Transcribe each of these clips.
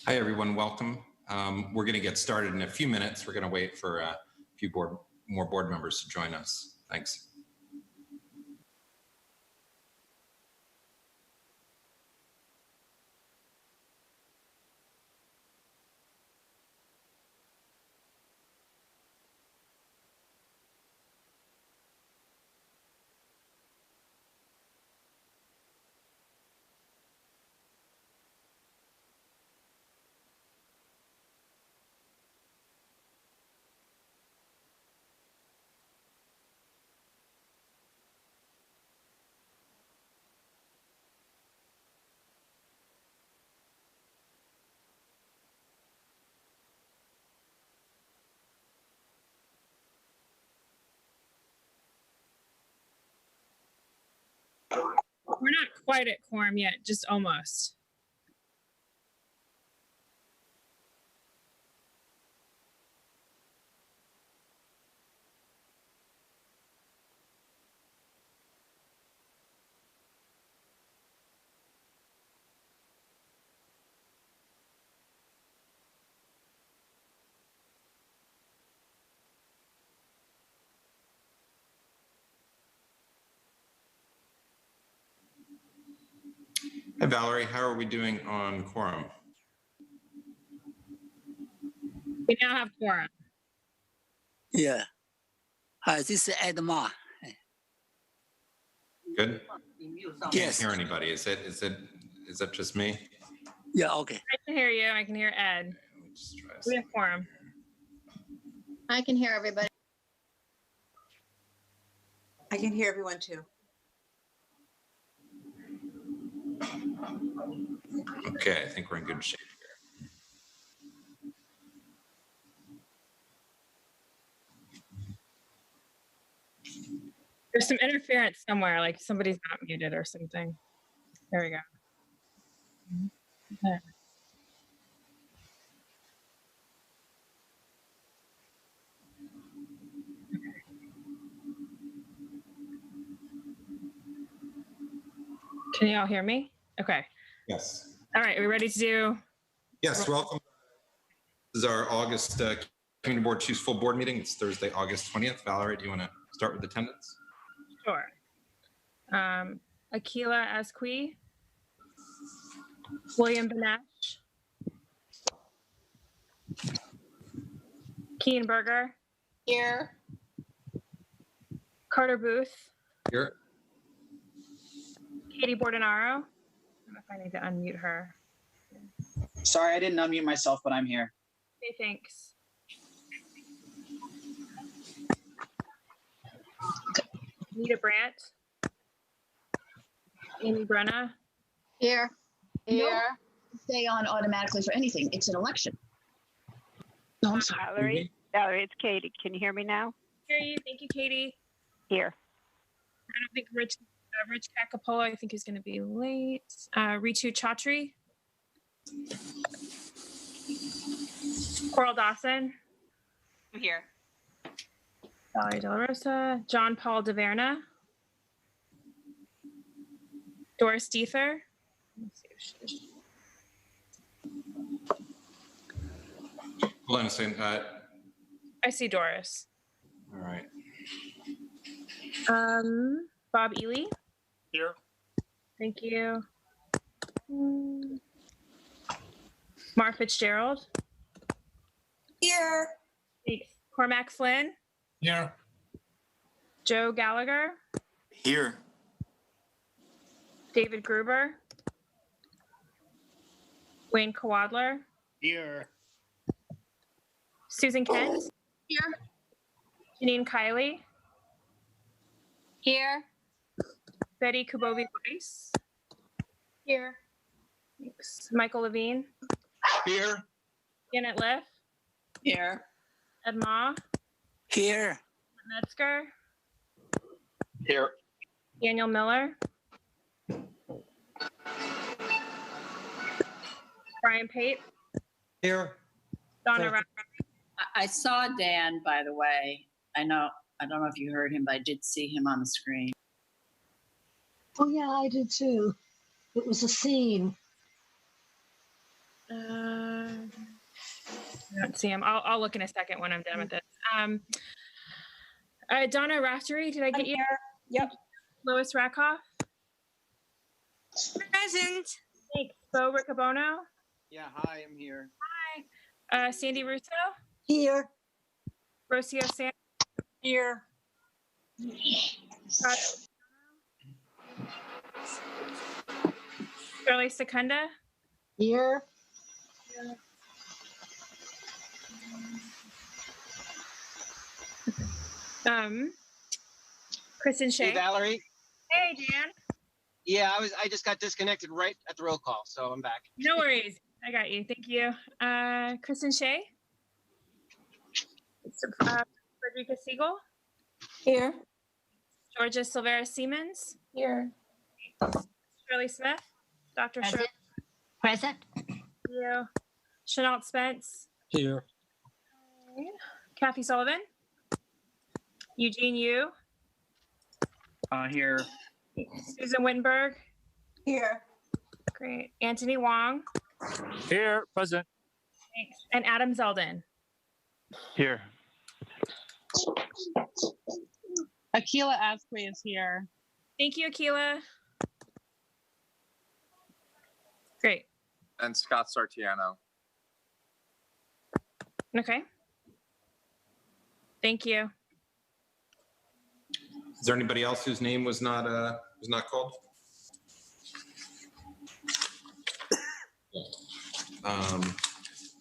Hi, everyone. Welcome. We're going to get started in a few minutes. We're going to wait for a few more board members to join us. Thanks. We're not quite at quorum yet, just almost. Hi, Valerie. How are we doing on quorum? We now have quorum. Yeah. Hi, this is Ed Ma. Good. Yes. Can't hear anybody. Is that just me? Yeah, okay. I can hear you. I can hear Ed. Let me just try We have quorum. I can hear everybody. I can hear everyone too. Okay, I think we're in good shape here. There's some interference somewhere, like somebody's not muted or something. There we go. There. Can you all hear me? Okay. Yes. All right. Are we ready to do? Yes, welcome. This is our August Community Board Choose Full Board meeting. It's Thursday, August 20th. Valerie, do you want to start with attendance? Sure. Akila Asqui, William Benesh, Keen Berger, Here. Carter Booth, Here. Katie Bordenaro. I don't know if I need to unmute her. Sorry, I didn't unmute myself, but I'm here. Okay, thanks. Nita Brandt, Amy Brenna, Here. Here. Stay on automatically for anything. It's an election. No, I'm sorry. Valerie? Valerie, it's Katie. Can you hear me now? hear you. Thank you, Katie. Here. I don't think Rich Cacapola, I think, is going to be late. Ritu Chaudhry, Coral Dawson, I'm here. Valerie De La Rosa, John Paul DeVerna, Doris Diether. Hold on a second. I see Doris. All right. Bob Ely. Here. Thank you. Mar Fitzgerald. Here. Thanks. Cormac Flynn. Here. Joe Gallagher. Here. David Gruber. Wayne Kowadler. Here. Susan Kent. Here. Janine Kiley. Here. Betty Kubovi Weiss. Here. Thanks. Michael Levine. Here. Janet Liff. Here. Ed Ma. Here. Metzger. Here. Daniel Miller. Brian Pate. Here. Donna Rapp. I saw Dan, by the way. I don't know if you heard him, but I did see him on the screen. Oh, yeah, I did too. It was a scene. I don't see him. I'll look in a second when I'm done with this. Donna Raftery, did I get you? Yep. Lois Rakoff? Present. Thanks. Bo Riccobono? Yeah, hi, I'm here. Sandy Russo? Here. Rocio San? Here. Scott? Shirley Secunda? Here. Kristen Hey, Shea? Valerie. Hey, Dan. Yeah, I just got disconnected right at the roll call, so I'm back. No worries. I got you. Thank you. Kristen Shea? Frederica Siegel? Here. Georgia Silvera Siemens? Here. Shirley Smith? Dr. Shirley? Present. You. Chenault Spence? Here. Kathy Sullivan? Eugene Yu? Here. Susan Wittenberg? Here. Great. Anthony Wong? Here, present. Thanks. And Adam Zeldin? Here. Akila Asquith is here. Thank you, Akila. Great. And Scott Sartiano. Okay. Thank you. Is there anybody else whose name was not called? We're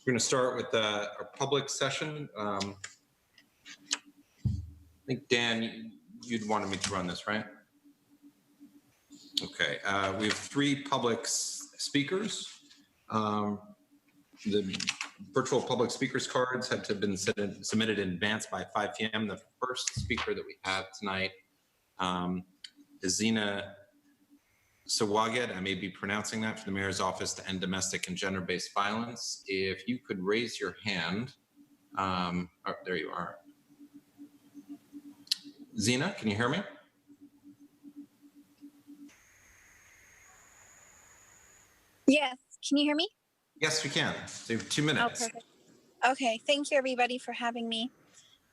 going to start with our public session. I think, Dan, you'd wanted me to run this, right? Okay. We have 3 public speakers. The virtual public speakers cards had to have been submitted in advance by 5 p.m. The first speaker that we have tonight is Zina Sawaget. I may be pronouncing that, for the Mayor's Office to End Domestic and Gender-Based Violence. If you could raise your hand. Oh, there you are. Zina, can you hear me? Yes. Can you hear me? Yes, we can. So you have 2 minutes. Oh, perfect. Okay. Thank you, everybody, for having me.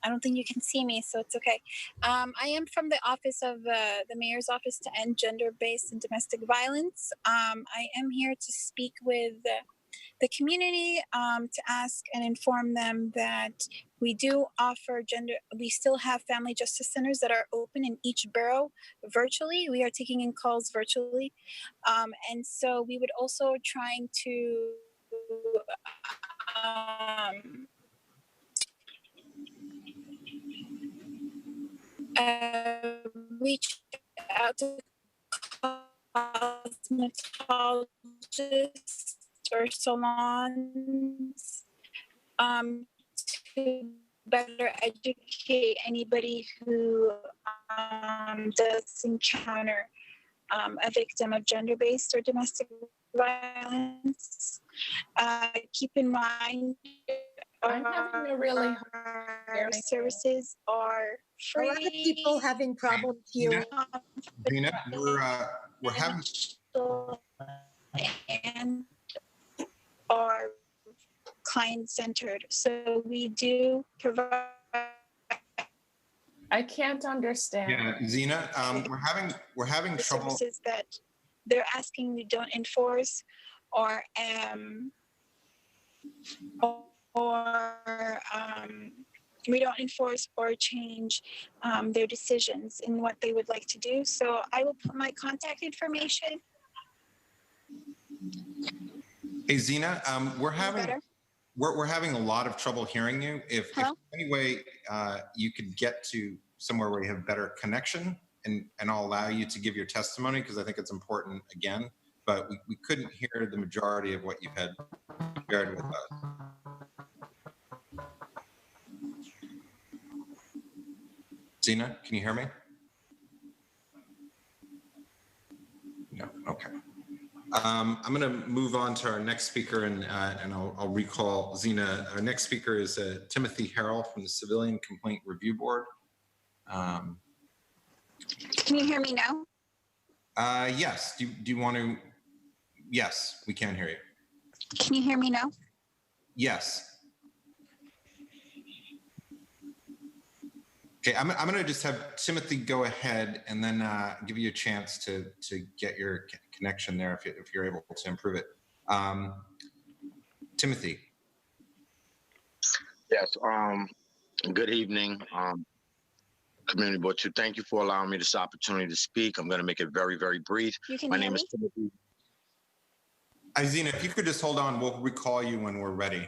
I don't think you can see me, so it's okay. I am from the office of the Mayor's Office to End Gender-Based and Domestic Violence. I am here to speak with the community to ask and inform them that we do offer we still have family justice centers that are open in each borough virtually. We are taking in calls virtually. And so we would also trying to reach out to cosmetologists or salons to better educate anybody who does encounter a victim of gender-based or domestic violence. Keep in mind, I'm having a really our services are free. A lot of people having problems hearing. Zina, we're having and are client-centered. So we do provide. I can't understand. Yeah, Zina, we're having trouble. Services that they're asking we don't enforce, or we don't enforce or change their decisions in what they would like to do. So I will put my contact information. Hey, Zina, we're having a lot of trouble hearing you. If any way you could get to somewhere where you have better connection, and I'll allow you to give your testimony, because I think it's important again, but we couldn't hear the majority of what you had shared with us. Zina, can you hear me? No, okay. I'm going to move on to our next speaker, and I'll recall Zina. Our next speaker is Timothy Harrell from the Civilian Complaint Review Board. Can you hear me now? Yes. Do you want to? Yes, we can hear you. Can you hear me now? Yes. Okay, I'm going to just have Timothy go ahead and then give you a chance to get your connection there if you're able to improve it. Timothy. Yes. Good evening, Community Board 2. Thank you for allowing me this opportunity to speak. I'm going to make it very, very brief. You can My hear name me? is Timothy. Izina, if you could just hold on, we'll recall you when we're ready.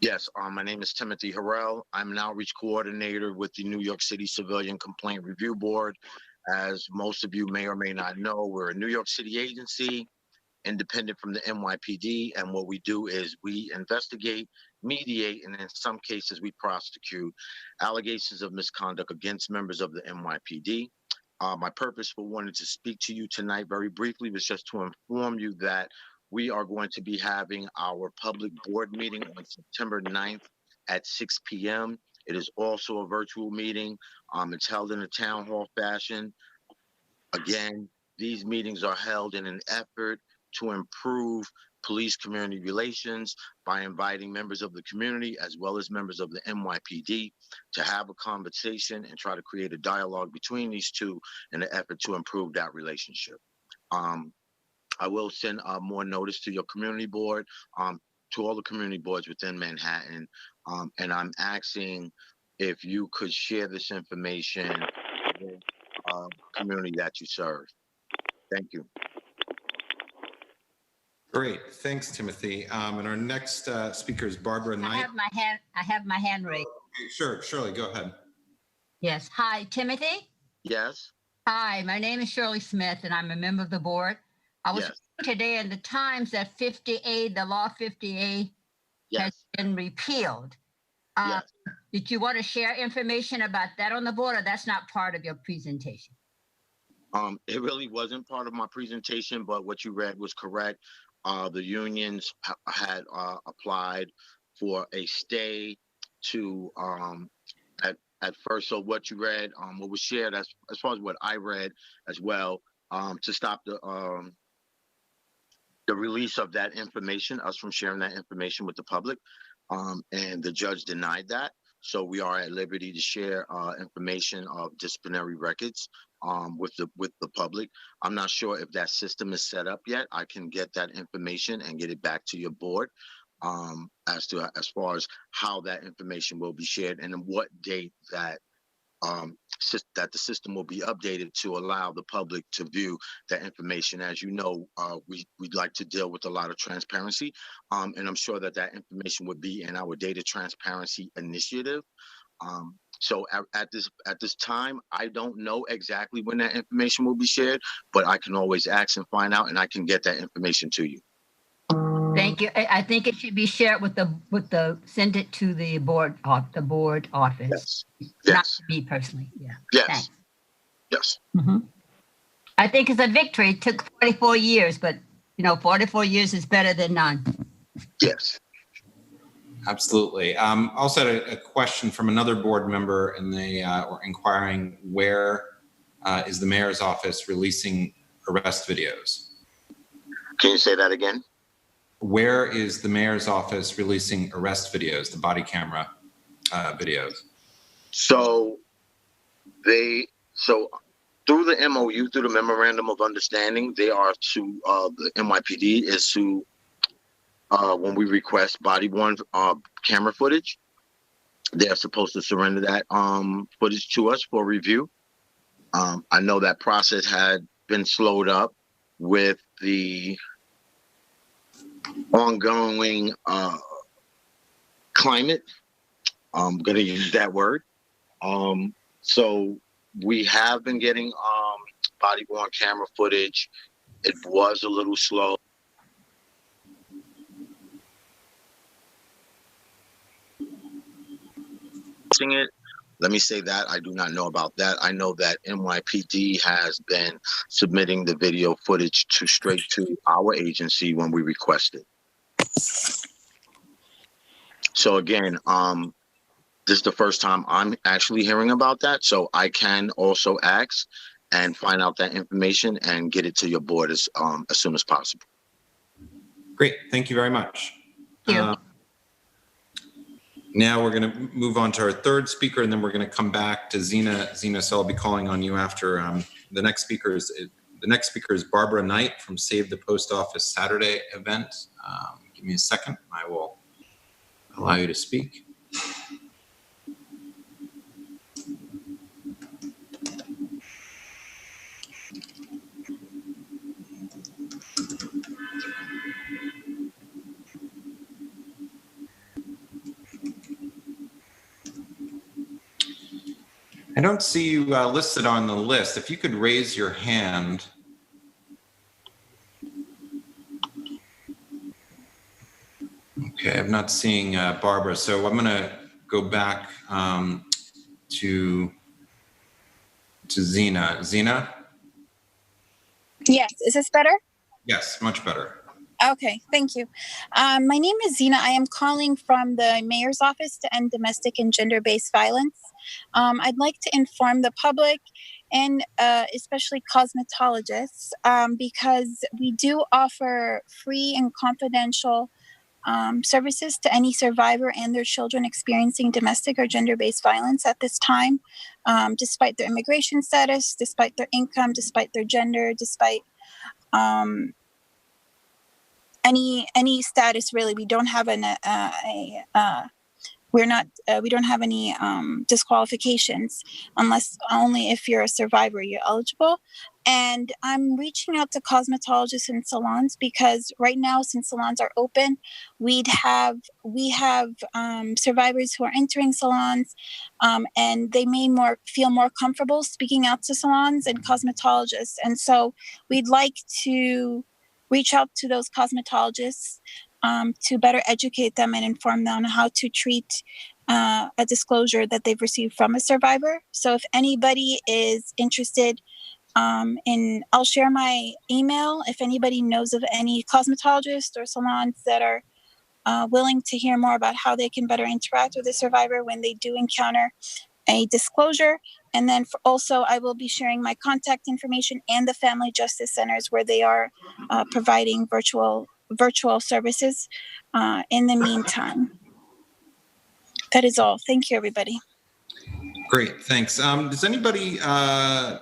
Yes, my name is Timothy Harrell. I'm an outreach coordinator with the New York City Civilian Complaint Review Board. As most of you may or may not know, we're a New York City agency, independent from the NYPD, and what we do is we investigate, mediate, and in some cases we prosecute allegations of misconduct against members of the NYPD. My purpose for wanting to speak to you tonight very briefly was just to inform you that we are going to be having our public board meeting on September 9th at 6 p.m. It is also a virtual meeting. It's held in a town hall fashion. Again, these meetings are held in an effort to improve police community relations by inviting members of the community as well as members of the NYPD to have a conversation and try to create a dialogue between these two in an effort to improve that relationship. I will send more notice to your community board, to all the community boards within Manhattan, and I'm asking if you could share this information with the community that you serve. Thank you. Great, thanks, Timothy. And our next speaker is Barbara Knight. I have my hand raised. Okay, sure, Shirley, go ahead. Yes. Hi, Timothy. Yes. Hi, my name is Shirley Smith, and I'm a member of the board. I was reading today in the Times that 50A, the law 50A, has been repealed. Did you want to share information about that on the board, or that's not part of your presentation? It really wasn't part of my presentation, but what you read was correct. The unions had applied for a stay to at first. So what you read, what was shared as far as what I read as well, to stop the release of that information, us from sharing that information with the public, and the judge denied that. So we are at liberty to share information of disciplinary records with the public. I'm not sure if that system is set up yet. I can get that information and get it back to your board as far as how that information will be shared and what date that that the system will be updated to allow the public to view that information. As you know, we'd like to deal with a lot of transparency, and I'm sure that that information would be in our data transparency initiative. So at this time, I don't know exactly when that information will be shared, but I can always ask and find out, and I can get that information to you. Thank you. I think it should be shared with send it to the board office. Yes. Not to me personally. Yeah. Yes. Thanks. Yes. Mm-hmm. I think it's a victory. It took 44 years, but 44 years is better than none. Yes. Absolutely. Also had a question from another board member, and they were inquiring where is the mayor's office releasing arrest videos? Can you say that again? Where is the mayor's office releasing arrest videos, the body camera videos? So through the MOU, through the Memorandum of Understanding, they are to the NYPD is to when we request body-worn camera footage, they are supposed to surrender that footage to us for review. I know that process had been slowed up with the ongoing climate. I'm going to use that word. So we have been getting body-worn camera footage. It was a little slow. It. Let me say that I do not know about that. I know that NYPD has been submitting the video footage straight to our agency when we request it. So again, this is the first time I'm actually hearing about that. So I can also ask and find out that information and get it to your board as soon as possible. Great, thank you very much. Thank you. Now we're going to move on to our third speaker, and then we're going to come back to Zena. Zena, so I'll be calling on you after the next speaker is Barbara Knight from Save the Post Office Saturday event. Give me a second. I will allow you to speak. I don't see you listed on the list. If you could raise your hand. Okay, I'm not seeing Barbara, so I'm going to go back to Zena. Zena? Yes, is this better? Yes, much better. Okay, thank you. My name is Zena. I am calling from the Mayor's Office to End Domestic and Gender-Based Violence. I'd like to inform the public and especially cosmetologists because we do offer free and confidential services to any survivor and their children experiencing domestic or gender-based violence at this time, despite their immigration status, despite their income, despite their gender, despite any status really. We don't have we don't have any disqualifications unless only if you're a survivor you're eligible. And I'm reaching out to cosmetologists and salons because right now, since salons are open, we have survivors who are entering salons, and they may feel more comfortable speaking out to salons and cosmetologists. And so we'd like to reach out to those cosmetologists to better educate them and inform them on how to treat a disclosure that they've received from a survivor. So if anybody is interested I'll share my email if anybody knows of any cosmetologists or salons that are willing to hear more about how they can better interact with a survivor when they do encounter a disclosure. And then also I will be sharing my contact information and the family justice centers where they are providing virtual services in the meantime. That is all. Thank you, everybody. Great, thanks. Does anybody, Valerie,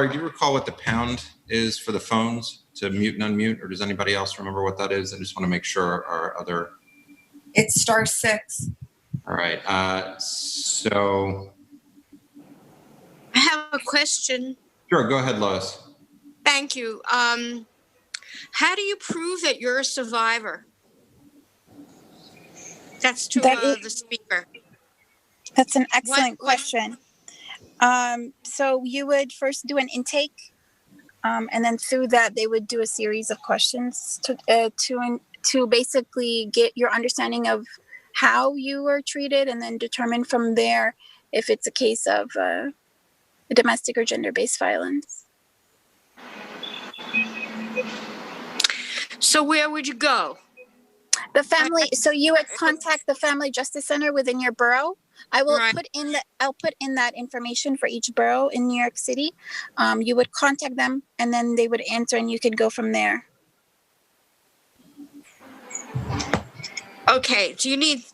do you recall what the pound is for the phones to mute and unmute, or does anybody else remember what that is? I just want to make sure our other... It's *6. All right, so... I have a question. Sure, go ahead, Lois. Thank you. How do you prove that you're a survivor? That's to the speaker. That's an excellent question. So you would first do an intake, and then through that they would do a series of questions to basically get your understanding of how you were treated, and then determine from there if it's a case of domestic or gender-based violence. So where would you go? The family. So you would contact the Family Justice Center within your borough. I will I'll put in that information for each borough in New York City. You would contact them, and then they would answer, and you could go from there. Okay. Do you need?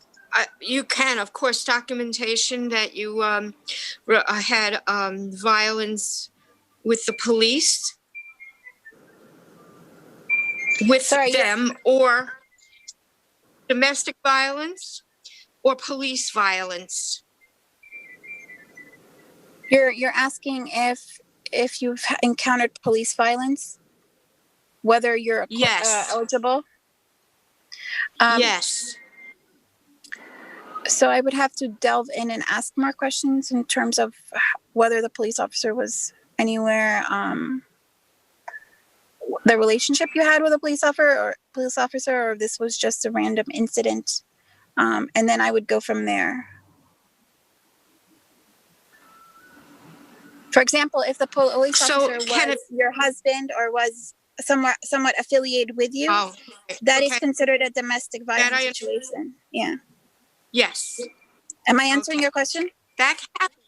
You can, of course, documentation that you had violence with the police, with them, or domestic violence, or police violence. You're asking if you've encountered police violence, whether you're eligible. Yes. So I would have to delve in and ask more questions in terms of whether the police officer was anywhere, the relationship you had with a police officer, or if this was just a random incident. And then I would go from there. For example, if the police officer was your husband or was somewhat affiliated with you, that is considered a domestic violence situation. Yeah. Yes. Am I answering your question? That happened.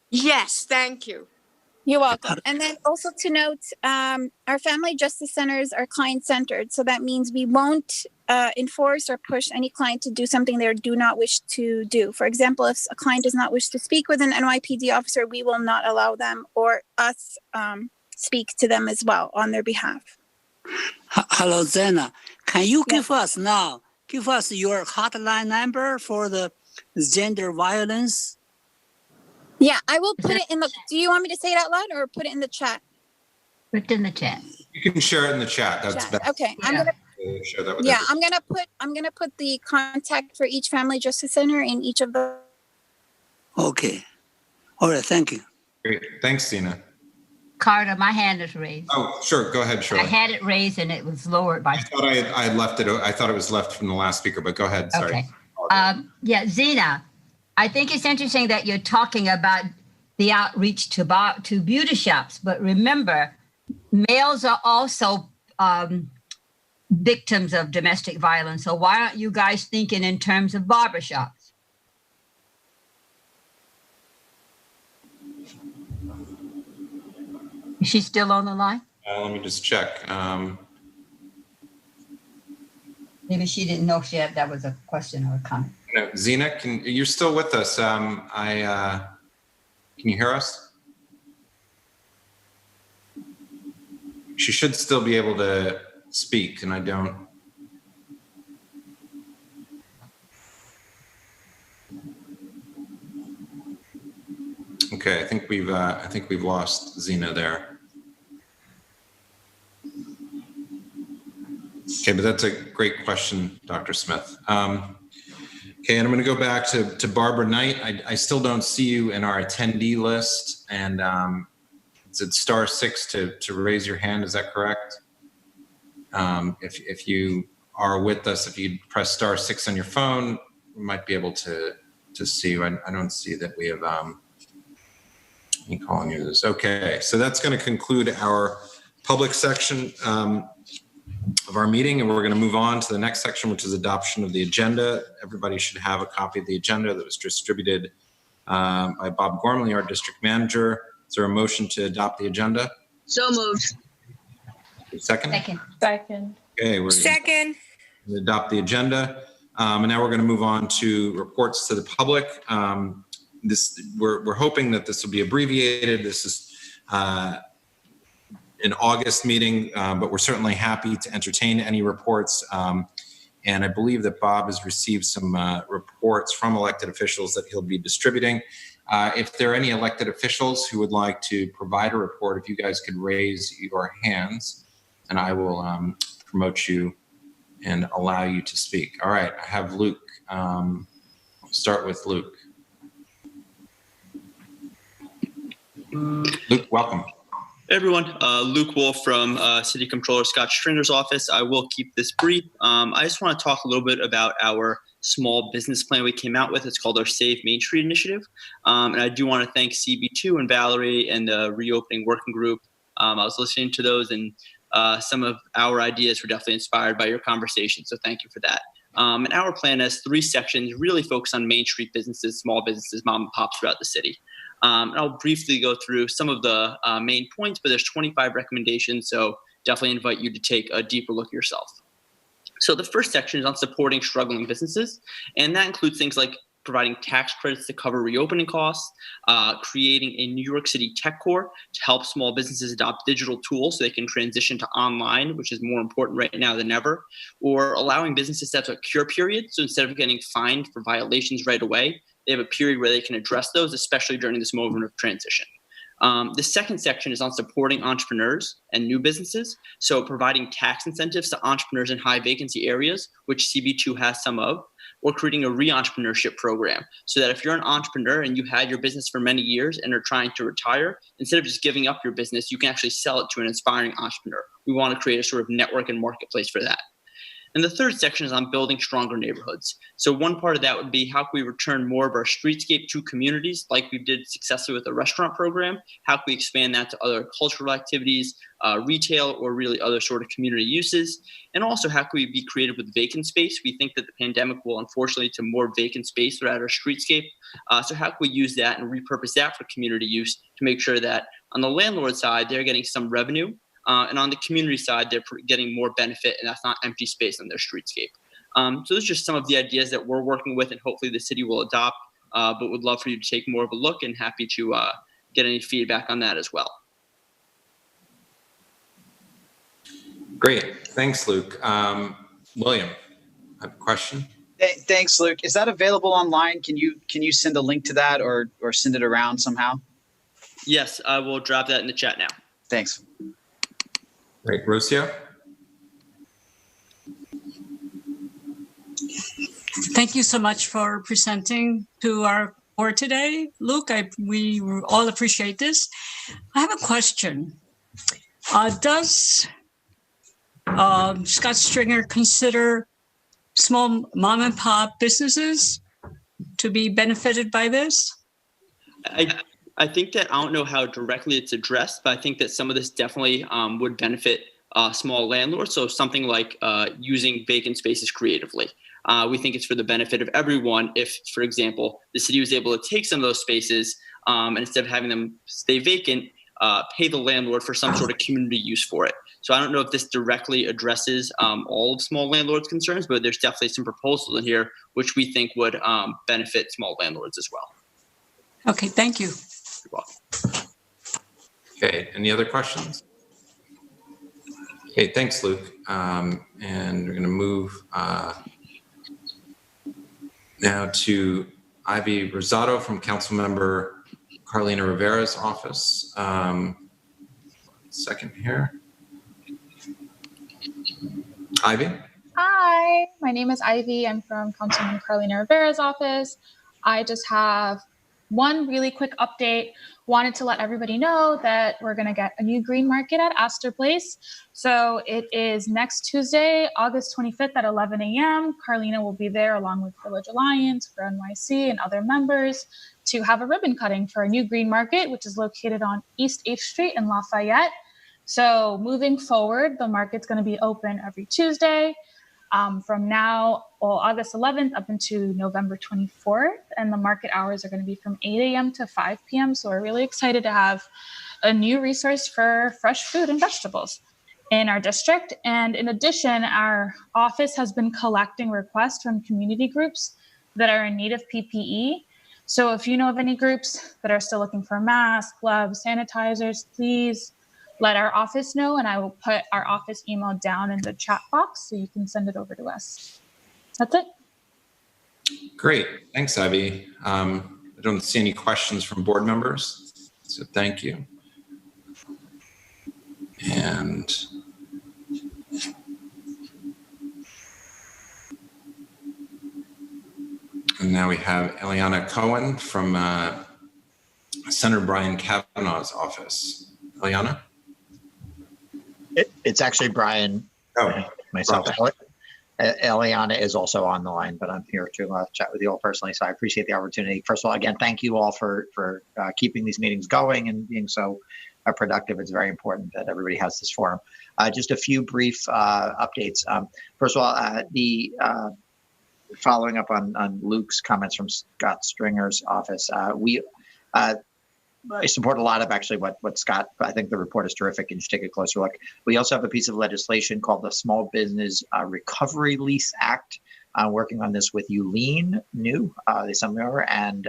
Yes, thank you. You're welcome. And then also to note, our family justice centers are client-centered. So that means we won't enforce or push any client to do something they do not wish to do. For example, if a client does not wish to speak with an NYPD officer, we will not allow them or us speak to them as well on their behalf. Hello, Zena. Can you give us your hotline number for the gender violence? Yeah, I will put it in the. Do you want me to say it out loud or put it in the chat? Put it in the chat. You can share it in the chat. That's Chat. best. Okay, I'm gonna. Share that with Yeah, everyone. I'm gonna put the contact for each family justice center in each of the. Okay. All right. Thank you. Great. Thanks, Zena. Carter, my hand is raised. Oh, sure. Go ahead, Shirley. I had it raised and it was lowered by. I thought I had left it. I thought it was left from the last speaker, but go ahead. Sorry. Okay. Yeah, Zena, I think it's interesting that you're talking about the outreach to beauty shops, but remember, males are also victims of domestic violence. So why aren't you guys thinking in terms of barbershops? Is she still on the line? Let me just check. Maybe she didn't know that was a question or a comment. No, Zena, you're still with us? Can you hear us? She should still be able to speak, and I don't. Okay, I think we've lost Zena there. Okay, but that's a great question, Dr. Smith. Okay, and I'm going to go back to Barbara Knight. I still don't see you in our attendee list, and it's at *6 to raise your hand. Is that correct? If you are with us, if you press *6 on your phone, we might be able to see you. I don't see that we have any calling users. Okay, so that's going to conclude our public section of our meeting, and we're going to move on to the next section, which is adoption of the agenda. Everybody should have a copy of the agenda that was distributed by Bob Gormley, our district manager. Is there a motion to adopt the agenda? So moved. Second? Second. Okay, we're Second. going to adopt the agenda. And now we're going to move on to reports to the public. We're hoping that this will be abbreviated. This is an August meeting, but we're certainly happy to entertain any reports. And I believe that Bob has received some reports from elected officials that he'll be distributing. If there are any elected officials who would like to provide a report, if you guys could raise your hands, and I will promote you and allow you to speak. All right, I have Luke. I'll start with Luke. Luke, welcome. Hey everyone, Luke Wolf from City Comptroller Scott Stringer's office. I will keep this brief. I just want to talk a little bit about our small business plan we came out with. It's called our Save Main Street Initiative. And I do want to thank CB2 and Valerie and the Reopening Working Group. I was listening to those, and some of our ideas were definitely inspired by your conversation, so thank you for that. And our plan has 3 sections, really focused on Main Street businesses, small businesses, mom and pops throughout the city. And I'll briefly go through some of the main points, but there's 25 recommendations, so definitely invite you to take a deeper look yourself. So the first section is on supporting struggling businesses, and that includes things like providing tax credits to cover reopening costs, creating a New York City tech core to help small businesses adopt digital tools so they can transition to online, which is more important right now than ever, or allowing businesses to have a cure period. So instead of getting fined for violations right away, they have a period where they can address those, especially during this moment of transition. The second section is on supporting entrepreneurs and new businesses. So providing tax incentives to entrepreneurs in high vacancy areas, which CB2 has some of, or creating a re-entrepreneurship program so that if you're an entrepreneur and you had your business for many years and are trying to retire, instead of just giving up your business, you can actually sell it to an inspiring entrepreneur. We want to create a sort of network and marketplace for that. And the third section is on building stronger neighborhoods. So one part of that would be how can we return more of our streetscape to communities like we did successfully with the restaurant program? How can we expand that to other cultural activities, retail, or really other sort of community uses? And also, how can we be creative with vacant space? We think that the pandemic will unfortunately to more vacant space throughout our streetscape. So how can we use that and repurpose that for community use to make sure that on the landlord side, they're getting some revenue, and on the community side, they're getting more benefit, and that's not empty space on their streetscape. So those are just some of the ideas that we're working with, and hopefully the city will adopt, but would love for you to take more of a look, and happy to get any feedback on that as well. Great. Thanks, Luke. William, I have a question. Thanks, Luke. Is that available online? Can you send a link to that or send it around somehow? Yes, I will drop that in the chat now. Thanks. Great. Rocio? Thank you so much for presenting to our board today. Luke, we all appreciate this. I have a question. Does Scott Stringer consider small mom and pop businesses to be benefited by this? I think that I don't know how directly it's addressed, but I think that some of this definitely would benefit small landlords. So something like using vacant spaces creatively. We think it's for the benefit of everyone if, for example, the city was able to take some of those spaces and instead of having them stay vacant, pay the landlord for some sort of community use for it. So I don't know if this directly addresses all of small landlords' concerns, but there's definitely some proposals in here which we think would benefit small landlords as well. Okay, thank you. You're welcome. Okay, any other questions? Okay, thanks, Luke. And we're going to move now to Ivy Rosado from Councilmember Carlina Rivera's office. Second here. Ivy? Hi, my name is Ivy. I'm from Councilman Carlina Rivera's office. I just have one really quick update. Wanted to let everybody know that we're going to get a new green market at Astor Place. So it is next Tuesday, August 25th at 11 a.m. Carlina will be there along with Village Alliance, for NYC, and other members to have a ribbon cutting for a new green market, which is located on East 8th Street in Lafayette. So moving forward, the market's going to be open every Tuesday from now, August 11th up into November 24th. And the market hours are going to be from 8 a.m. to 5 p.m. So we're really excited to have a new resource for fresh fruit and vegetables in our district. And in addition, our office has been collecting requests from community groups that are in need of PPE. So if you know of any groups that are still looking for masks, gloves, sanitizers, please let our office know, and I will put our office email down in the chat box so you can send it over to us. That's it. Great. Thanks, Ivy. I don't see any questions from board members, so thank you. And now we have Eliana Cohen from Senator Brian Kavanaugh's office. Eliana? It's actually Brian, myself. Eliana is also on the line, but I'm here to chat with you all personally, so I appreciate the opportunity. First of all, again, thank you all for keeping these meetings going and being so productive. It's very important that everybody has this forum. Just a few brief updates. First of all, following up on Luke's comments from Scott Stringer's office, I support a lot of actually what Scott, I think the report is terrific and you should take a closer look. We also have a piece of legislation called the Small Business Recovery Lease Act, working on this with Yulene New, the Assembly and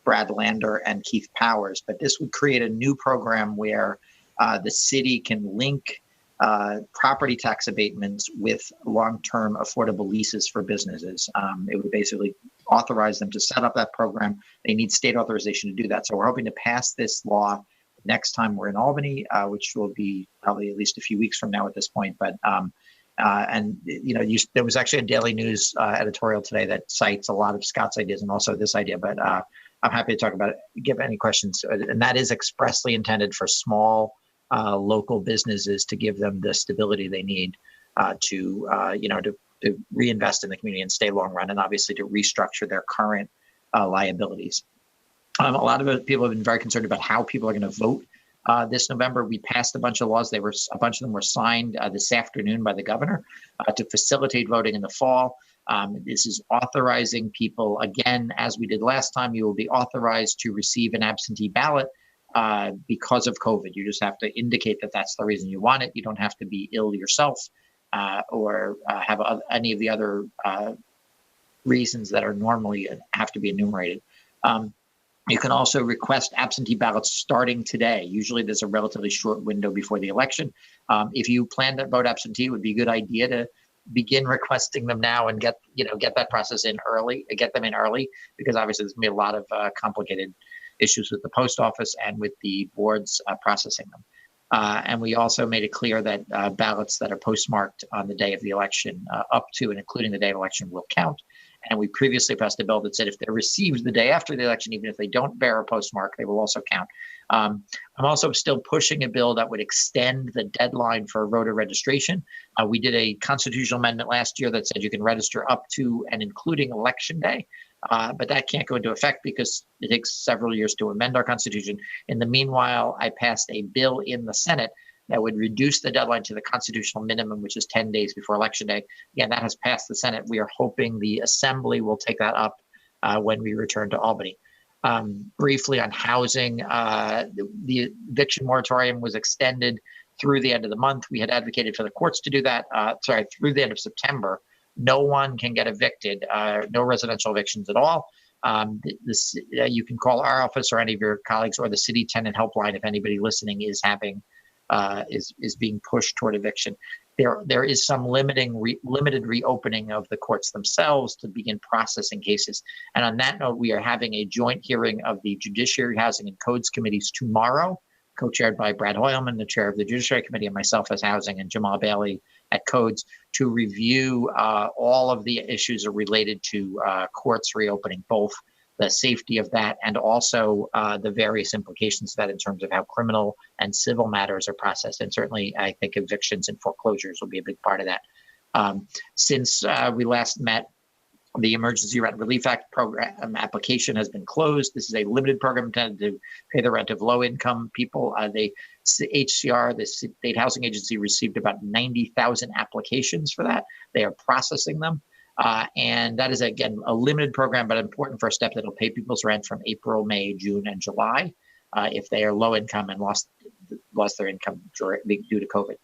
Brad Lander and Keith Powers. But this would create a new program where the city can link property tax abatements with long-term affordable leases for businesses. It would basically authorize them to set up that program. They need state authorization to do that. So we're hoping to pass this law next time we're in Albany, which will be probably at least a few weeks from now at this point. But there was actually a Daily News editorial today that cites a lot of Scott's ideas and also this idea. But I'm happy to talk about it, give any questions. And that is expressly intended for small local businesses to give them the stability they need. to reinvest in the community and stay long run, and obviously to restructure their current liabilities. A lot of people have been very concerned about how people are going to vote this November. We passed a bunch of laws. A bunch of them were signed this afternoon by the governor to facilitate voting in the fall. This is authorizing people, again, as we did last time, you will be authorized to receive an absentee ballot because of COVID. You just have to indicate that that's the reason you want it. You don't have to be ill yourself or have any of the other reasons that are normally have to be enumerated. You can also request absentee ballots starting today. Usually there's a relatively short window before the election. If you plan to vote absentee, it would be a good idea to begin requesting them now and get that process in early, because obviously there's gonna be a lot of complicated issues with the post office and with the boards processing them. And we also made it clear that ballots that are postmarked on the day of the election up to and including the day of election will count. And we previously passed a bill that said if they're received the day after the election, even if they don't bear a postmark, they will also count. I'm also still pushing a bill that would extend the deadline for voter registration. We did a constitutional amendment last year that said you can register up to and including election day. But that can't go into effect because it takes several years to amend our Constitution. In the meanwhile, I passed a bill in the Senate that would reduce the deadline to the constitutional minimum, which is 10 days before Election Day. Again, that has passed the Senate. We are hoping the Assembly will take that up when we return to Albany. Briefly on housing, the eviction moratorium was extended through the end of the month. We had advocated for the courts to do that, through the end of September. No one can get evicted, no residential evictions at all. You can call our office or any of your colleagues or the city tenant helpline if anybody listening is having is being pushed toward eviction. There is some limited reopening of the courts themselves to begin processing cases. And on that note, we are having a joint hearing of the Judiciary, Housing, and Codes Committees tomorrow, co-chaired by Brad Hoylman, the chair of the Judiciary Committee, and myself as Housing, and Jamal Bailey at Codes, to review all of the issues related to courts reopening, both the safety of that and also the various implications of that in terms of how criminal and civil matters are processed. And certainly, I think evictions and foreclosures will be a big part of that. Since we last met, the Emergency Rent Relief Act program application has been closed. This is a limited program intended to pay the rent of low-income people. The HCR, the State Housing Agency, received about 90,000 applications for that. They are processing them. And that is, again, a limited program, but an important first step that will pay people's rent from April, May, June, and July if they are low income and lost their income due to COVID.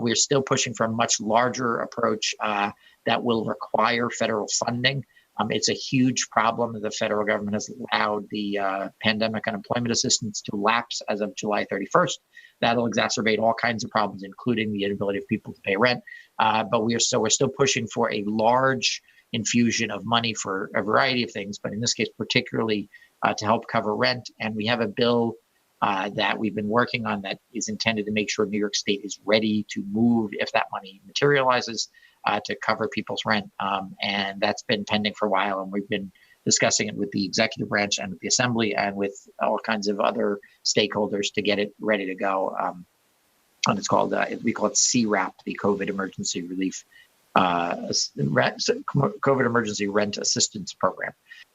We're still pushing for a much larger approach that will require federal funding. It's a huge problem that the federal government has allowed the pandemic unemployment assistance to lapse as of July 31st. That'll exacerbate all kinds of problems, including the inability of people to pay rent. But we're still pushing for a large infusion of money for a variety of things, but in this case, particularly to help cover rent. And we have a bill that we've been working on that is intended to make sure New York State is ready to move if that money materializes to cover people's rent. And that's been pending for a while, and we've been discussing it with the executive branch and with the assembly and with all kinds of other stakeholders to get it ready to go. And it's called, we call it CRAP, the COVID Emergency Relief, COVID Emergency Rent Assistance Program.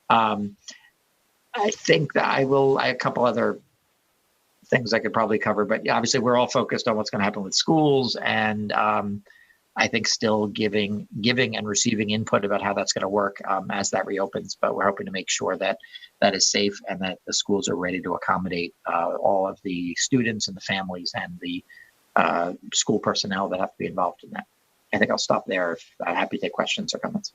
I think that I have a couple other things I could probably cover, but obviously we're all focused on what's going to happen with schools, and I think still giving and receiving input about how that's going to work as that reopens. But we're hoping to make sure that that is safe and that the schools are ready to accommodate all of the students and the families and the school personnel that have to be involved in that. I think I'll stop there. I'm happy to take questions or comments.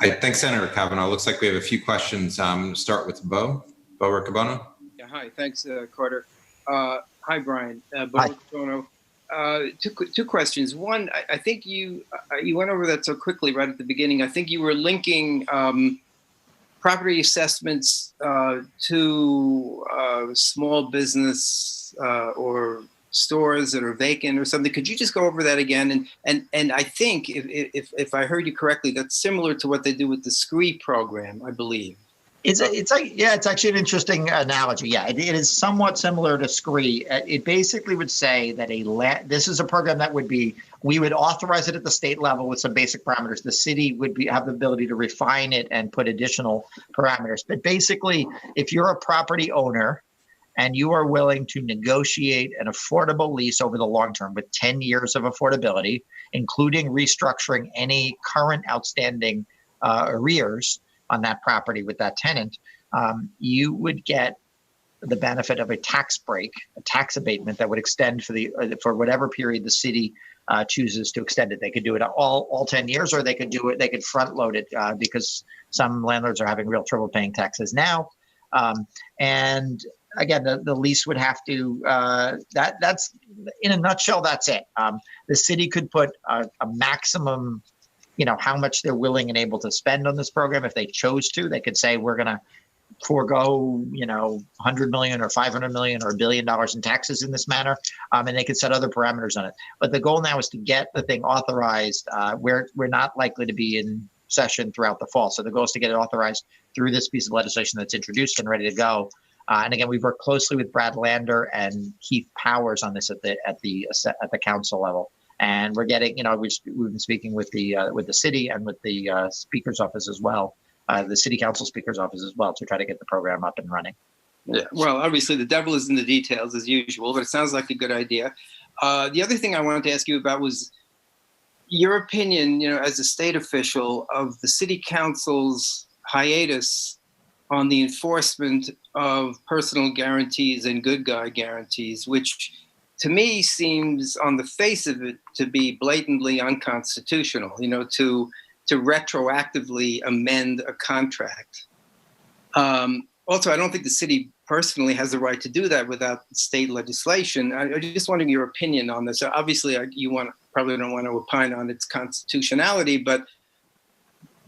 Thanks, Senator Kavanaugh. Looks like we have a few questions. Start with Bo Riccobono. Yeah, hi. Thanks, Carter. Hi, Brian. Bo Riccobono. Two questions. One, I think you went over that so quickly right at the beginning. I think you were linking property assessments to small business or stores that are vacant or something. Could you just go over that again? And I think if I heard you correctly, that's similar to what they do with the SCREE program, I believe. It's actually an interesting analogy. Yeah, it is somewhat similar to SCREE. It basically would say that this is a program that we would authorize it at the state level with some basic parameters. The city would have the ability to refine it and put additional parameters. But basically, if you're a property owner and you are willing to negotiate an affordable lease over the long term with 10 years of affordability, including restructuring any current outstanding arrears on that property with that tenant, you would get the benefit of a tax break, a tax abatement that would extend for whatever period the city chooses to extend it. They could do it all 10 years, or they could front load it because some landlords are having real trouble paying taxes now. And again, the lease would have to, that's in a nutshell, that's it. The city could put a maximum, how much they're willing and able to spend on this program. If they chose to, they could say, we're going to forego, $100 million or $500 million or $1 billion in taxes in this manner. And they could set other parameters on it. But the goal now is to get the thing authorized. We're not likely to be in session throughout the fall. So the goal is to get it authorized through this piece of legislation that's introduced and ready to go. And again, we've worked closely with Brad Lander and Keith Powers on this at the council level. And we're getting, we've been speaking with the city and with the speaker's office as well, the city council speaker's office as well, to try to get the program up and running. Yeah, well, obviously the devil is in the details as usual, but it sounds like a good idea. The other thing I wanted to ask you about was your opinion, as a state official, of the city council's hiatus on the enforcement of personal guarantees and good guy guarantees, which to me seems on the face of it to be blatantly unconstitutional, to retroactively amend a contract. Also, I don't think the city personally has the right to do that without state legislation. I just wondering your opinion on this. Obviously, you probably don't want to opine on its constitutionality, but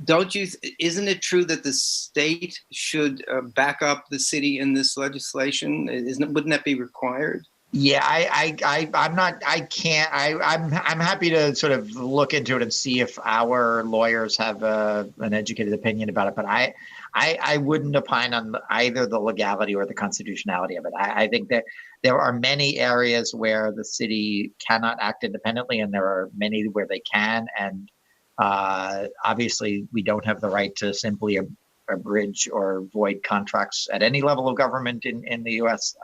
isn't it true that the state should back up the city in this legislation? Wouldn't that be required? Yeah, I'm happy to sort of look into it and see if our lawyers have an educated opinion about it, but I wouldn't opine on either the legality or the constitutionality of it. I think that there are many areas where the city cannot act independently, and there are many where they can. And obviously, we don't have the right to simply abridge or void contracts at any level of government in the U.S.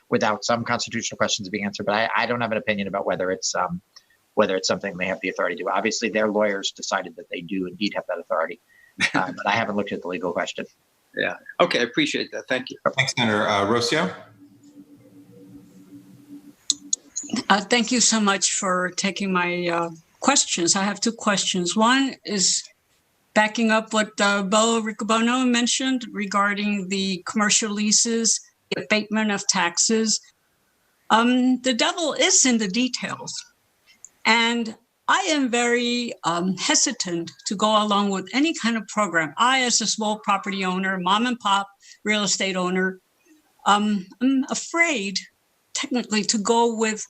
Without some constitutional questions being answered. But I don't have an opinion about whether it's something they have the authority to do. Obviously, their lawyers decided that they do indeed have that authority, but I haven't looked at the legal question. Yeah. Okay. I appreciate that. Thank you. Thanks, Senator. Rocio? Thank you so much for taking my questions. I have two questions. One is backing up what Bo Riccobono mentioned regarding the commercial leases, the abatement of taxes. The devil is in the details. And I am very hesitant to go along with any kind of program. I, as a small property owner, mom and pop real estate owner, I'm afraid technically to go with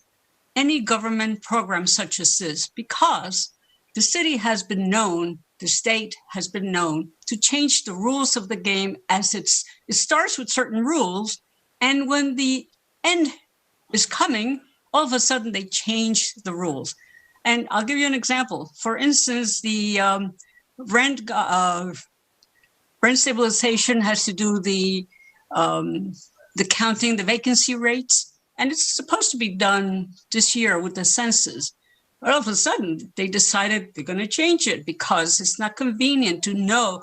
any government program such as this, because the city has been known, the state has been known to change the rules of the game as it starts with certain rules. And when the end is coming, all of a sudden they change the rules. And I'll give you an example. For instance, the rent stabilization has to do the counting, the vacancy rates. And it's supposed to be done this year with the census. But all of a sudden, they decided they're going to change it because it's not convenient to know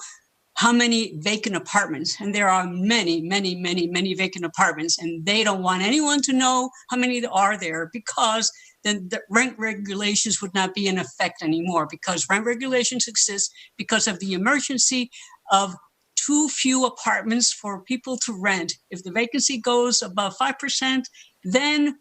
how many vacant apartments. And there are many, many, many, many vacant apartments. And they don't want anyone to know how many are there, because then the rent regulations would not be in effect anymore, because rent regulations exist because of the emergency of too few apartments for people to rent. If the vacancy goes above 5%, then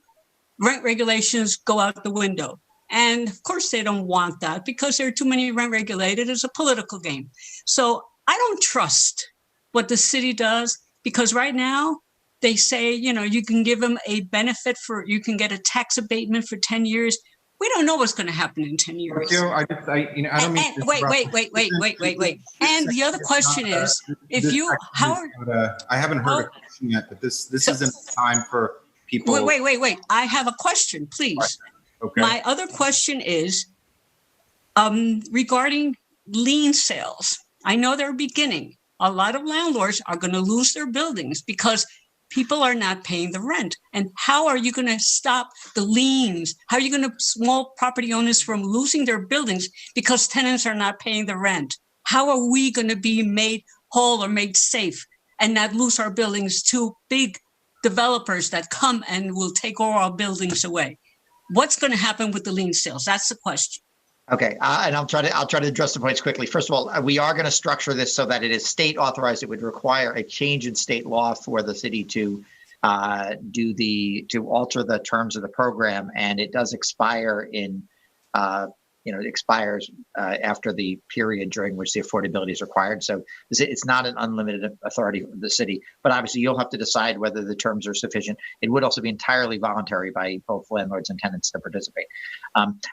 rent regulations go out the window. And of course, they don't want that because there are too many rent regulated. It's a political game. So I don't trust what the city does, because right now they say, you can give them a benefit you can get a tax abatement for 10 years. We don't know what's going to happen in 10 years. I don't mean. And wait. And the other question is, if you, I haven't heard a question yet, but this isn't time for people. Wait. I have a question, please. Okay. My other question is regarding lien sales. I know they're beginning. A lot of landlords are going to lose their buildings because people are not paying the rent. And how are you going to stop the liens? How are you going to small property owners from losing their buildings because tenants are not paying the rent? How are we going to be made whole or made safe and not lose our buildings to big developers that come and will take all our buildings away? What's going to happen with the lien sales? That's the question. Okay, and I'll try to address the points quickly. First of all, we are going to structure this so that it is state authorized. It would require a change in state law for the city to alter the terms of the program, and it does expire in it expires after the period during which the affordability is required. So it's not an unlimited authority of the city, but obviously you'll have to decide whether the terms are sufficient. It would also be entirely voluntary by both landlords and tenants to participate.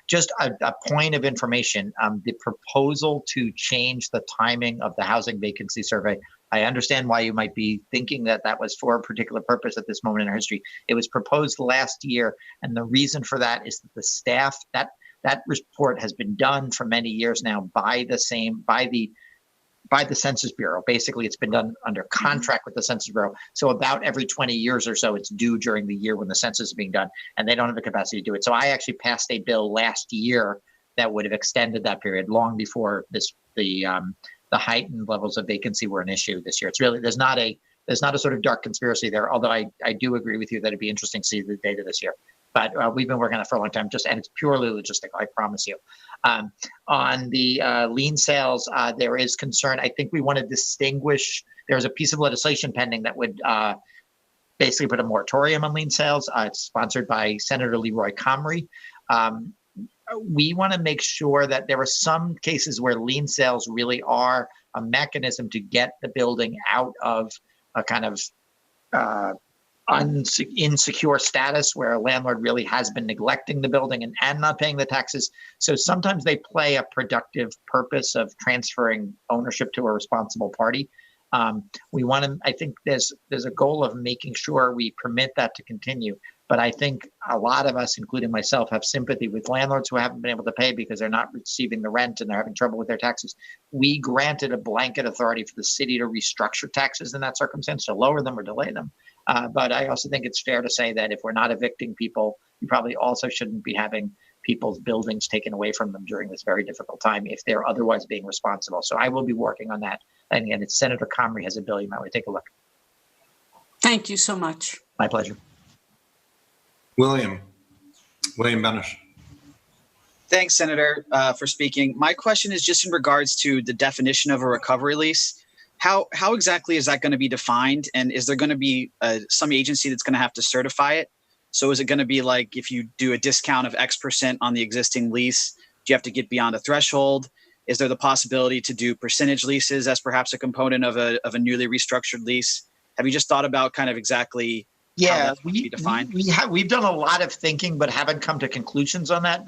Just a point of information, the proposal to change the timing of the housing vacancy survey, I understand why you might be thinking that that was for a particular purpose at this moment in our history. It was proposed last year, and the reason for that is that the staff, that report has been done for many years now by the Census Bureau. Basically, it's been done under contract with the Census Bureau. So about every 20 years or so, it's due during the year when the census is being done, and they don't have the capacity to do it. So I actually passed a bill last year that would have extended that period long before the heightened levels of vacancy were an issue this year. It's really, there's not a sort of dark conspiracy there, although I do agree with you that it'd be interesting to see the data this year. But we've been working on it for a long time, and it's purely logistical, I promise you. On the lien sales, there is concern. I think we want to distinguish. There's a piece of legislation pending that would basically put a moratorium on lien sales. It's sponsored by Senator Leroy Comrie. We want to make sure that there are some cases where lien sales really are a mechanism to get the building out of a kind of insecure status where a landlord really has been neglecting the building and not paying the taxes. So sometimes they play a productive purpose of transferring ownership to a responsible party. We want to, I think there's a goal of making sure we permit that to continue. But I think a lot of us, including myself, have sympathy with landlords who haven't been able to pay because they're not receiving the rent and they're having trouble with their taxes. We granted a blanket authority for the city to restructure taxes in that circumstance, to lower them or delay them. But I also think it's fair to say that if we're not evicting people, you probably also shouldn't be having people's buildings taken away from them during this very difficult time if they're otherwise being responsible. So I will be working on that. And again, it's Senator Comrie has a bill. You might want to take a look. Thank you so much. My pleasure. William Benish. Thanks, Senator, for speaking. My question is just in regards to the definition of a recovery lease. How exactly is that going to be defined? And is there going to be some agency that's going to have to certify it? So is it going to be like if you do a discount of X% on the existing lease, do you have to get beyond a threshold? Is there the possibility to do percentage leases as perhaps a component of a newly restructured lease? Have you just thought about kind of exactly how that's going to be defined? We've done a lot of thinking, but haven't come to conclusions on that.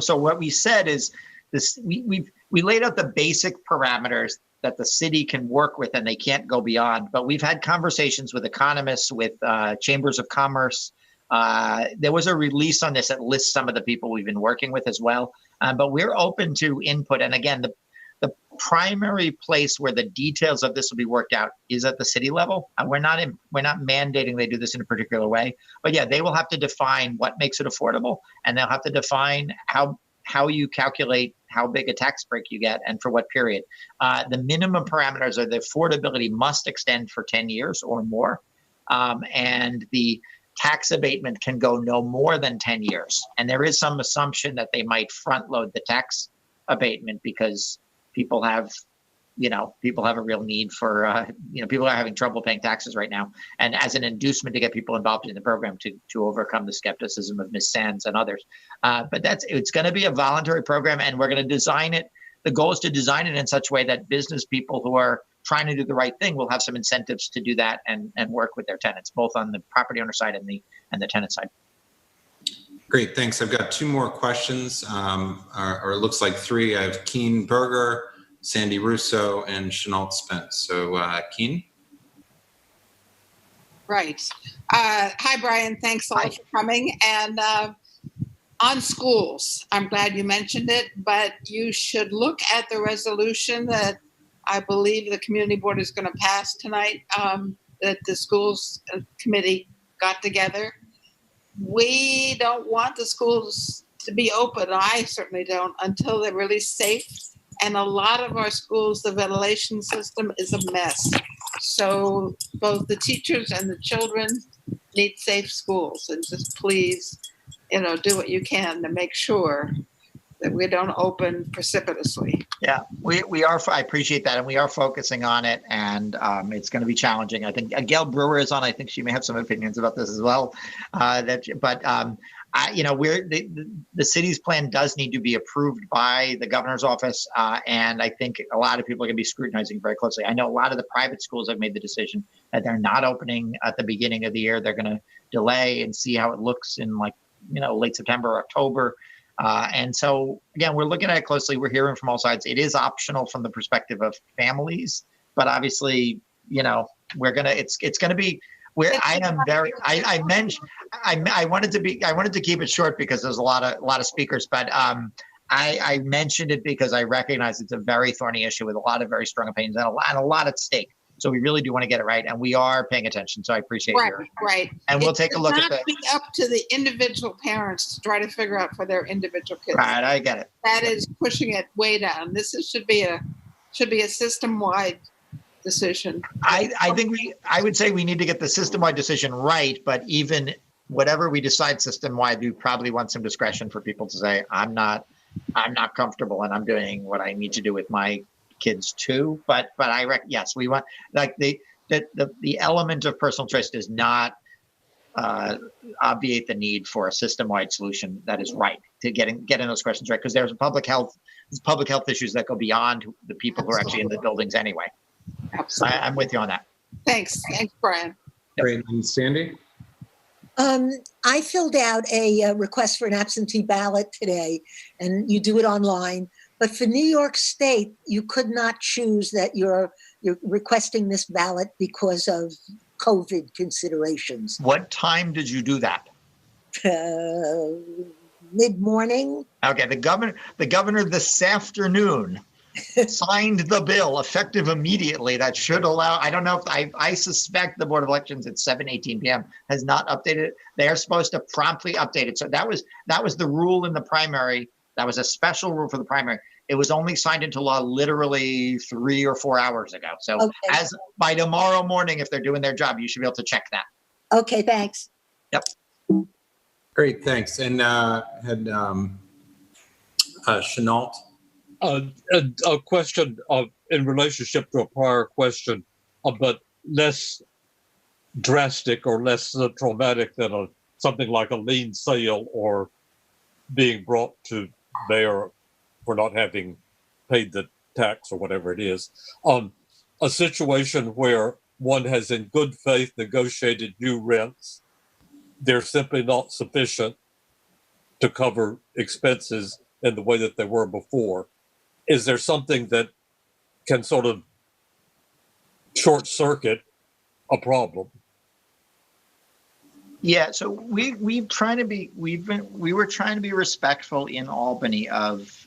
So what we said is this: we laid out the basic parameters that the city can work with, and they can't go beyond. But we've had conversations with economists, with chambers of commerce. There was a release on this that lists some of the people we've been working with as well. But we're open to input. And again, the primary place where the details of this will be worked out is at the city level. We're not mandating they do this in a particular way. But yeah, they will have to define what makes it affordable, and they'll have to define how you calculate how big a tax break you get and for what period. The minimum parameters are the affordability must extend for 10 years or more. And the tax abatement can go no more than 10 years. And there is some assumption that they might front load the tax abatement because people have a real need for, people are having trouble paying taxes right now. And as an inducement to get people involved in the program to overcome the skepticism of Ms. Sands and others. But it's going to be a voluntary program, and we're going to design it. The goal is to design it in such a way that business people who are trying to do the right thing will have some incentives to do that and work with their tenants, both on the property owner side and the tenant side. Great, thanks. I've got two more questions, or it looks like three. I have Keen Berger, Sandy Russo, and Chenault Spence. So Keen? Right. Hi, Brian. Thanks a lot for coming. And on schools, I'm glad you mentioned it, but you should look at the resolution that I believe the community board is going to pass tonight, that the schools committee got together. We don't want the schools to be open. I certainly don't, until they're really safe. And a lot of our schools, the ventilation system is a mess. So both the teachers and the children need safe schools. And just please, do what you can to make sure that we don't open precipitously. Yeah, we are. I appreciate that, and we are focusing on it, and it's going to be challenging. I think Gail Brewer is on. I think she may have some opinions about this as well. The city's plan does need to be approved by the governor's office, and I think a lot of people are going to be scrutinizing very closely. I know a lot of the private schools have made the decision that they're not opening at the beginning of the year. They're going to delay and see how it looks in late September, October. And so, again, we're looking at it closely. We're hearing from all sides. It is optional from the perspective of families, but obviously, it's going to be where I am very, I wanted to keep it short because there's a lot of speakers, but I mentioned it because I recognize it's a very thorny issue with a lot of very strong opinions and a lot at stake. So we really do want to get it right, and we are paying attention. So I appreciate your right. And we'll take a look at It should not be up to the individual parents to try to figure out for their individual kids. Right, I get it. That is pushing it way down. Should be a system-wide decision. I would say we need to get the system-wide decision right, but even whatever we decide system-wide, we probably want some discretion for people to say, I'm not comfortable, and I'm doing what I need to do with my kids too, but yes, we want the element of personal choice does not obviate the need for a system-wide solution that is right to getting those questions right, because there's public health issues that go beyond the people who are actually in the buildings anyway. Absolutely. I'm with you on that. Thanks, Brian. Great, and Sandy? I filled out a request for an absentee ballot today, and you do it online. But for New York State, you could not choose that you're requesting this ballot because of COVID considerations. What time did you do that? Mid-morning. Okay, the governor this afternoon signed the bill effective immediately. That should allow, I don't know if I suspect the Board of Elections at 7:18 p.m. has not updated it. They are supposed to promptly update it. So that was the rule in the primary. That was a special rule for the primary. It was only signed into law literally 3 or 4 hours ago. So as by tomorrow morning, if they're doing their job, you should be able to check that. Okay, thanks. Yep. Great, thanks. And had Chenault? A question in relationship to a prior question, but less drastic or less traumatic than something like a lien sale or being brought to bear for not having paid the tax or whatever it is. A situation where one has in good faith negotiated new rents, they're simply not sufficient to cover expenses in the way that they were before. Is there something that can sort of short circuit a problem? Yeah, so we were trying to be respectful in Albany of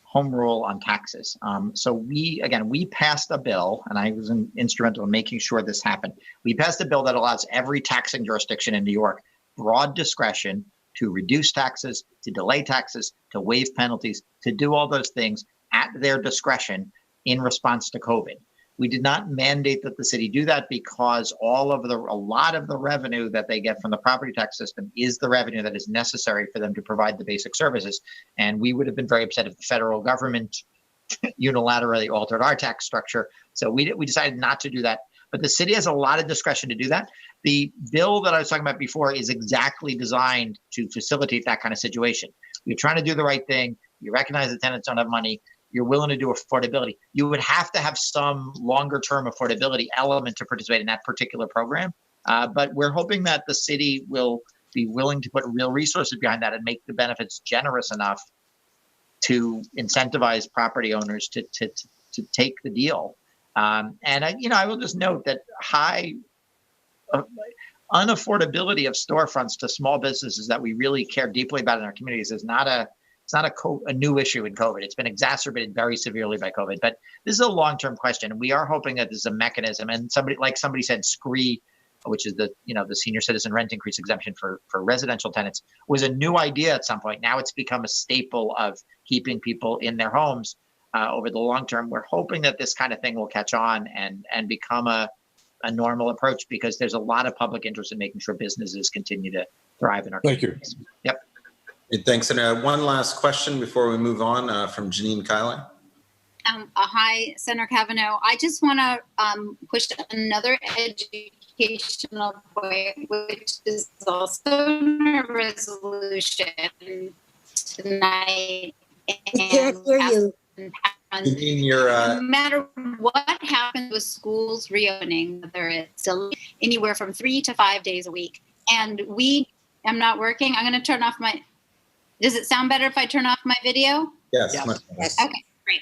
home rule on taxes. So we passed a bill, and I was instrumental in making sure this happened. We passed a bill that allows every taxing jurisdiction in New York broad discretion to reduce taxes, to delay taxes, to waive penalties, to do all those things at their discretion in response to COVID. We did not mandate that the city do that because a lot of the revenue that they get from the property tax system is the revenue that is necessary for them to provide the basic services. And we would have been very upset if the federal government unilaterally altered our tax structure. So we decided not to do that. But the city has a lot of discretion to do that. The bill that I was talking about before is exactly designed to facilitate that kind of situation. You're trying to do the right thing. You recognize the tenants don't have money. You're willing to do affordability. You would have to have some longer term affordability element to participate in that particular program. But we're hoping that the city will be willing to put real resources behind that and make the benefits generous enough to incentivize property owners to take the deal. And I will just note that high unaffordability of storefronts to small businesses that we really care deeply about in our communities is not a new issue in COVID. It's been exacerbated very severely by COVID, but this is a long-term question. And we are hoping that there's a mechanism. And somebody said, SCREE, which is the senior citizen rent increase exemption for residential tenants, was a new idea at some point. Now it's become a staple of keeping people in their homes over the long term. We're hoping that this kind of thing will catch on and become a normal approach, because there's a lot of public interest in making sure businesses continue to thrive in our communities. Yep. Thanks. And one last question before we move on from Janine Kylie. Hi, Senator Kavanaugh. I just want to push another educational point, which is also in a resolution tonight. We can't hear you. No matter what happens with schools reopening, whether it's anywhere from 3 to 5 days a week, and I'm not working. I'm going to turn off my. Does it sound better if I turn off my video? Yes. Yes. Okay, great.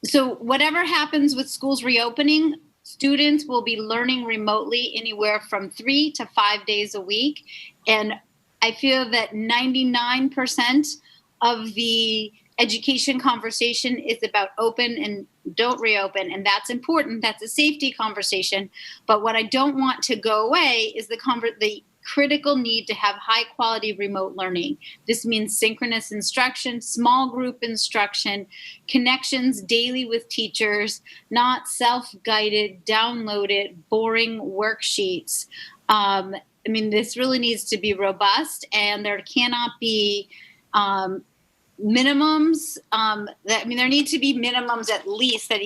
So whatever happens with schools reopening, students will be learning remotely anywhere from 3 to 5 days a week. And I feel that 99% of the education conversation is about open and don't reopen. And that's important. That's a safety conversation. But what I don't want to go away is the critical need to have high quality remote learning. This means synchronous instruction, small group instruction, connections daily with teachers, not self-guided, downloaded, boring worksheets. This really needs to be robust, and there cannot be minimums. There need to be minimums at least that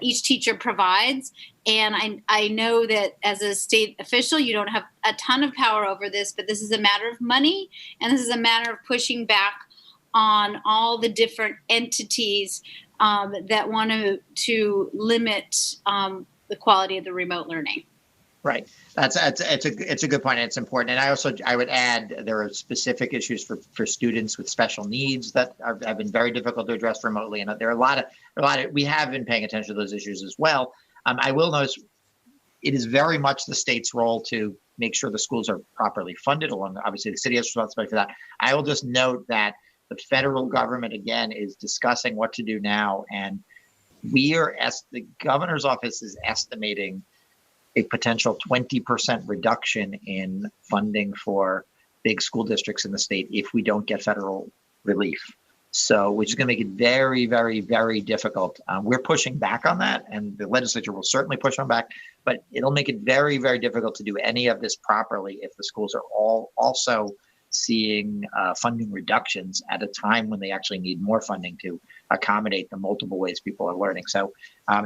each teacher provides. And I know that as a state official, you don't have a ton of power over this, but this is a matter of money, and this is a matter of pushing back on all the different entities that want to limit the quality of the remote learning. Right. It's a good point. And it's important. And I would add, there are specific issues for students with special needs that have been very difficult to address remotely. And there are a lot of we have been paying attention to those issues as well. I will notice it is very much the state's role to make sure the schools are properly funded. Obviously, the city has responsibility for that. I will just note that the federal government, again, is discussing what to do now. And the governor's office is estimating a potential 20% reduction in funding for big school districts in the state if we don't get federal relief. So, which is going to make it very, very, very difficult. We're pushing back on that, and the legislature will certainly push on back, but it'll make it very, very difficult to do any of this properly if the schools are all also seeing funding reductions at a time when they actually need more funding to accommodate the multiple ways people are learning. So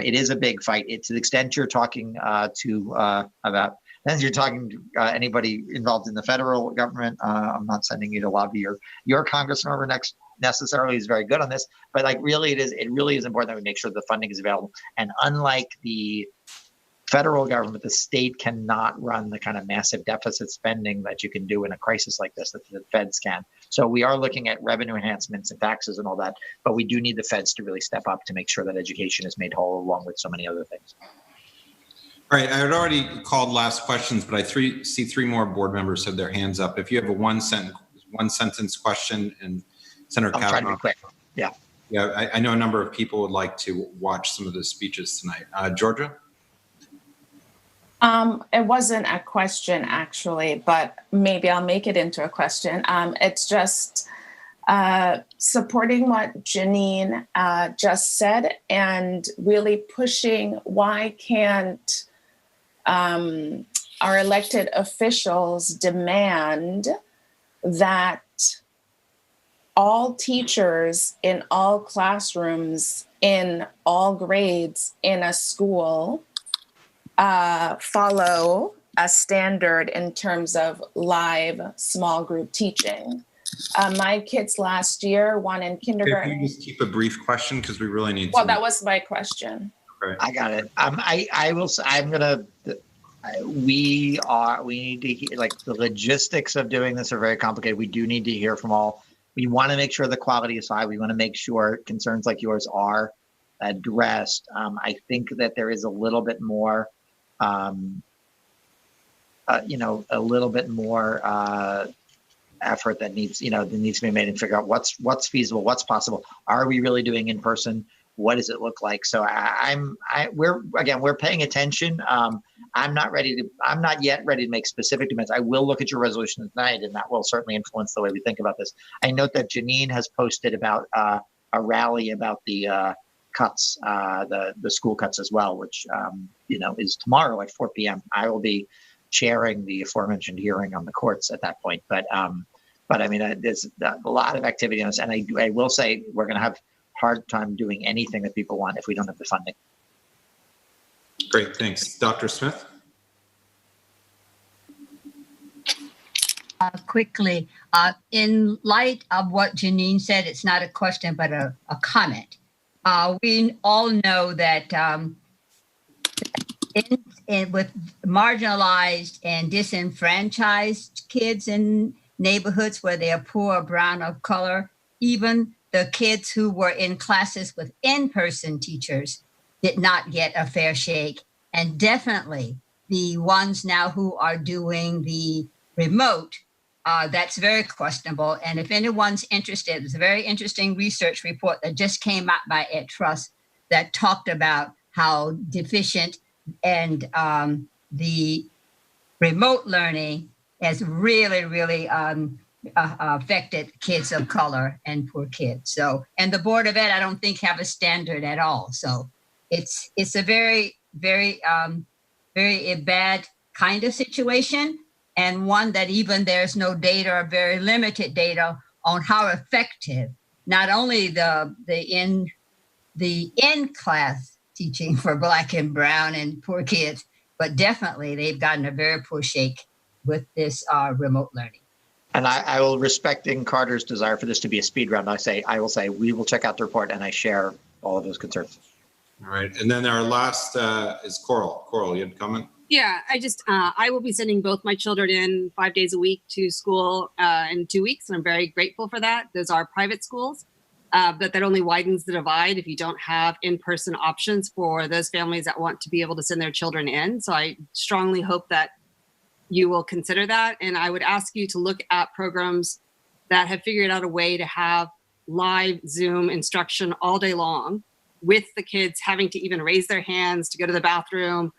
it is a big fight. To the extent you're talking anybody involved in the federal government, I'm not sending you to lobby your congressman next necessarily is very good on this, but it really is important that we make sure the funding is available. And unlike the federal government, the state cannot run the kind of massive deficit spending that you can do in a crisis like this that the feds can. So we are looking at revenue enhancements and taxes and all that, but we do need the feds to really step up to make sure that education is made whole along with so many other things. All right, I had already called last questions, but I see three more board members have their hands up. If you have a one sentence question, and Senator Kavanaugh. Try to be quick. Yeah. Yeah, I know a number of people would like to watch some of the speeches tonight. Georgia? It wasn't a question actually, but maybe I'll make it into a question. It's just supporting what Janine just said and really pushing why can't our elected officials demand that all teachers in all classrooms in all grades in a school follow a standard in terms of live small group teaching. My kids last year, one in kindergarten. Can you just keep a brief question because we really need to. Well, that was my question. Okay. I got it. I'm gonna We need to hear, like, the logistics of doing this are very complicated. We do need to hear from all. We want to make sure the quality is high. We want to make sure concerns like yours are addressed. I think that there is a little bit more, a little bit more effort that needs to be made and figure out what's feasible, what's possible. Are we really doing in person? What does it look like? So we're paying attention. I'm not yet ready to make specific demands. I will look at your resolution tonight, and that will certainly influence the way we think about this. I note that Janine has posted about a rally about the cuts, the school cuts as well, which is tomorrow at 4 p.m. I will be chairing the aforementioned hearing on the courts at that point. But I mean, there's a lot of activity on this, and I will say we're going to have hard time doing anything that people want if we don't have the funding. Great, thanks. Dr. Smith? Quickly, in light of what Janine said, it's not a question, but a comment. We all know that with marginalized and disenfranchised kids in neighborhoods where they are poor or brown or color, even the kids who were in classes with in-person teachers did not get a fair shake. And definitely the ones now who are doing the remote, that's very questionable. And if anyone's interested, there's a very interesting research report that just came out by Ed Trust that talked about how deficient and the remote learning has really, really affected kids of color and poor kids. So, and the Board of Ed, I don't think have a standard at all. So it's a very, very, very bad kind of situation, and one that even there's no data or very limited data on how effective not only the in-class teaching for Black and brown and poor kids, but definitely they've gotten a very poor shake with this remote learning. And I will, respecting Carter's desire for this to be a speed round, I will say we will check out the report, and I share all of those concerns. All right, and then our last is Coral. Coral, you had a comment? Yeah, I will be sending both my children in 5 days a week to school in 2 weeks, and I'm very grateful for that. Those are private schools, but that only widens the divide if you don't have in-person options for those families that want to be able to send their children in. So I strongly hope that you will consider that. And I would ask you to look at programs that have figured out a way to have live Zoom instruction all day long with the kids having to even raise their hands to go to the bathroom,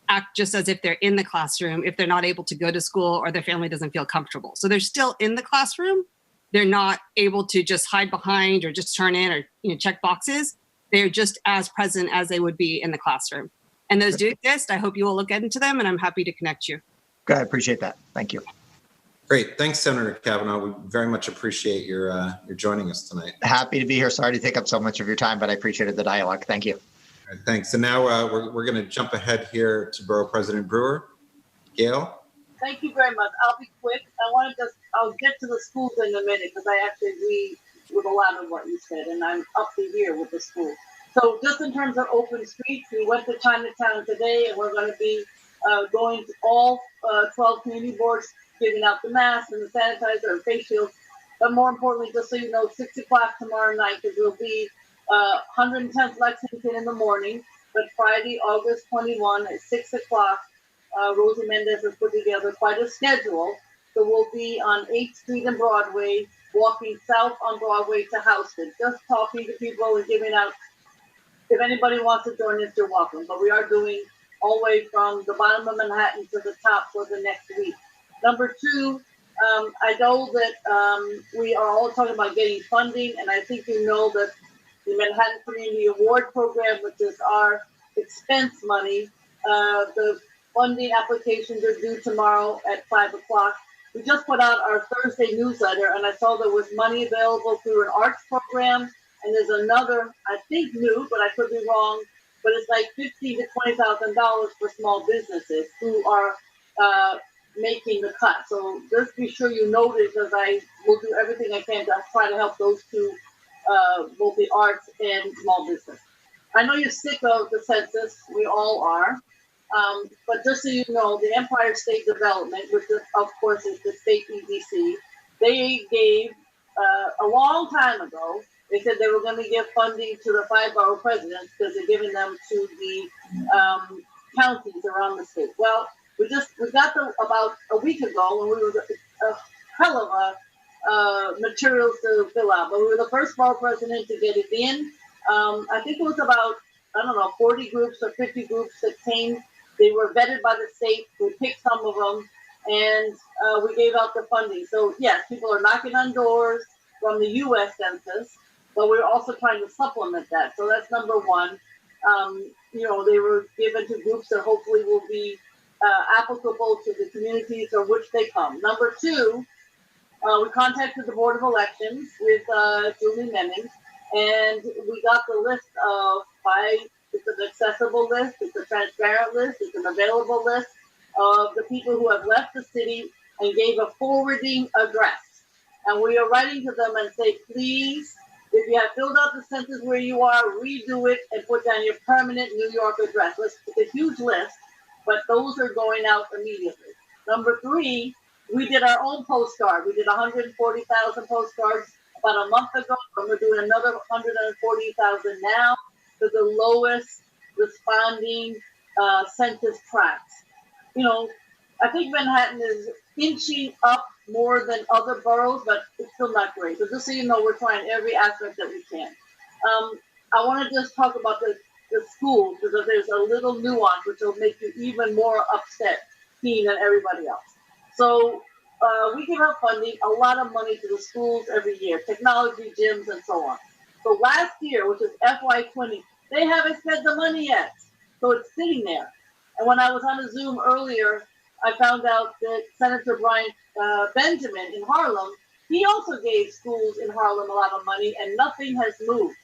act just as if they're in the classroom if they're not able to go to school or their family doesn't feel comfortable. So they're still in the classroom. They're not able to just hide behind or just turn in or check boxes. They're just as present as they would be in the classroom. And those do exist. I hope you will look into them, and I'm happy to connect you. I appreciate that. Thank you. Great. Thanks, Senator Kavanaugh. We very much appreciate your joining us tonight. Happy to be here. Sorry to take up so much of your time, but I appreciated the dialogue. Thank you. All right, thanks. And now we're going to jump ahead here to Borough President Brewer. Gail? Thank you very much. I'll be quick. I'll get to the schools in a minute because I actually agree with a lot of what you said, and I'm up to here with the school. So just in terms of open streets, we went to Chinatown today, and we're going to be going to all 12 community boards, giving out the masks and the sanitizer and face shields. But more importantly, just so you know, 6 o'clock tomorrow night, because we'll be 110th Lexington in the morning, but Friday, August 21 at 6 o'clock, Rosie Mendez has put together quite a schedule. So we'll be on 8th Street and Broadway, walking south on Broadway to Houston, just talking to people and giving out. If anybody wants to join us, you're welcome. But we are doing all the way from the bottom of Manhattan to the top for the next week. Number two, I know that we are all talking about getting funding, and I think you know that the Manhattan Community Award Program, which is our expense money, the funding applications are due tomorrow at 5 o'clock. We just put out our Thursday newsletter, and I saw there was money available through an arts program, and there's another, I think new, but I could be wrong, but it's like $15,000 to $20,000 for small businesses who are making the cut. So just be sure you notice, as I will do everything I can to try to help those two, both the arts and small business. I know you're sick of the census. We all are. But just so you know, the Empire State Development, which is, of course is the state EDC, they gave a long time ago. They said they were going to give funding to the 5 borough presidents because they're giving them to the counties around the state. Well, we got them about a week ago when we were a hell of a materials to fill out, but we were the first borough president to get it in. I think it was about, I don't know, 40 groups or 50 groups that came. They were vetted by the state. We picked some of them, and we gave out the funding. So yes, people are knocking on doors from the U.S. Census, but we're also trying to supplement that. So that's number one. They were given to groups that hopefully will be applicable to the communities from which they come. Number two, we contacted the Board of Elections with Julie Memming, and we got the list of 5. It's an accessible list, it's a transparent list, it's an available list of the people who have left the city and gave a forwarding address. And we are writing to them and say, please, if you have filled out the census where you are, redo it and put down your permanent New York address. It's a huge list, but those are going out immediately. Number 3, we did our own postcard. We did 140,000 postcards about a month ago, and we're doing another 140,000 now to the lowest responding census tracts. I think Manhattan is inching up more than other boroughs, but it's still not great. So just so you know, we're trying every aspect that we can. I want to just talk about the schools, because there's a little nuance which will make you even more upset, keen than everybody else. So we give out funding, a lot of money to the schools every year, technology, gyms, and so on. So last year, which is FY20, they haven't spent the money yet. So it's sitting there. And when I was on a Zoom earlier, I found out that Senator Brian Benjamin in Harlem, he also gave schools in Harlem a lot of money, and nothing has moved.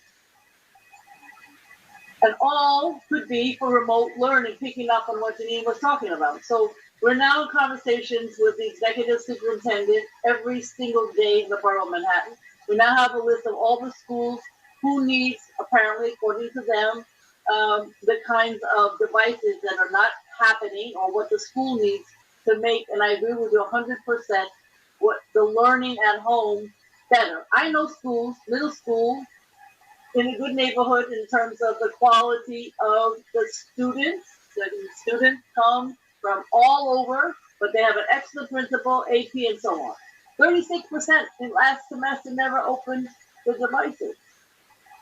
And all could be for remote learning, picking up on what Janine was talking about. So we're now in conversations with the executive superintendent every single day in the borough of Manhattan. We now have a list of all the schools who needs, apparently, according to them, the kinds of devices that are not happening or what the school needs to make, and I agree with you 100%, what the learning at home better. I know schools, middle school, in a good neighborhood in terms of the quality of the students. The students come from all over, but they have an excellent principal, AP, and so on. 36% in last semester never opened the devices.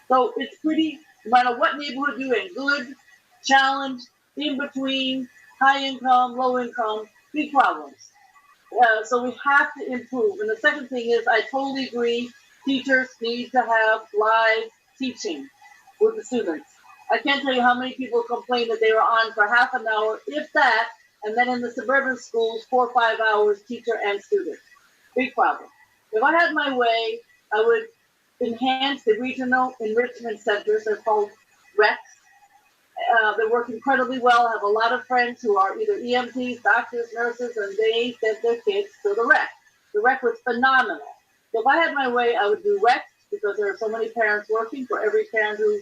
So it's pretty, no matter what neighborhood you're in, good, challenge, in between, high income, low income, big problems. So we have to improve. And the second thing is, I totally agree, teachers need to have live teaching with the students. I can't tell you how many people complain that they were on for half an hour, if that, and then in the suburban schools, 4 or 5 hours, teacher and student. Big problem. If I had my way, I would enhance the regional enrichment centers. They're called RECs. They work incredibly well. I have a lot of friends who are either EMTs, doctors, nurses, and they sent their kids to the REC. The REC was phenomenal. So if I had my way, I would do RECs because there are so many parents working for every parent who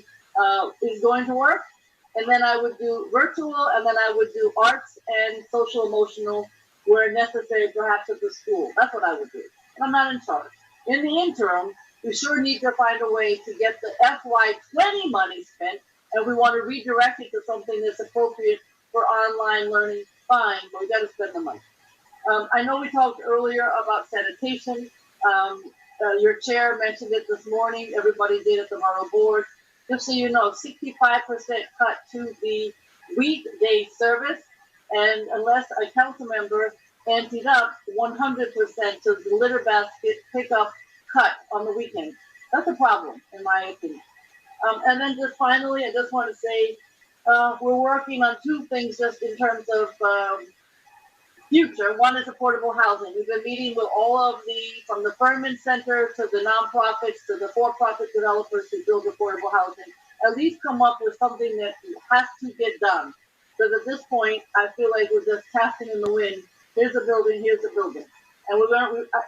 is going to work. And then I would do virtual, and then I would do arts and social emotional where necessary, perhaps at the school. That's what I would do. And I'm not in charge. In the interim, we sure need to find a way to get the FY20 money spent, and we want to redirect it to something that's appropriate for online learning, fine, but we got to spend the money. I know we talked earlier about sanitation. Your chair mentioned it this morning. Everybody did at the borough board. Just so you know, 65% cut to the weekday service, and unless a council member anteed up, 100% to the litter basket pickup cut on the weekend. That's a problem, in my opinion. And then just finally, I just want to say, we're working on 2 things just in terms of future. One is affordable housing. We've been meeting with all of from the Furman Center to the nonprofits to the for-profit developers who build affordable housing. At least come up with something that has to get done. Because at this point, I feel like we're just casting in the wind. Here's a building, here's a building. And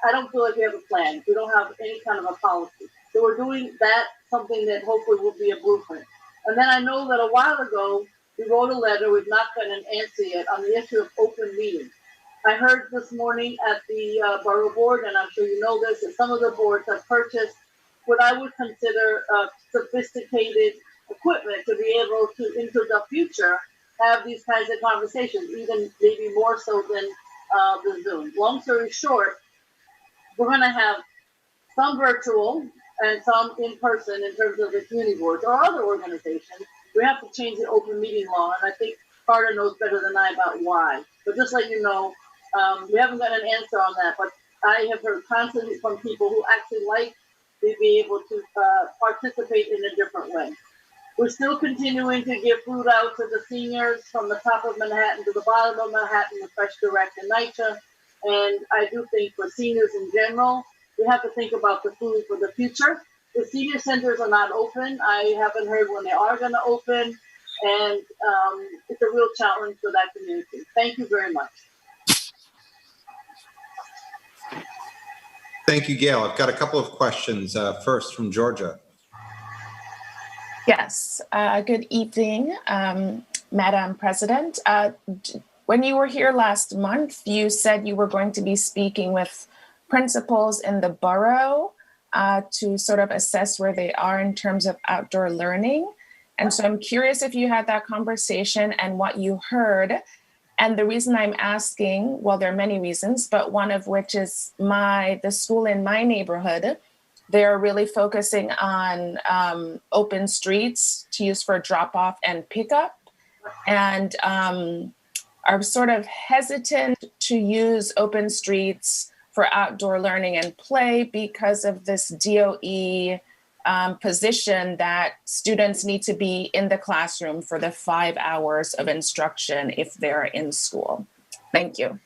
I don't feel like we have a plan. We don't have any kind of a policy. So we're doing that, something that hopefully will be a blueprint. And then I know that a while ago, We wrote a letter. We've not gotten an answer yet on the issue of open meetings. I heard this morning at the borough board, and I'm sure you know this, that some of the boards have purchased what I would consider sophisticated equipment to be able to, into the future, have these kinds of conversations, even maybe more so than the Zoom. Long story short, we're going to have some virtual and some in person in terms of the community boards or other organizations. We have to change the open meeting law, and I think Carter knows better than I about why. But just let you know, we haven't got an answer on that, but I have heard constantly from people who actually like to be able to participate in a different way. We're still continuing to give food out to the seniors from the top of Manhattan to the bottom of Manhattan with Fresh Direct and NYCHA. And I do think for seniors in general, we have to think about the food for the future. The senior centers are not open. I haven't heard when they are going to open. And it's a real challenge for that community. Thank you very much. Thank you, Gail. I've got a couple of questions. First from Georgia. Yes, good evening, Madam President. When you were here last month, you said you were going to be speaking with principals in the borough to sort of assess where they are in terms of outdoor learning. And so I'm curious if you had that conversation and what you heard. And the reason I'm asking, well, there are many reasons, but one of which is the school in my neighborhood. They're really focusing on open streets to use for drop-off and pickup, and are sort of hesitant to use open streets for outdoor learning and play because of this DOE position that students need to be in the classroom for the 5 hours of instruction if they're in school. Thank you.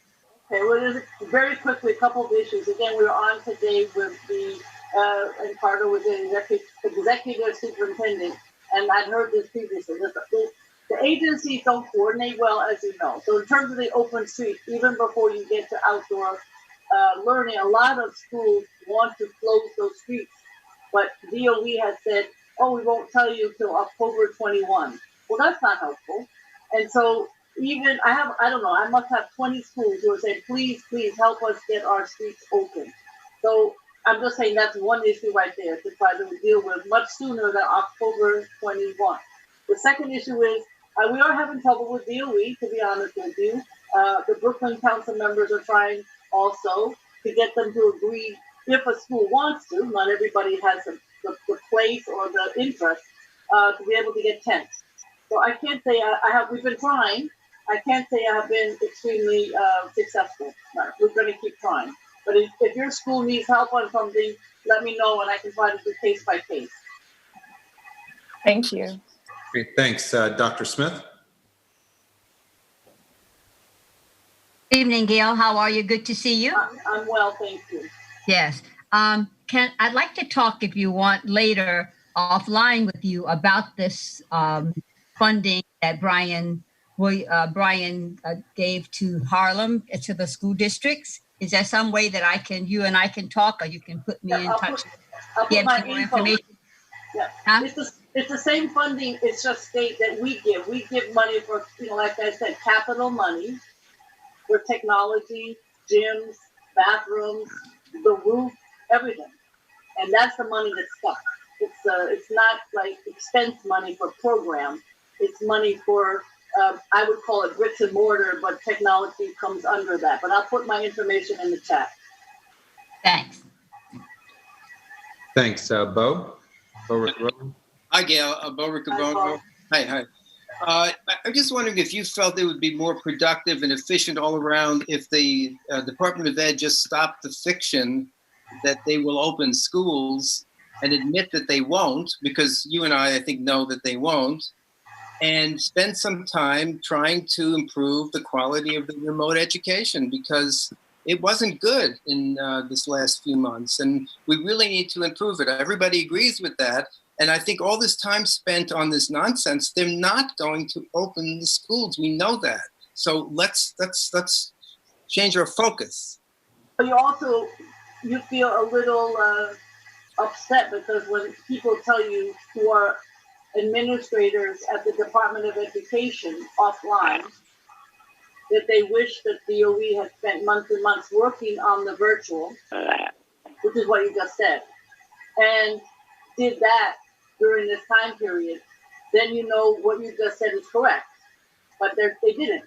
Okay, well, very quickly, a couple of issues. Again, we were on today with the and Carter was the executive superintendent, and I'd heard this previously. The agencies don't coordinate well, as you know. So in terms of the open street, even before you get to outdoor learning, a lot of schools want to close those streets. But DOE has said, oh, we won't tell you till October 21. Well, that's not helpful. And so even I must have 20 schools who are saying, please help us get our streets open. So I'm just saying that's one issue right there to try to deal with much sooner than October 21. The second issue is we are having trouble with DOE, to be honest with you. The Brooklyn council members are trying also to get them to agree if a school wants to, not everybody has the place or the interest, to be able to get tents. So I can't say we've been trying. I can't say I have been extremely successful. We're going to keep trying. But if your school needs help on something, let me know and I can try to do case by case. Thank you. Great, thanks. Dr. Smith? Good evening, Gail. How are you? Good to see you. I'm well, thank you. Yes. I'd like to talk, if you want, later offline with you about this funding that Brian gave to Harlem, to the school districts. Is there some way that you and I can talk, or you can put me in touch? I'll put my info. Information? Yeah. Huh? It's the same funding. It's just state that we give. We give money for, like I said, capital money for technology, gyms, bathrooms, the roof, everything. And that's the money that's stuck. It's not like expense money for program. It's money for, I would call it bricks and mortar, but technology comes under that. But I'll put my information in the chat. Thanks. Thanks. Bo Riccobono? Hi, Gail. Bo Riccobono. Hi. I'm just wondering if you felt it would be more productive and efficient all around if the Department of Ed just stopped the fiction that they will open schools and admit that they won't, because you and I think, know that they won't, and spend some time trying to improve the quality of the remote education, because it wasn't good in this last few months, and we really need to improve it. Everybody agrees with that. And I think all this time spent on this nonsense, they're not going to open the schools. We know that. So let's change our focus. But you feel a little upset because when people tell you who are administrators at the Department of Education offline that they wish that DOE had spent months and months working on the virtual, which is what you just said, and did that during this time period, then you know what you just said is correct. But they didn't.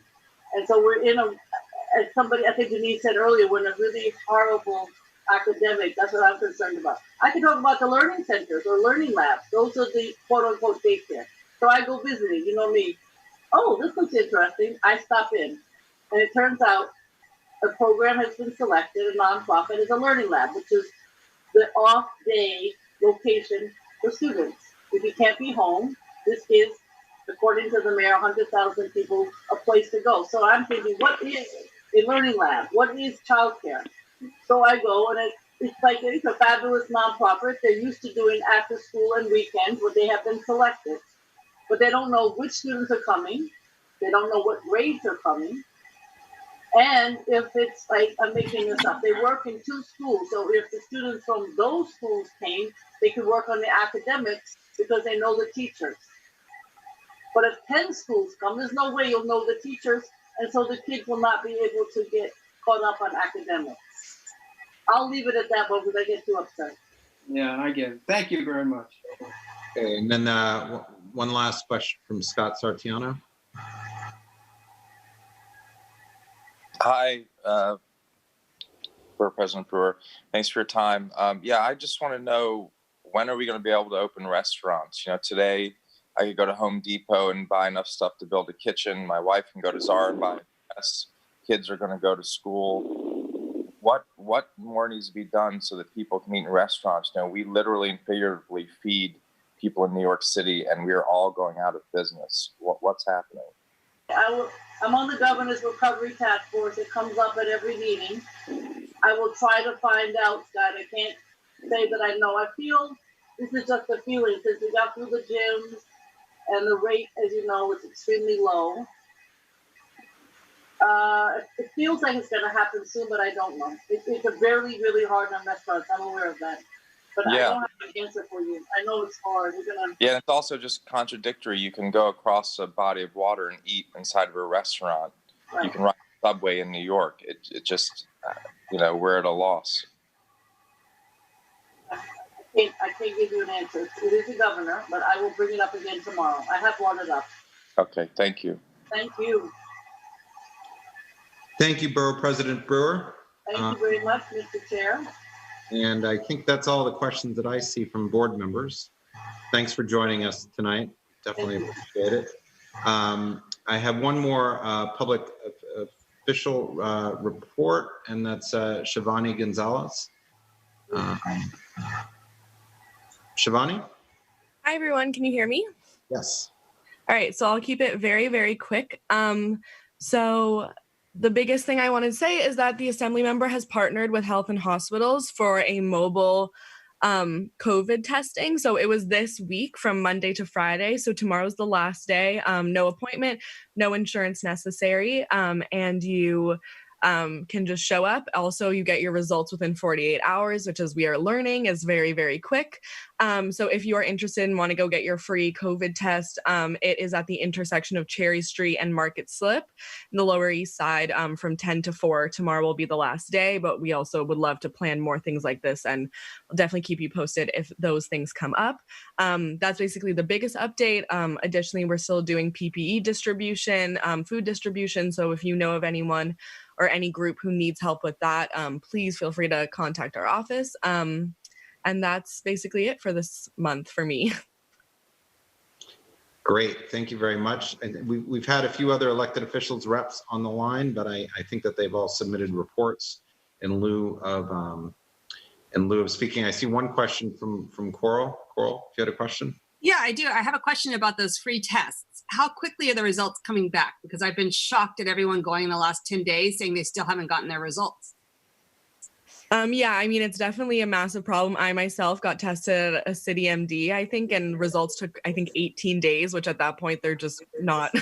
And so we're in as somebody, I think Denise said earlier, we're in a really horrible academic. That's what I'm concerned about. I can talk about the learning centers or learning labs. Those are the quote unquote daycare. So I go visiting, you know me. Oh, this looks interesting. I stop in. And it turns out a program has been selected, a nonprofit, is a learning lab, which is the off-day location for students. If you can't be home, this is, according to the mayor, 100,000 people, a place to go. So I'm thinking, what is a learning lab? What is childcare? So I go, and it's a fabulous nonprofit. They're used to doing after school and weekends, where they have been selected. But they don't know which students are coming. They don't know what grades are coming. And if it's like, I'm making this up, they work in 2 schools. So if the students from those schools came, they could work on the academics because they know the teachers. But if 10 schools come, there's no way you'll know the teachers. And so the kids will not be able to get caught up on academics. I'll leave it at that, because I get too upset. Yeah, I get it. Thank you very much. Okay, and then one last question from Scott Sartiano. Hi, Board President Brewer. Thanks for your time. Yeah, I just want to know, when are we going to be able to open restaurants? You know, today I could go to Home Depot and buy enough stuff to build a kitchen. My wife can go to Zara and buy a mess. Kids are going to go to school. What more needs to be done so that people can eat in restaurants? You know, we literally and figuratively feed people in New York City, and we are all going out of business. What's happening? I'm on the Governor's Recovery Task Force. It comes up at every meeting. I will try to find out, Scott. I can't say that I know. I feel this is just a feeling, since we got through the gyms and the rate, as you know, is extremely low. It feels like it's going to happen soon, but I don't know. It's a really, really hard on restaurants. I'm aware of that. But yeah. I don't have an answer for you. I know it's hard. Yeah, it's also just contradictory. You can go across a body of water and eat inside of a restaurant. Right. You can ride the subway in New York. It just, we're at a loss. I can't give you an answer. It is the governor, but I will bring it up again tomorrow. I have brought it up. Okay, thank you. Thank you. Thank you, Borough President Brewer. Thank you very much, Mr. Chair. And I think that's all the questions that I see from board members. Thanks for joining us tonight. Definitely appreciate it. I have one more public official report, and that's Shivani Gonzalez. Shivani? Hi, everyone. Can you hear me? Yes. All right. So I'll keep it very, very quick. So the biggest thing I want to say is that the Assembly member has partnered with Health and Hospitals for a mobile COVID testing. So it was this week from Monday to Friday. So tomorrow's the last day. No appointment, no insurance necessary. And you can just show up. Also, you get your results within 48 hours, which, as we are learning, is very, very quick. So if you are interested and want to go get your free COVID test, it is at the intersection of Cherry Street and Market Slip in the Lower East Side from 10 to 4. Tomorrow will be the last day, but we also would love to plan more things like this, and we'll definitely keep you posted if those things come up. That's basically the biggest update. Additionally, we're still doing PPE distribution, food distribution. So if you know of anyone or any group who needs help with that, please feel free to contact our office. And that's basically it for this month for me. Great, thank you very much. And we've had a few other elected officials reps on the line, but I think that they've all submitted reports in lieu of speaking. I see one question from Coral. Coral, if you had a question. Yeah, I do. I have a question about those free tests. How quickly are the results coming back? Because I've been shocked at everyone going in the last 10 days saying they still haven't gotten their results. Yeah, I mean, it's definitely a massive problem. I myself got tested at a city MD, I think, and results took, 18 days, which at that point, they're just not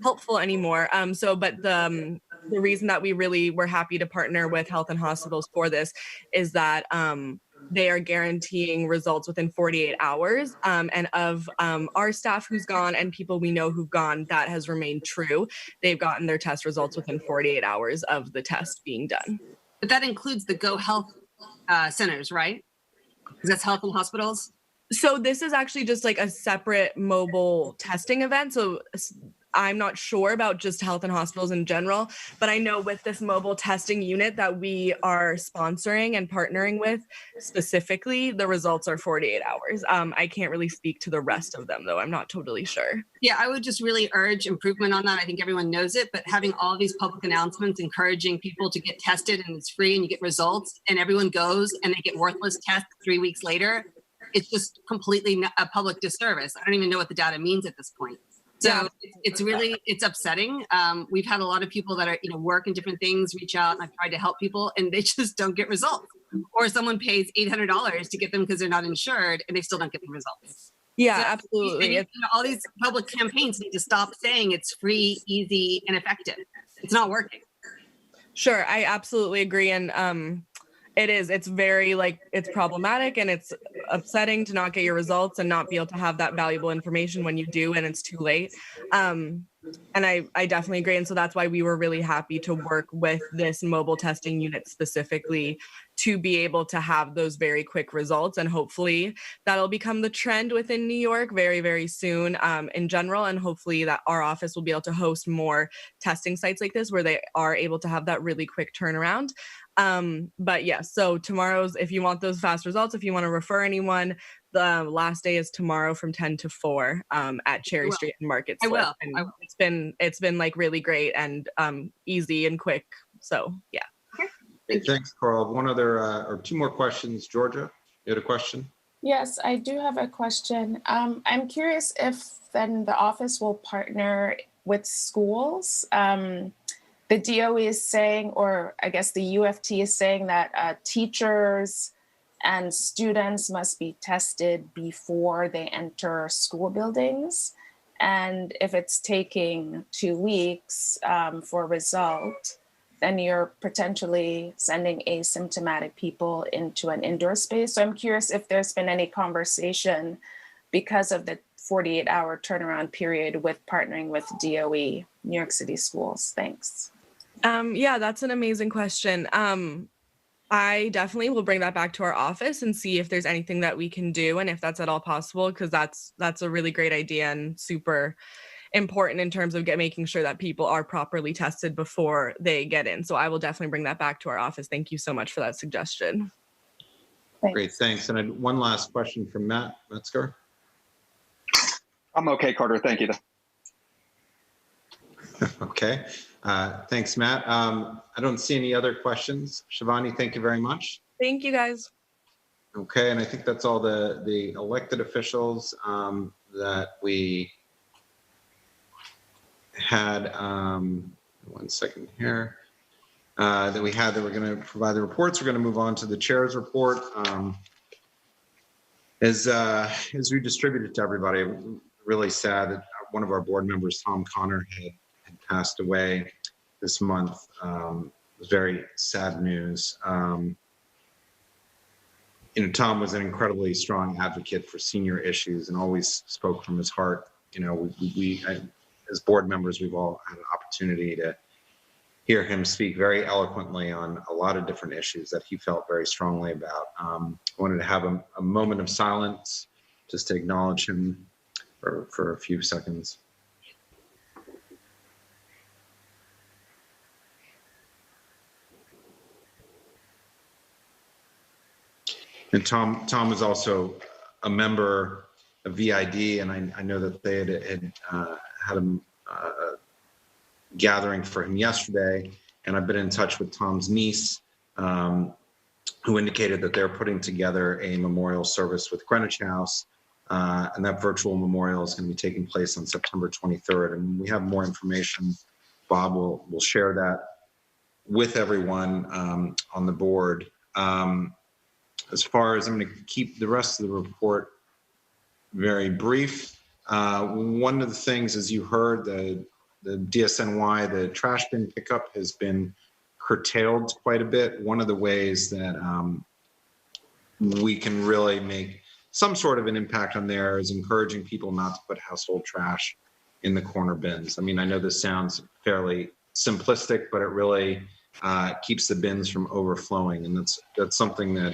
helpful anymore. But the reason that we really were happy to partner with Health and Hospitals for this is that they are guaranteeing results within 48 hours. And of our staff who's gone and people we know who've gone, that has remained true. They've gotten their test results within 48 hours of the test being done. But that includes the Go Health centers, right? Because that's health and hospitals. So this is actually just like a separate mobile testing event. So I'm not sure about just health and hospitals in general, but I know with this mobile testing unit that we are sponsoring and partnering with specifically, the results are 48 hours. I can't really speak to the rest of them though. I'm not totally sure. Yeah, I would just really urge improvement on that. I think everyone knows it, but having all these public announcements encouraging people to get tested and it's free and you get results and everyone goes and they get worthless tests 3 weeks later, it's just completely a public disservice. I don't even know what the data means at this point. So yeah. It's upsetting. We've had a lot of people that are, work in different things, reach out, and I've tried to help people and they just don't get results. Or someone pays $800 to get them because they're not insured and they still don't get the results. Yeah, so, absolutely. All these public campaigns need to stop saying it's free, easy, and effective. It's not working. Sure, I absolutely agree. And it's very it's problematic and it's upsetting to not get your results and not be able to have that valuable information when you do and it's too late. And I definitely agree. And so that's why we were really happy to work with this mobile testing unit specifically to be able to have those very quick results. And hopefully that'll become the trend within New York very, very soon in general. And hopefully that our office will be able to host more testing sites like this where they are able to have that really quick turnaround. But yeah, so tomorrow's, if you want those fast results, if you want to refer anyone, the last day is tomorrow from 10 to 4 at Cherry Street and Market Slip. I will. And it's been really great and easy and quick. So yeah. Okay, thanks, Carl. One other or two more questions. Georgia, you had a question? Yes, I do have a question. I'm curious if then the office will partner with schools. The DOE is saying, or I guess the UFT is saying that teachers and students must be tested before they enter school buildings. And if it's taking 2 weeks for a result, then you're potentially sending asymptomatic people into an indoor space. So I'm curious if there's been any conversation because of the 48-hour turnaround period with partnering with DOE, New York City schools. Thanks. Yeah, that's an amazing question. I definitely will bring that back to our office and see if there's anything that we can do and if that's at all possible, because that's a really great idea and super important in terms of making sure that people are properly tested before they get in. So I will definitely bring that back to our office. Thank you so much for that suggestion. Thanks. Great, thanks. And one last question from Matt Metzger. I'm okay, Carter. Thank you. Okay. Thanks, Matt. I don't see any other questions. Shivani, thank you very much. Thank you, guys. Okay, and I think that's all the elected officials that we had. 1 second here. That we had that we're going to provide the reports. We're going to move on to the chair's report. As we distributed to everybody, really sad that one of our board members, Tom Connor, had passed away this month. It was very sad news. Tom was an incredibly strong advocate for senior issues and always spoke from his heart. We as board members, we've all had an opportunity to hear him speak very eloquently on a lot of different issues that he felt very strongly about. I wanted to have a moment of silence just to acknowledge him for a few seconds. And Tom was also a member of VID, and I know that they had a gathering for him yesterday, and I've been in touch with Tom's niece, who indicated that they're putting together a memorial service with Greenwich House, and that virtual memorial is going to be taking place on September 23rd. And when we have more information, Bob will share that with everyone on the board. As far as I'm going to keep the rest of the report very brief. One of the things, as you heard, the DSNY, the trash bin pickup has been curtailed quite a bit. One of the ways that we can really make some sort of an impact on there is encouraging people not to put household trash in the corner bins. I mean, I know this sounds fairly simplistic, but it really keeps the bins from overflowing. And that's something that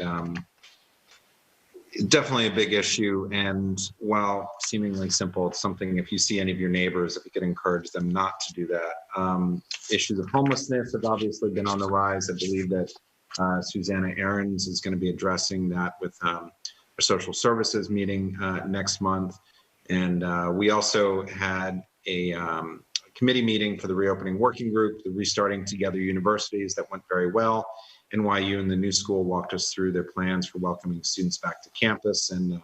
definitely a big issue. And while seemingly simple, it's something, if you see any of your neighbors, if you could encourage them not to do that. Issues of homelessness have obviously been on the rise. I believe that Susanna Ahrens is going to be addressing that with our social services meeting next month. And we also had a committee meeting for the reopening working group, the Restarting Together Universities, that went very well. NYU and the new school walked us through their plans for welcoming students back to campus, and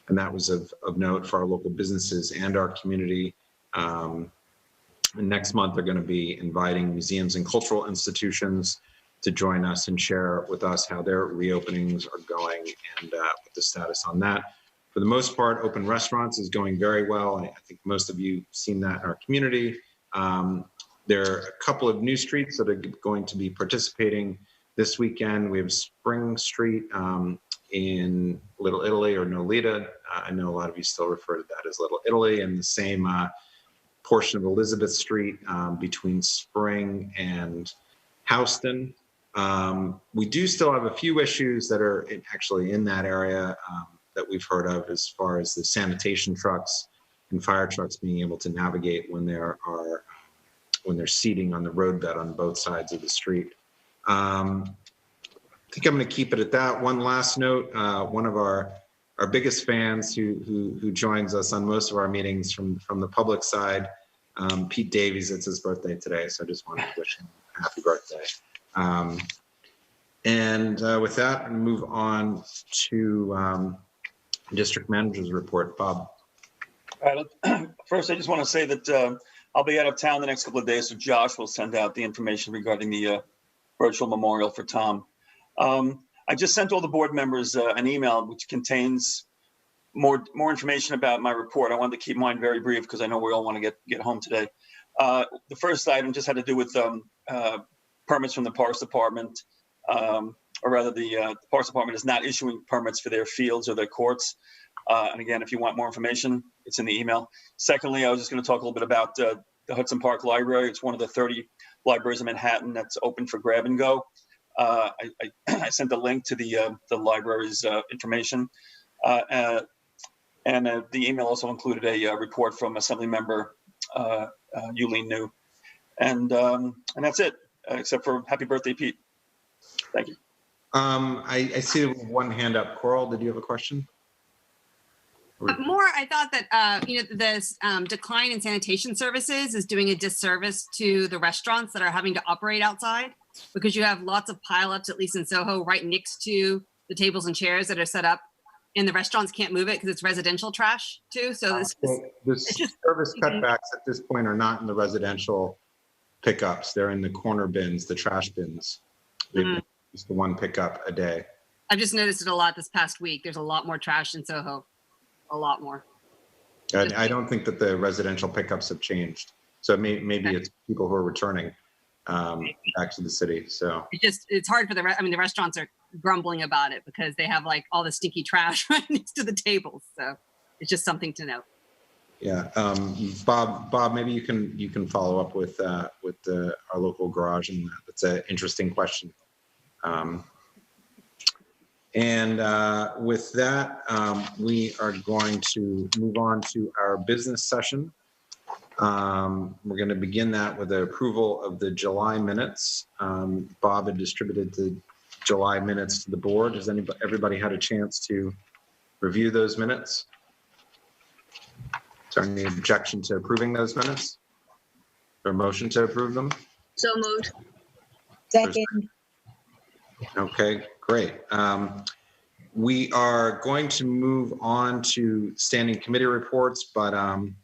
that was of note for our local businesses and our community. And next month, they're going to be inviting museums and cultural institutions to join us and share with us how their reopenings are going and what the status on that. For the most part, open restaurants is going very well. I think most of you have seen that in our community. There are a couple of new streets that are going to be participating this weekend. We have Spring Street in Little Italy, or Nolita. I know a lot of you still refer to that as Little Italy, and the same portion of Elizabeth Street between Spring and Houston. We do still have a few issues that are actually in that area that we've heard of, as far as the sanitation trucks and fire trucks being able to navigate when they're seating on the roadbed on both sides of the street. I think I'm going to keep it at that. One last note: one of our biggest fans who joins us on most of our meetings from the public side, Pete Davies. It's his birthday today, so I just wanted to wish him a happy birthday. With that, I'm going to move on to District Manager's report. Bob. First, I just want to say that I'll be out of town the next couple of days, so Josh will send out the information regarding the virtual memorial for Tom. I just sent all the board members an email which contains more information about my report. I wanted to keep mine very brief because I know we all want to get home today. The first item just had to do with permits from the Parks Department, or rather the Parks Department is not issuing permits for their fields or their courts. And again, if you want more information, it's in the email. Secondly, I was just going to talk a little bit about the Hudson Park Library. It's one of the 30 libraries in Manhattan that's open for grab and go. I sent a link to the library's information. And the email also included a report from Assembly Member Yulene New. And that's it, except for happy birthday, Pete. Thank you. I see one hand up. Coral, did you have a question? More, I thought that this decline in sanitation services is doing a disservice to the restaurants that are having to operate outside, because you have lots of pileups, at least in Soho, right next to the tables and chairs that are set up, and the restaurants can't move it because it's residential trash too. So the service cutbacks at this point are not in the residential pickups; they're in the corner bins, the trash bins. It's the one pickup a day. I've just noticed it a lot this past week. There's a lot more trash in Soho. A lot more. I don't think that the residential pickups have changed. So maybe it's people who are returning back to the city. So it's hard for the restaurants are grumbling about it because they have like all the stinky trash right next to the tables. So it's just something to note. Yeah, Bob, maybe you can follow up with our local garage, and that's an interesting question. With that, we are going to move on to our business session. We're going to begin that with the approval of the July minutes. Bob had distributed the July minutes to the board. Has everybody had a chance to review those minutes? Is there any objection to approving those minutes? Or motion to approve them? So moved. Second. Okay, great. We are going to move on to standing committee reports, but and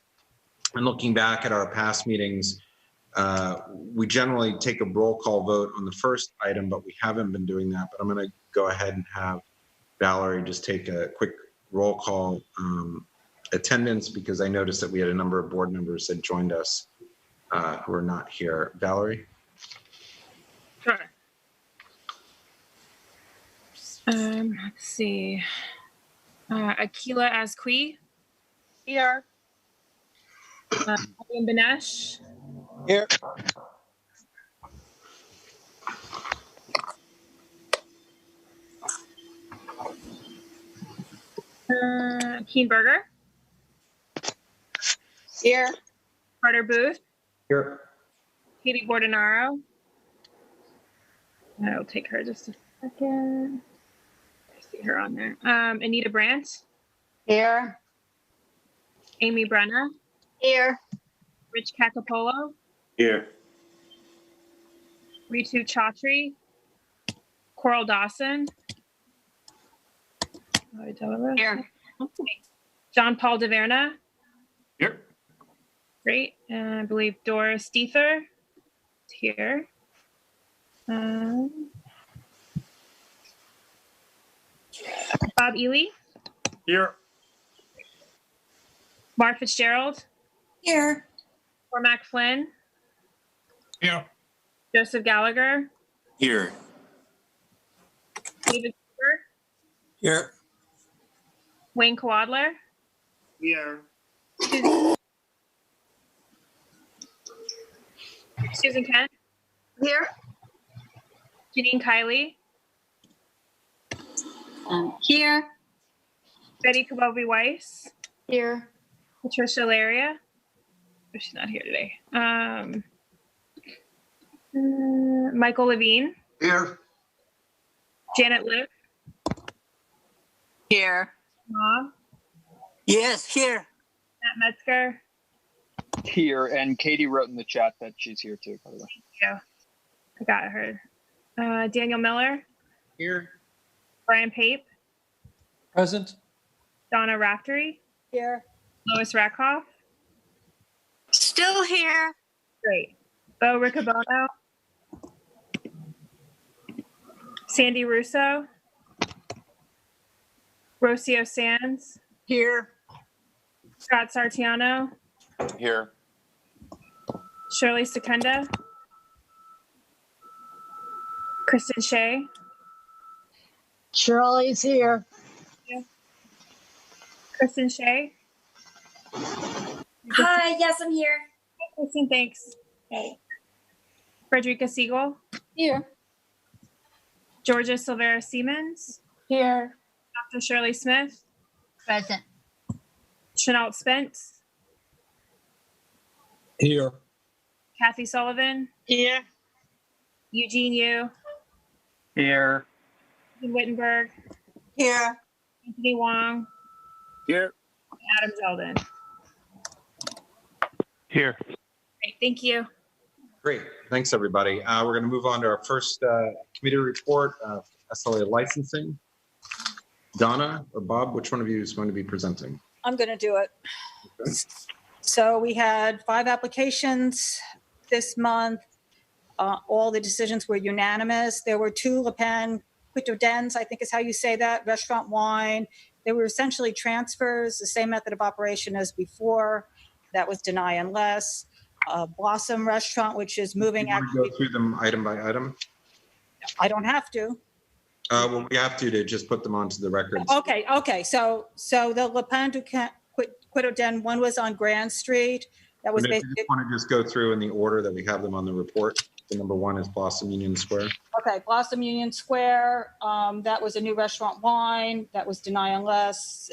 looking back at our past meetings, we generally take a roll call vote on the first item, but we haven't been doing that. But I'm going to go ahead and have Valerie just take a quick roll call attendance, because I noticed that we had a number of board members that joined us who are not here. Valerie? Sure. Let's see. Akila Azqui. Here. Ian Banesh. Here. Keen Berger. Here. Carter Booth. Here. Katie Bordenaro. I'll take her just a second. I see her on there. Anita Brandt. Here. Amy Brenna. Here. Rich Cacapolo. Here. Ritu Chaudhry. Coral Dawson. Here. John Paul DeVerna. Here. Great. And I believe Doris Steether is here. Bob Ely. Here. Mark Fitzgerald. Here. Cormac Flynn. Here. Joseph Gallagher. Here. David Cooper. Here. Wayne Coadler. Here. Susan Kent. Here. Janine Kiley. Here. Betty Kabobi Weiss. Here. Patricia Laria. Oh, she's not here today. Michael Levine. Here. Janet Lipp. Here. Mom. Yes, here. Matt Metzger. Here, and Katie wrote in the chat that she's here too, by the way. Yeah, I got her. Daniel Miller. Here. Brian Pape. Present. Donna Raftery. Here. Lois Rakoff. Still here. Great. Bo Riccobono. Sandy Russo. Rocio Sands. Here. Scott Sartiano. Here. Shirley Secunda. Kristen Shea. Shirley's here. Kristen Shea. Hi, yes, I'm here. Hi, Kristen, thanks. Okay. Frederica Siegel. Here. Georgia Silvera Siemens. Here. Dr. Shirley Smith. Present. Chenault Spence. Here. Kathy Sullivan. Here. Eugene Yu. Here. Wittenberg. Here. Anthony Wong. Here. Adam Zeldin. Here. Great, thank you. Great. Thanks, everybody. We're going to move on to our first committee report of SLA licensing. Donna or Bob, which one of you is going to be presenting? I'm going to do it. Okay. So we had 5 applications this month. All the decisions were unanimous. There were 2 Le Pen Quito Dens, I think is how you say that, restaurant wine. They were essentially transfers, the same method of operation as before. That was deny unless. Blossom Restaurant, which is moving. You want to go through them item by item? I don't have to. Well, we have to just put them onto the record. Okay. So the Le Pen Quito Den, one was on Grand Street. That was And if you basically. just want to just go through in the order that we have them on the report. The number 1 is Blossom Union Square. Okay, Blossom Union Square, that was a new restaurant wine, that was deny unless.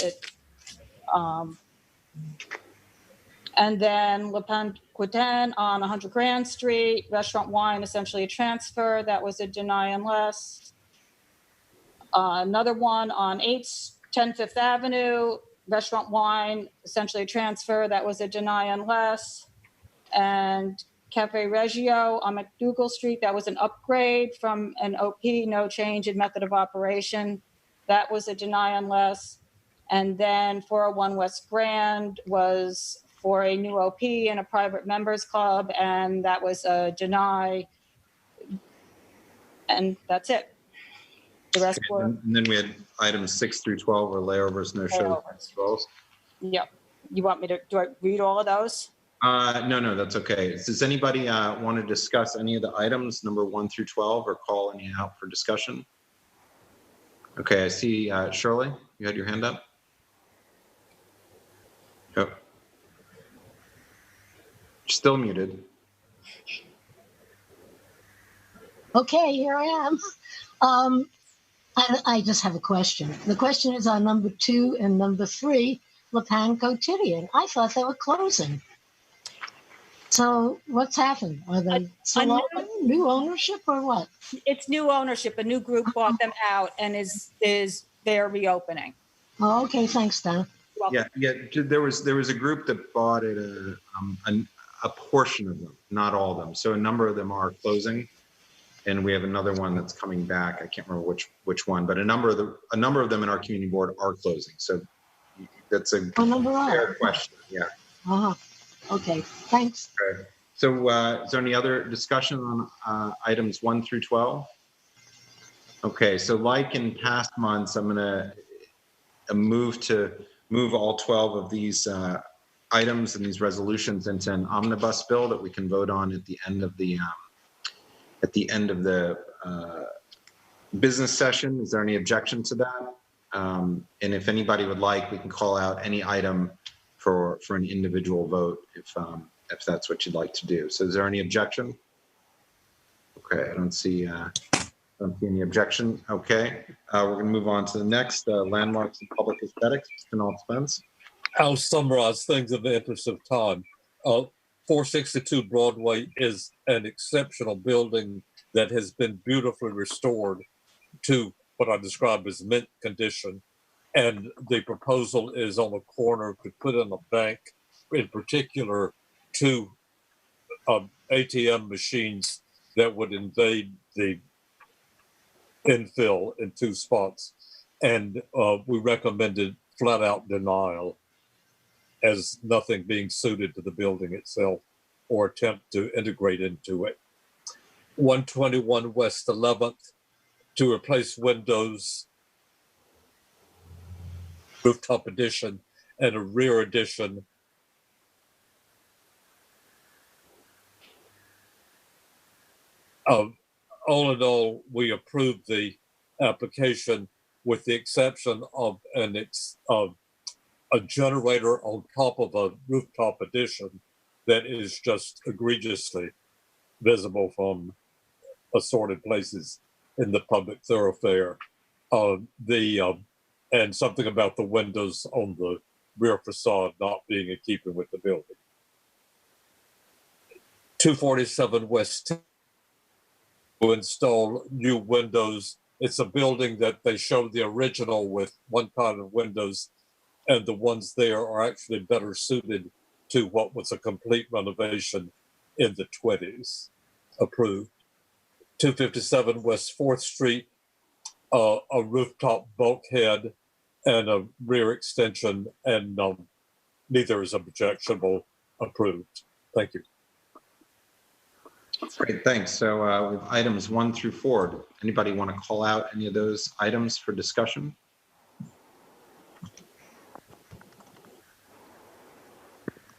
And then Le Pen Quiten on 100 Grand Street, restaurant wine, essentially a transfer, that was a deny unless. Another one on 10 Fifth Avenue, restaurant wine, essentially a transfer, that was a deny unless. And Cafe Reggio on McDougal Street, that was an upgrade from an OP, no change in method of operation. That was a deny unless. And then 401 West Grand was for a new OP and a private members club, and that was a deny. And that's it. The rest were. And then we had items 6 through 12 or layovers, no shows. Yep. You want me to, do I read all of those? No, that's okay. Does anybody want to discuss any of the items, number 1 through 12, or call any out for discussion? Okay, I see Shirley, you had your hand up. Oh. Still muted. Okay, here I am. I just have a question. The question is on number 2 and number 3, Lapan Quotidian. I thought they were closing. So what's happened? Are they still open? New ownership or what? It's new ownership. A new group bought them out and is they're reopening. Oh, okay, thanks, Donna. Yeah. There was a group that bought it, a portion of them, not all of them. So a number of them are closing, and we have another one that's coming back. I can't remember which one, but a number of them in our community board are closing. So that's a fair question. Yeah. Okay. Thanks. Okay. So is there any other discussion on items 1 through 12? Okay. So like in past months, I'm going to move all 12 of these items and these resolutions into an omnibus bill that we can vote on at the end of the business session. Is there any objection to that? And if anybody would like, we can call out any item for an individual vote if that's what you'd like to do. So is there any objection? Okay, I don't see any objection. Okay, we're going to move on to the next, landmarks and public aesthetics. Mr. Noel Spence. I'll summarize things in the interest of time. 462 Broadway is an exceptional building that has been beautifully restored to what I describe as mint condition. And the proposal is on a corner to put in a bank, in particular, 2 ATM machines that would invade the infill in 2 spots. And we recommended flat out denial, as nothing being suited to the building itself or attempt to integrate into it. 121 West 11th, to replace windows, rooftop addition, and a rear addition. All in all, we approved the application with the exception of a generator on top of a rooftop addition that is just egregiously visible from assorted places in the public thoroughfare. And something about the windows on the rear facade not being in keeping with the building. 247 West to install new windows. It's a building that they showed the original with one kind of windows, and the ones there are actually better suited to what was a complete renovation in the 20s. Approved. 257 West 4th Street, a rooftop bulkhead and a rear extension, and neither is objectionable. Approved. Thank you. Great, thanks. So with items 1 through 4, anybody want to call out any of those items for discussion?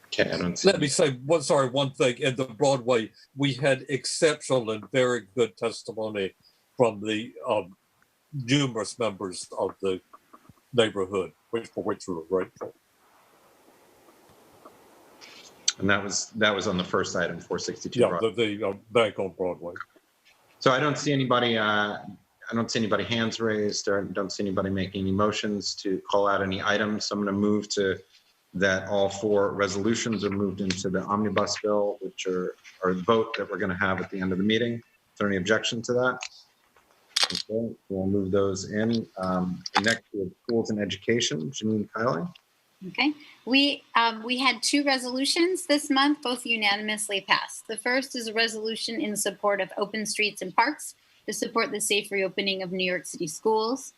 Okay, I don't see. Let me say one thing. In the Broadway, we had exceptional and very good testimony from the numerous members of the neighborhood, for which we were grateful. And that was on the first item, 462. Yeah, the bank on Broadway. So I don't see anybody. I don't see anybody hands raised, or don't see anybody making any motions to call out any items. So I'm going to move to that all 4 resolutions are moved into the omnibus bill, which are the vote that we're going to have at the end of the meeting. Is there any objection to that? Okay, we'll move those in. Next, we have schools and education. Janine Kiley. Okay, we had 2 resolutions this month, both unanimously passed. The first is a resolution in support of open streets and parks to support the safe reopening of New York City schools.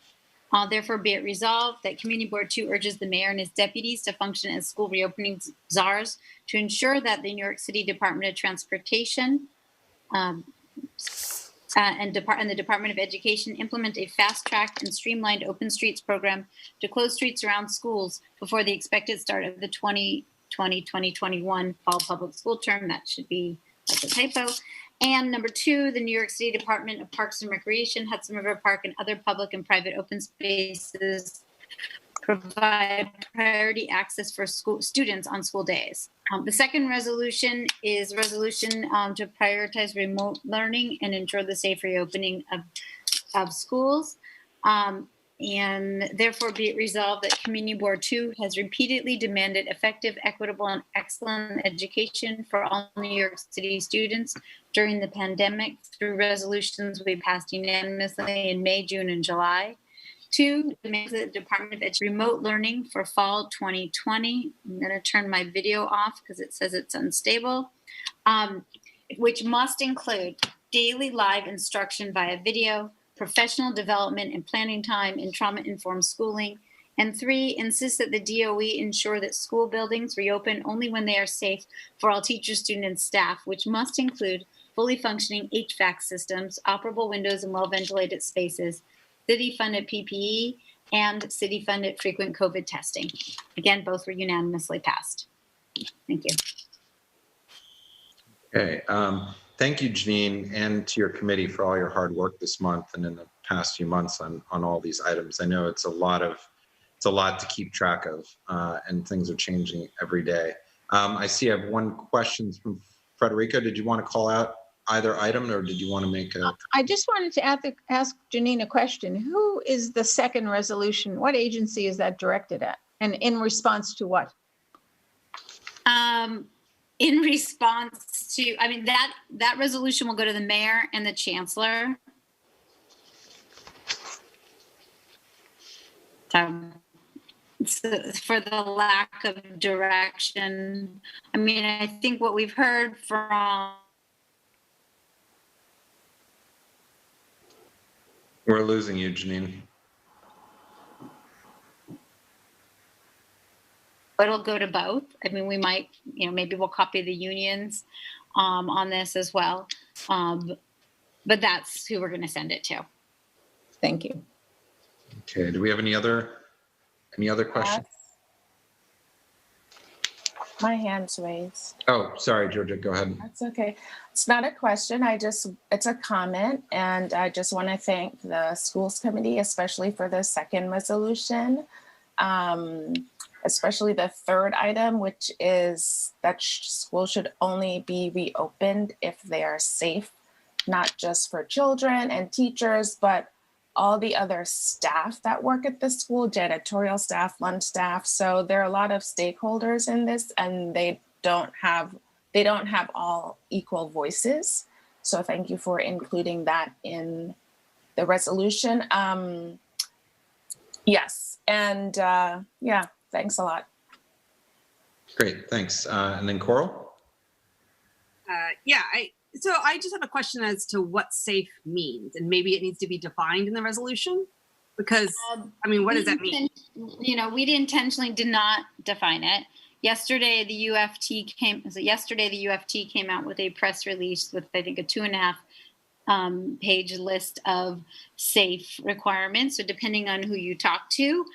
Therefore, be it resolved that Community Board 2 urges the mayor and his deputies to function as school reopening czars to ensure that the New York City Department of Transportation and the Department of Education implement a fast-tracked and streamlined open streets program to close streets around schools before the expected start of the 2020-2021 fall public school term. That should be That's a typo. And number 2, the New York City Department of Parks and Recreation, Hudson River Park, and other public and private open spaces provide priority access for school students on school days. The second resolution is a resolution to prioritize remote learning and ensure the safe reopening of schools. And therefore be it resolved that Community Board 2 has repeatedly demanded effective, equitable, and excellent education for all New York City students during the pandemic through resolutions we passed unanimously in May, June, and July. 2, demands that the Department of Education remote learning for fall 2020. I'm going to turn my video off because it says it's unstable, which must include daily live instruction via video, professional development and planning time in trauma-informed schooling, and 3, insist that the DOE ensure that school buildings reopen only when they are safe for all teachers, students, and staff, which must include fully functioning HVAC systems, operable windows, and well-ventilated spaces, city-funded PPE, and city-funded frequent COVID testing. Again, both were unanimously passed. Thank you. Okay. Thank you, Janine, and to your committee for all your hard work this month and in the past few months on all these items. I know it's a lot to keep track of, and things are changing every day. I see I have one question from Frederica. Did you want to call out either item, or did you want to make a? I just wanted to ask Janine a question. Who is the second resolution? What agency is that directed at? And in response to what? In response to, I mean, that resolution will go to the mayor and the chancellor. So for the lack of direction, I mean, I think what we've heard from. We're losing you, Janine. It'll go to both. I mean, we might, maybe we'll copy the unions on this as well. But that's who we're going to send it to. Thank you. Okay. Do we have any other questions? My hand's raised. Oh, sorry, Georgia. Go ahead. That's okay. It's not a question. It's a comment. And I just want to thank the schools committee, especially for the second resolution. Especially the third item, which is that schools should only be reopened if they are safe, not just for children and teachers, but all the other staff that work at the school, janitorial staff, lunch staff. So there are a lot of stakeholders in this, and they don't have all equal voices. So thank you for including that in the resolution. Yes, and yeah. Thanks a lot. Great, thanks. And then Coral? So I just have a question as to what safe means, and maybe it needs to be defined in the resolution, because, what does that mean? We intentionally did not define it. Yesterday, the UFT came out with a press release with, I think, a 2.5 page list of safe requirements. So depending on who you talk to,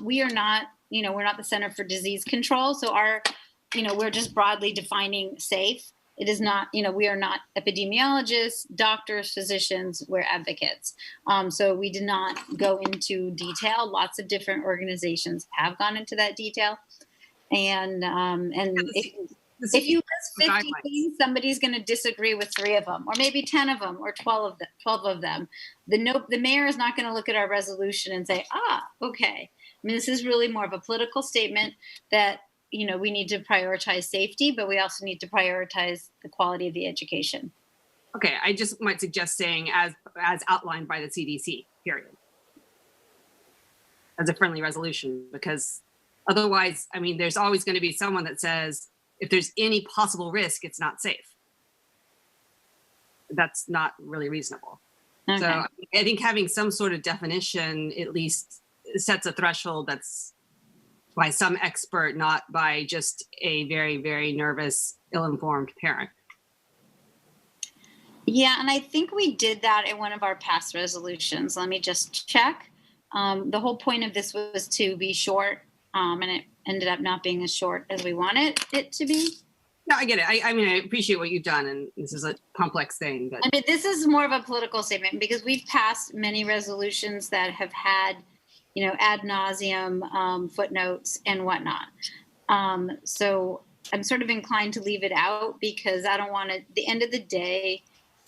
we are not, we're not the Center for Disease Control. So we're just broadly defining safe. It is not, we are not epidemiologists, doctors, physicians, we're advocates. So we did not go into detail. Lots of different organizations have gone into that detail. And if you list 50 things, somebody's going to disagree with 3 of them, or maybe 10 of them, or 12 of them. The mayor is not going to look at our resolution and say, okay. I mean, this is really more of a political statement that, we need to prioritize safety, but we also need to prioritize the quality of the education. Okay, I just might suggest saying as outlined by the CDC, period. As a friendly resolution, because otherwise, there's always going to be someone that says, if there's any possible risk, it's not safe. That's not really reasonable. Okay. So I think having some sort of definition at least sets a threshold that's by some expert, not by just a very, very nervous, ill-informed parent. Yeah, and I think we did that in one of our past resolutions. Let me just check. The whole point of this was to be short, and it ended up not being as short as we wanted it to be. No, I get it. I mean, I appreciate what you've done, and this is a complex thing. But I mean, this is more of a political statement because we've passed many resolutions that have had, ad nauseum footnotes and whatnot. So I'm sort of inclined to leave it out because I don't want to. At the end of the day,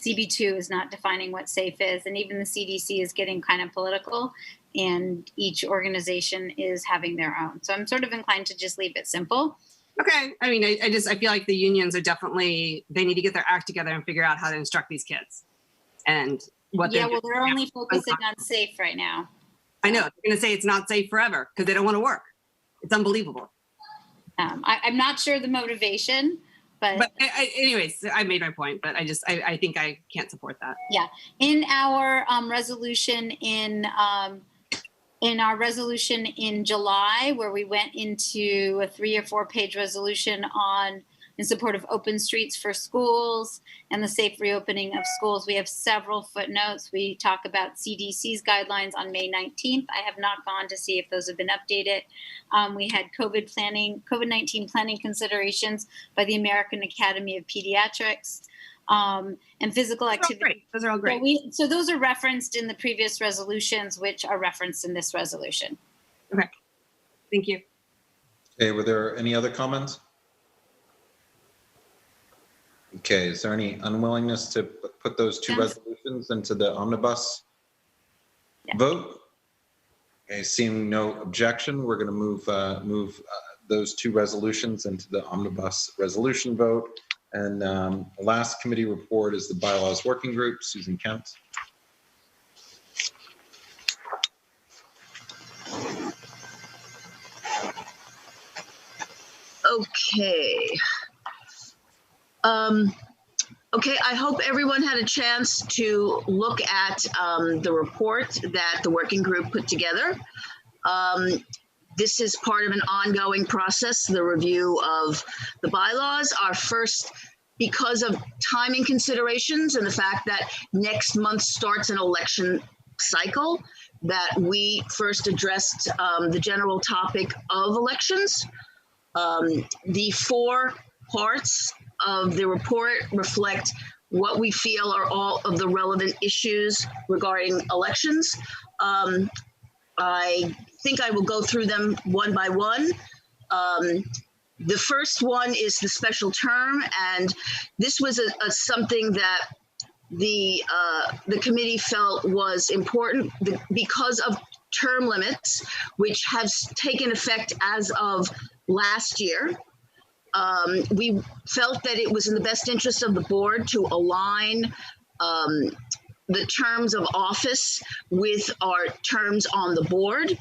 CB2 is not defining what safe is, and even the CDC is getting kind of political, and each organization is having their own. So I'm sort of inclined to just leave it simple. Okay. I mean, I feel like the unions are definitely, they need to get their act together and figure out how to instruct these kids and what Yeah, well, they're only focusing on safe right now. I know. They're going to say it's not safe forever because they don't want to work. It's unbelievable. I'm not sure the motivation, but anyways, I made my point, but I think I can't support that. Yeah. In our resolution in July, where we went into a 3 or 4 page resolution in support of open streets for schools and the safe reopening of schools, we have several footnotes. We talk about CDC's guidelines on May 19th. I have not gone to see if those have been updated. We had COVID-19 planning considerations by the American Academy of Pediatrics. And physical activity. Those are all great. So those are referenced in the previous resolutions, which are referenced in this resolution. Okay. Thank you. Okay, were there any other comments? Okay, is there any unwillingness to put those two resolutions into the omnibus vote? Okay, seeing no objection, we're going to move those two resolutions into the omnibus resolution vote. And the last committee report is the bylaws working group. Susan Kent. Okay. Okay, I hope everyone had a chance to look at the report that the working group put together. This is part of an ongoing process, the review of the bylaws. Our first, because of timing considerations and the fact that next month starts an election cycle, that we first addressed the general topic of elections. The 4 parts of the report reflect what we feel are all of the relevant issues regarding elections. I think I will go through them one by one. The first one is the special term, and this was something that the committee felt was important because of term limits, which have taken effect as of last year. We felt that it was in the best interest of the board to align the terms of office with our terms on the board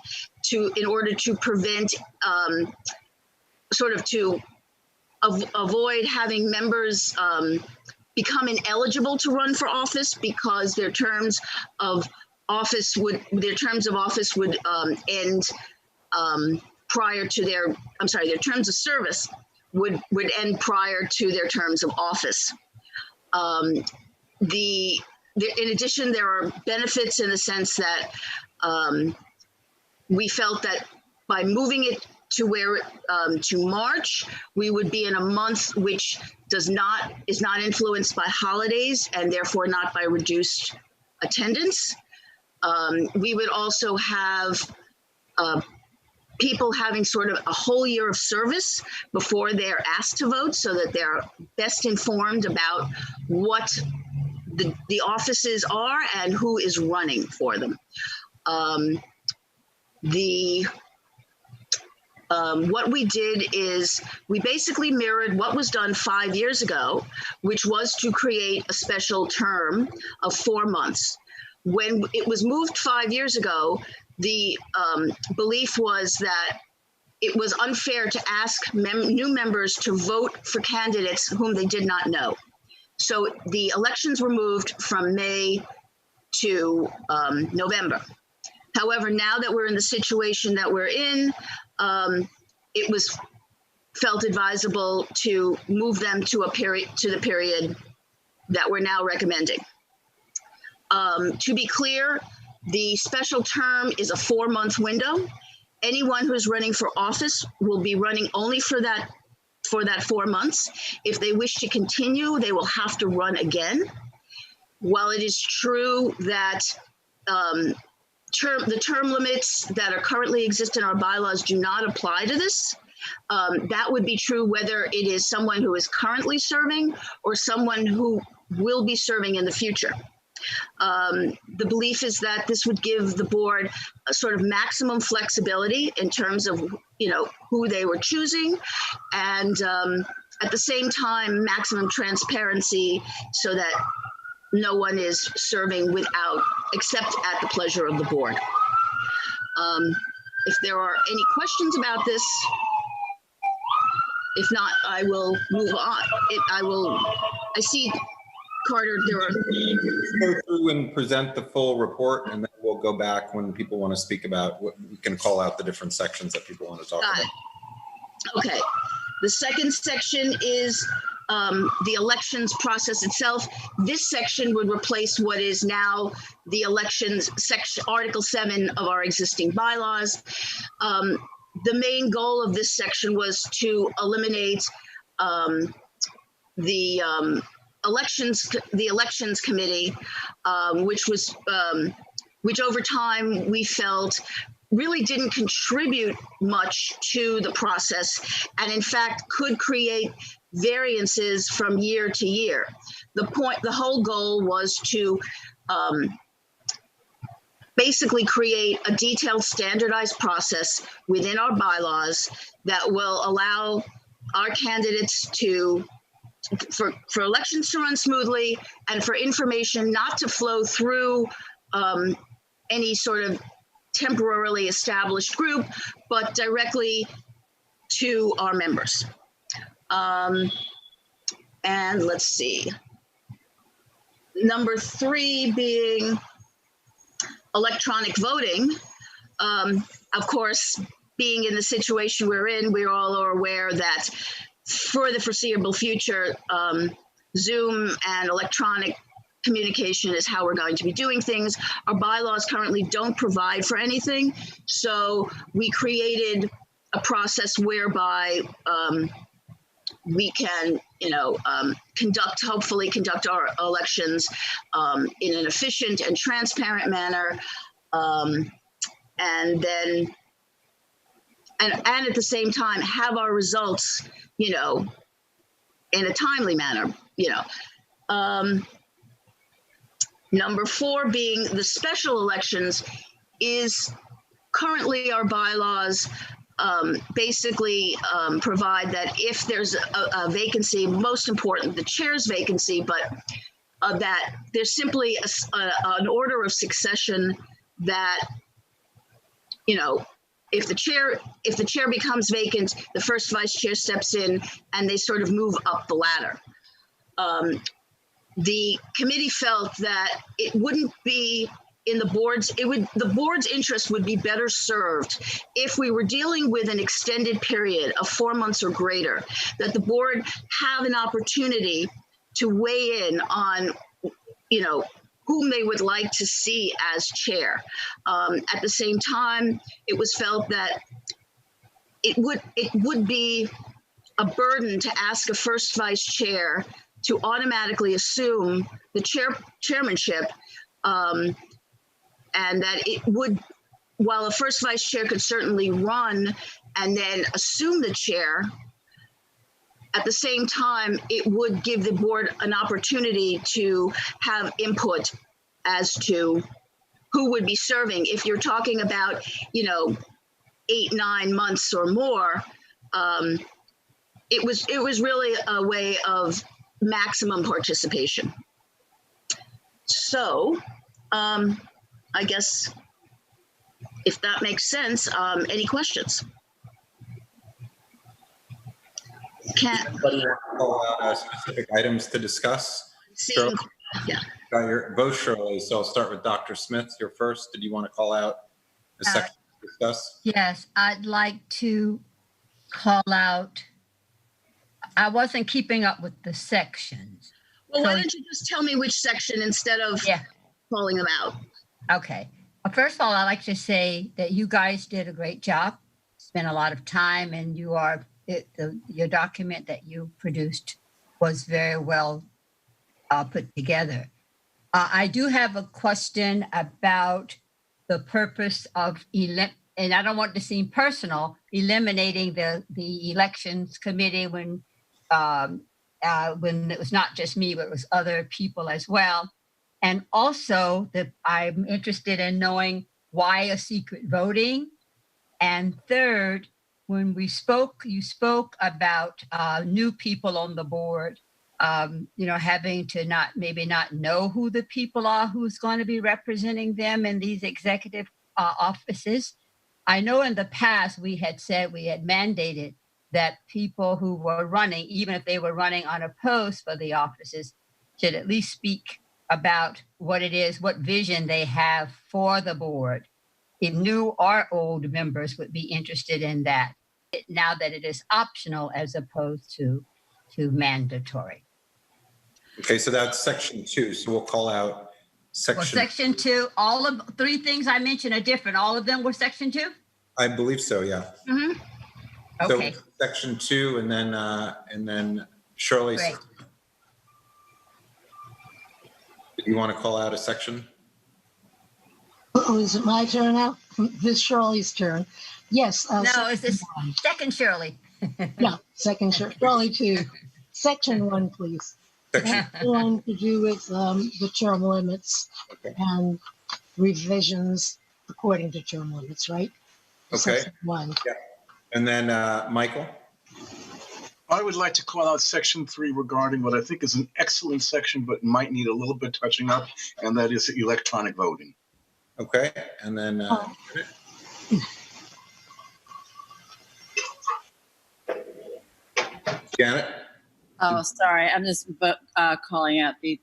in order to prevent to avoid having members become ineligible to run for office because their terms of office would end prior to their terms of service would end prior to their terms of office. In addition, there are benefits in the sense that we felt that by moving it to March, we would be in a month which is not influenced by holidays and therefore not by reduced attendance. We would also have people having sort of a whole year of service before they're asked to vote, so that they're best informed about what the offices are and who is running for them. What we did is we basically mirrored what was done 5 years ago, which was to create a special term of 4 months. When it was moved 5 years ago, the belief was that it was unfair to ask new members to vote for candidates whom they did not know. So the elections were moved from May to November. However, now that we're in the situation that we're in, it was felt advisable to move them to the period that we're now recommending. To be clear, the special term is a 4-month window. Anyone who's running for office will be running only for that for that 4 months. If they wish to continue, they will have to run again. While it is true that the term limits that are currently exist in our bylaws do not apply to this, that would be true whether it is someone who is currently serving or someone who will be serving in the future. The belief is that this would give the board a sort of maximum flexibility in terms of, who they were choosing, and at the same time, maximum transparency so that no one is serving except at the pleasure of the board. If there are any questions about this, if not, I will move on. I see, Carter, there are. Go through and present the full report, and then we'll go back when people want to speak about what we can call out the different sections that people want to talk about. Okay. The second section is the elections process itself. This section would replace what is now the elections section, Article 7 of our existing bylaws. The main goal of this section was to eliminate the elections committee, which over time we felt really didn't contribute much to the process, and in fact could create variances from year to year. The whole goal was to basically create a detailed, standardized process within our bylaws that will allow our candidates for elections to run smoothly and for information not to flow through any sort of temporarily established group, but directly to our members. And let's see. Number 3 being electronic voting. Of course, being in the situation we're in, we all are aware that for the foreseeable future, Zoom and electronic communication is how we're going to be doing things. Our bylaws currently don't provide for anything, so we created a process whereby we can, hopefully conduct our elections in an efficient and transparent manner, and then, and at the same time, have our results, in a timely manner, Number 4 being the special elections is currently our bylaws basically provide that if there's a vacancy, most important, the chair's vacancy, but that there's simply an order of succession that, if the chair becomes vacant, the first vice chair steps in and they sort of move up the ladder. The committee felt that it wouldn't be in the board's interest would be better served if we were dealing with an extended period of 4 months or greater, that the board have an opportunity to weigh in on, whom they would like to see as chair. At the same time, it was felt that it would be a burden to ask a first vice chair to automatically assume the chairmanship, and that it would, while a first vice chair could certainly run and then assume the chair, at the same time, it would give the board an opportunity to have input as to who would be serving. If you're talking about, 8-9 months or more, it was really a way of maximum participation. So, I guess if that makes sense, any questions? Anybody want to call out specific items to discuss? Shirley? Yeah. Got your vote, Shirley. So I'll start with Dr. Smith. You're first. Did you want to call out a section to discuss? Yes, I'd like to call out. I wasn't keeping up with the sections. Well, why don't you just tell me which section instead of calling them out? Okay. Well, first of all, I'd like to say that you guys did a great job. Spent a lot of time, and you are your document that you produced was very well put together. I do have a question about the purpose of and I don't want to seem personal, eliminating the elections committee when it was not just me, but it was other people as well. And also that I'm interested in knowing why a secret voting. And third, when we spoke, you spoke about new people on the board, having to maybe not know who the people are who's going to be representing them in these executive offices. I know in the past we had mandated that people who were running, even if they were running unopposed for the offices, should at least speak about what it is, what vision they have for the board. If new or old members would be interested in that, now that it is optional as opposed to mandatory. Okay, so that's section 2. So we'll call out section. Well, section 2, all of 3 things I mentioned are different. All of them were section 2? I believe so, yeah. Mm-hmm. Okay. So section 2, and then Shirley. Great. Do you want to call out a section? Oh, is it my turn now? This Shirley's turn. Yes. No, it's this second Shirley. Yeah, second Shirley 2. Section 1, please. Section 1 to do with the term limits and revisions according to term limits, right? Okay. Section 1. Yeah. And then Michael? I would like to call out section 3 regarding what I think is an excellent section, but might need a little bit touching up, and that is electronic voting. Okay. And then Janet? Oh, sorry. I'm just calling out the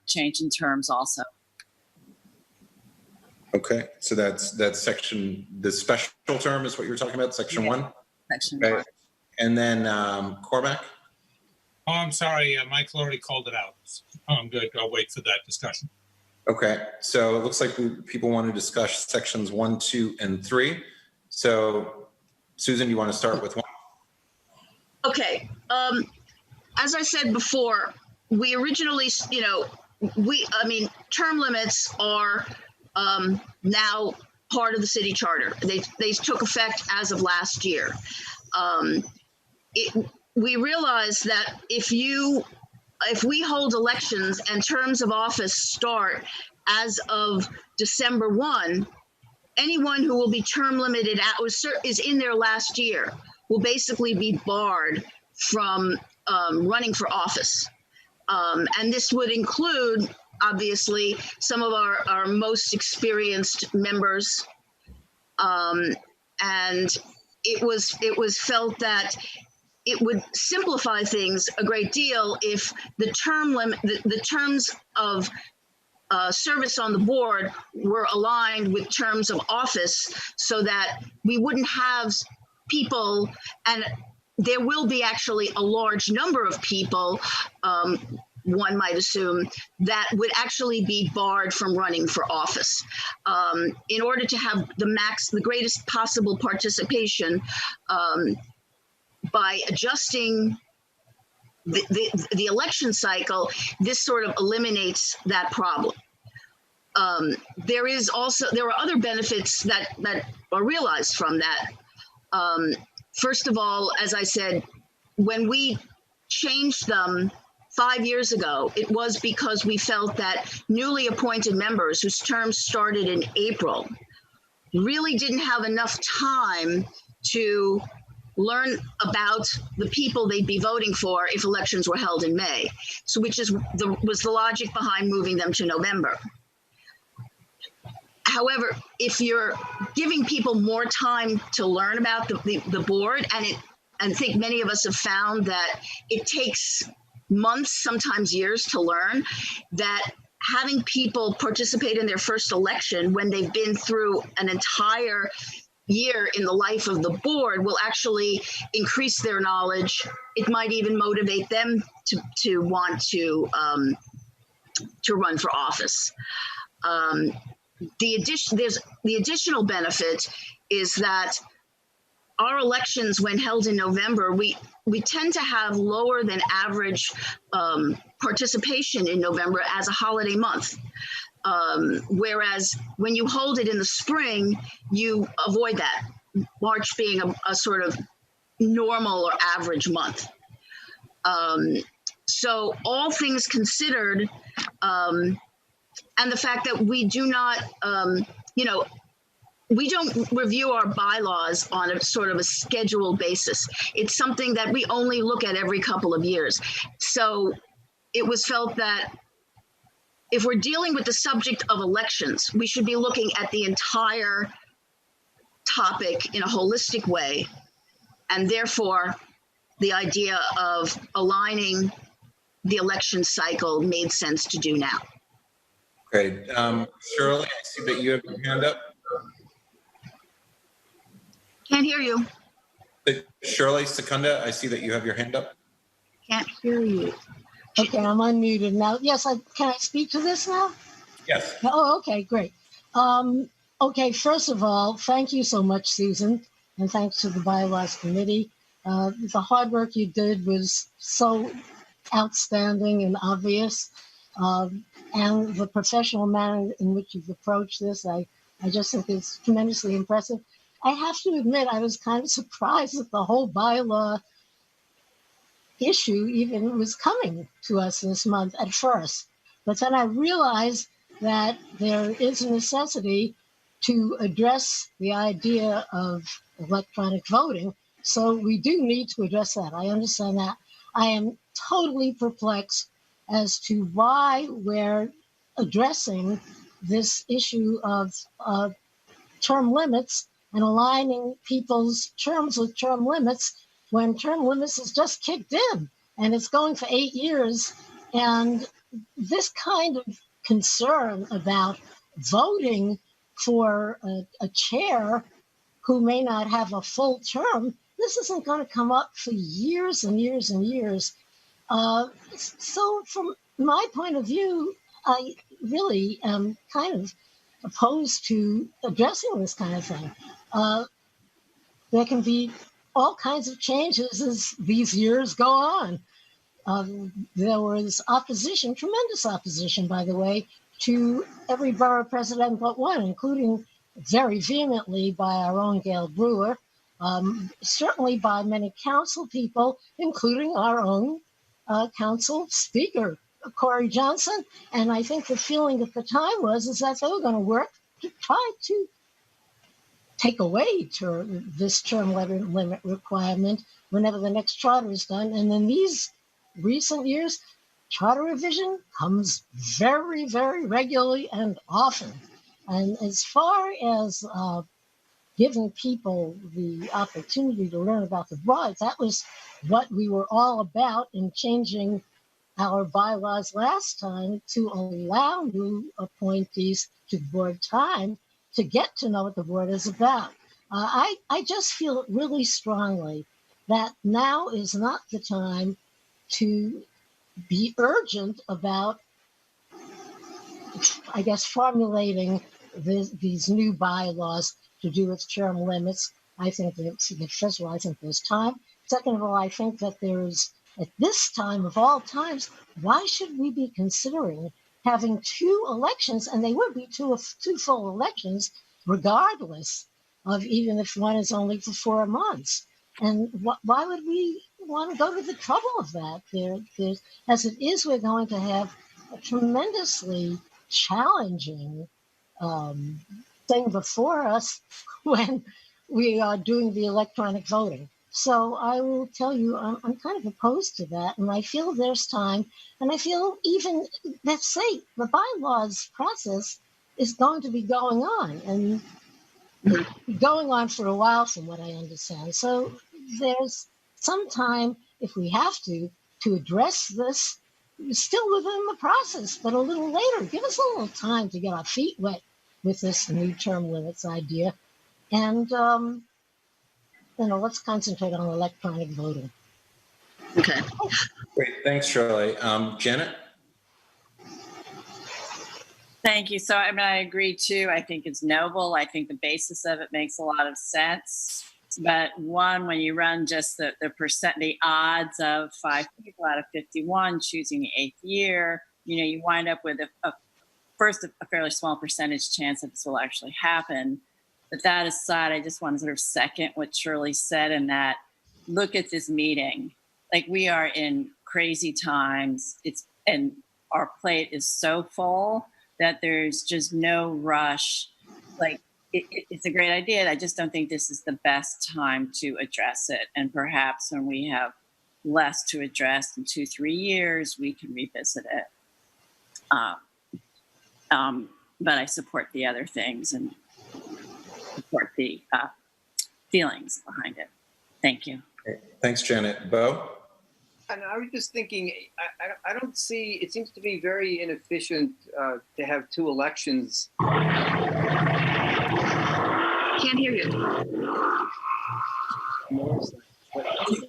change in terms also. Okay. So that's section, the special term is what you're talking about, section 1? Section Okay. 1. And then Cormac? Oh, I'm sorry. Michael already called it out. I'm good. I'll wait for that discussion. Okay. So it looks like people want to discuss sections 1, 2, and 3. So Susan, you want to start with 1? Okay. As I said before, we originally, term limits are now part of the city charter. They took effect as of last year. We realize that if we hold elections and terms of office start as of December 1, anyone who will be term limited or is in their last year will basically be barred from running for office. And this would include, obviously, some of our most experienced members. And it was felt that it would simplify things a great deal if the terms of service on the board were aligned with terms of office, so that we wouldn't have people, and there will be actually a large number of people, one might assume, that would actually be barred from running for office. In order to have the greatest possible participation, by adjusting the election cycle, this sort of eliminates that problem. There are other benefits that are realized from that. First of all, as I said, when we changed them 5 years ago, it was because we felt that newly appointed members whose terms started in April really didn't have enough time to learn about the people they'd be voting for if elections were held in May. So was the logic behind moving them to November. However, if you're giving people more time to learn about the board, and I think many of us have found that it takes months, sometimes years to learn, that having people participate in their first election when they've been through an entire year in the life of the board will actually increase their knowledge. It might even motivate them to want to run for office. The additional benefit is that our elections, when held in November, we tend to have lower than average participation in November as a holiday month. Whereas when you hold it in the spring, you avoid that, March being a sort of normal or average month. So all things considered, and the fact that we do not, we don't review our bylaws on a sort of a scheduled basis. It's something that we only look at every couple of years. So it was felt that if we're dealing with the subject of elections, we should be looking at the entire topic in a holistic way. And therefore, the idea of aligning the election cycle made sense to do now. Great. Shirley, I see that you have your hand up. Can't hear you. Shirley Secunda, I see that you have your hand up. Can't hear you. Okay, I'm unmuted now. Yes, can I speak to this now? Yes. Oh, okay, great. Okay, first of all, thank you so much, Susan, and thanks to the Bylaws Committee. The hard work you did was so outstanding and obvious, and the professional manner in which you've approached this, I just think it's tremendously impressive. I have to admit, I was kind of surprised that the whole bylaw issue even was coming to us this month at first. But then I realized that there is a necessity to address the idea of electronic voting. So we do need to address that. I understand that. I am totally perplexed as to why we're addressing this issue of term limits and aligning people's terms with term limits when term limits is just kicked in and it's going for 8 years. And this kind of concern about voting for a chair who may not have a full term, this isn't going to come up for years and years and years. So from my point of view, I really am kind of opposed to addressing this kind of thing. There can be all kinds of changes as these years go on. There was opposition, tremendous opposition, by the way, to every borough president but one, including very vehemently by our own Gail Brewer, certainly by many council people, including our own council speaker, Corey Johnson. And I think the feeling at the time was that they were going to work to try to take away this term limit requirement whenever the next charter is done. And in these recent years, charter revision comes very, very regularly and often. And as far as giving people the opportunity to learn about the board, that was what we were all about in changing our bylaws last time to allow new appointees to board time to get to know what the board is about. I just feel really strongly that now is not the time to be urgent about, I guess, formulating these new bylaws to do with term limits. I think that, first of all, I think there's time. Second of all, I think that there's, at this time of all times, why should we be considering having 2 elections, and they would be two full elections, regardless of even if one is only for 4 months. And why would we want to go to the trouble of that? There's, as it is, we're going to have a tremendously challenging thing before us when we are doing the electronic voting. So I will tell you, I'm kind of opposed to that, and I feel there's time, and I feel even, let's say, the bylaws process is going to be going on, and going on for a while from what I understand. So there's some time, if we have to address this, still within the process, but a little later. Give us a little time to get our feet wet with this new term limits idea. And, let's concentrate on electronic voting. Okay. Great. Thanks, Shirley. Janet? Thank you. So, I agree too. I think it's noble. I think the basis of it makes a lot of sense. But one, when you run just the odds of 5 people out of 51 choosing the 8th year, you wind up with a fairly small percentage chance that this will actually happen. But that aside, I just want to sort of second what Shirley said, in that look at this meeting. Like, we are in crazy times. And our plate is so full that there's just no rush. Like, it's a great idea. I just don't think this is the best time to address it. And perhaps when we have less to address in 2-3 years, we can revisit it. But I support the other things and support the feelings behind it. Thank you. Okay. Thanks, Janet. Bo? And I was just thinking, I don't see, it seems to be very inefficient to have 2 elections. Can't hear you.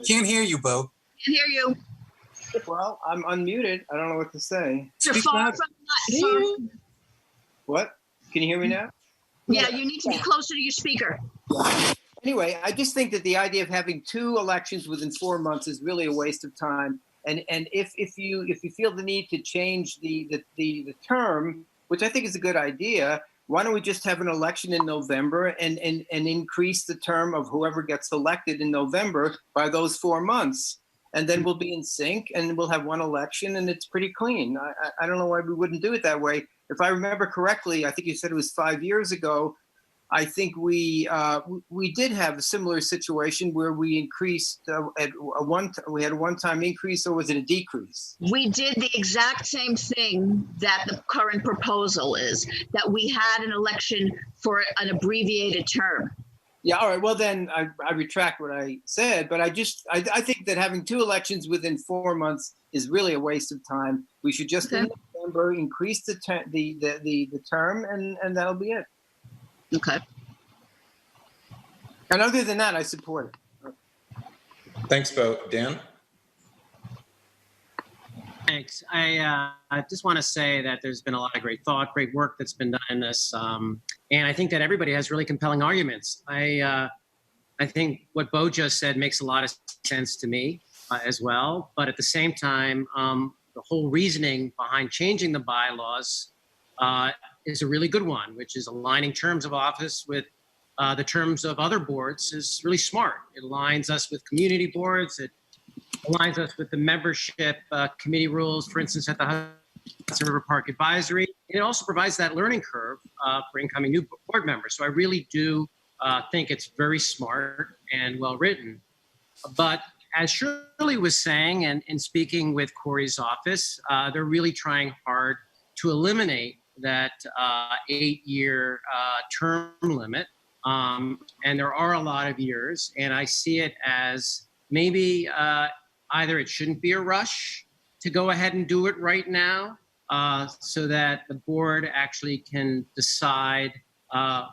Can't hear you, Bo. Can't hear you. Well, I'm unmuted. I don't know what to say. You're far from that. What? Can you hear me now? Yeah, you need to be closer to your speaker. Anyway, I just think that the idea of having 2 elections within 4 months is really a waste of time. And if you feel the need to change the term, which I think is a good idea, why don't we just have an election in November and increase the term of whoever gets elected in November by those 4 months? And then we'll be in sync and we'll have one election and it's pretty clean. I don't know why we wouldn't do it that way. If I remember correctly, I think you said it was 5 years ago, I think we did have a similar situation where we increased we had a one-time increase, or was it a decrease? We did the exact same thing that the current proposal is, that we had an election for an abbreviated term. Yeah, all right. Well, then I retract what I said, but I think that having 2 elections within 4 months is really a waste of time. We should just in November increase the term, and that'll be it. Okay. And other than that, I support it. Thanks, Bo. Dan? Thanks. I just want to say that there's been a lot of great thought, great work that's been done in this. And I think that everybody has really compelling arguments. I think what Bo just said makes a lot of sense to me as well. But at the same time, the whole reasoning behind changing the bylaws is a really good one, which is aligning terms of office with the terms of other boards is really smart. It aligns us with community boards. It aligns us with the membership committee rules, for instance, at the Hudson River Park Advisory. And it also provides that learning curve for incoming new board members. So I really do think it's very smart and well written. But as Shirley was saying, and in speaking with Corey's office, they're really trying hard to eliminate that 8-year term limit. And there are a lot of years, and I see it as maybe either it shouldn't be a rush to go ahead and do it right now so that the board actually can decide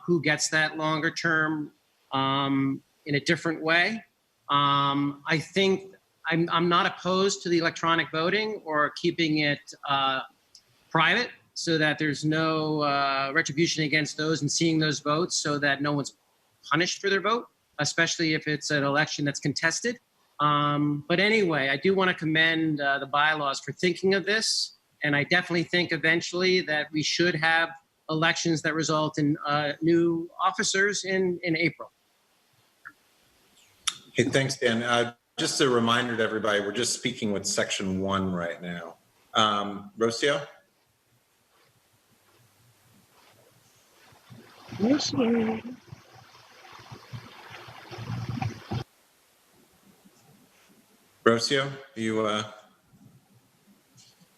who gets that longer term in a different way. I think I'm not opposed to the electronic voting or keeping it private, so that there's no retribution against those and seeing those votes, so that no one's punished for their vote, especially if it's an election that's contested. But anyway, I do want to commend the bylaws for thinking of this. And I definitely think eventually that we should have elections that result in new officers in April. Okay, thanks, Dan. Just a reminder to everybody, we're just speaking with section 1 right now. Rocio? Rocio, you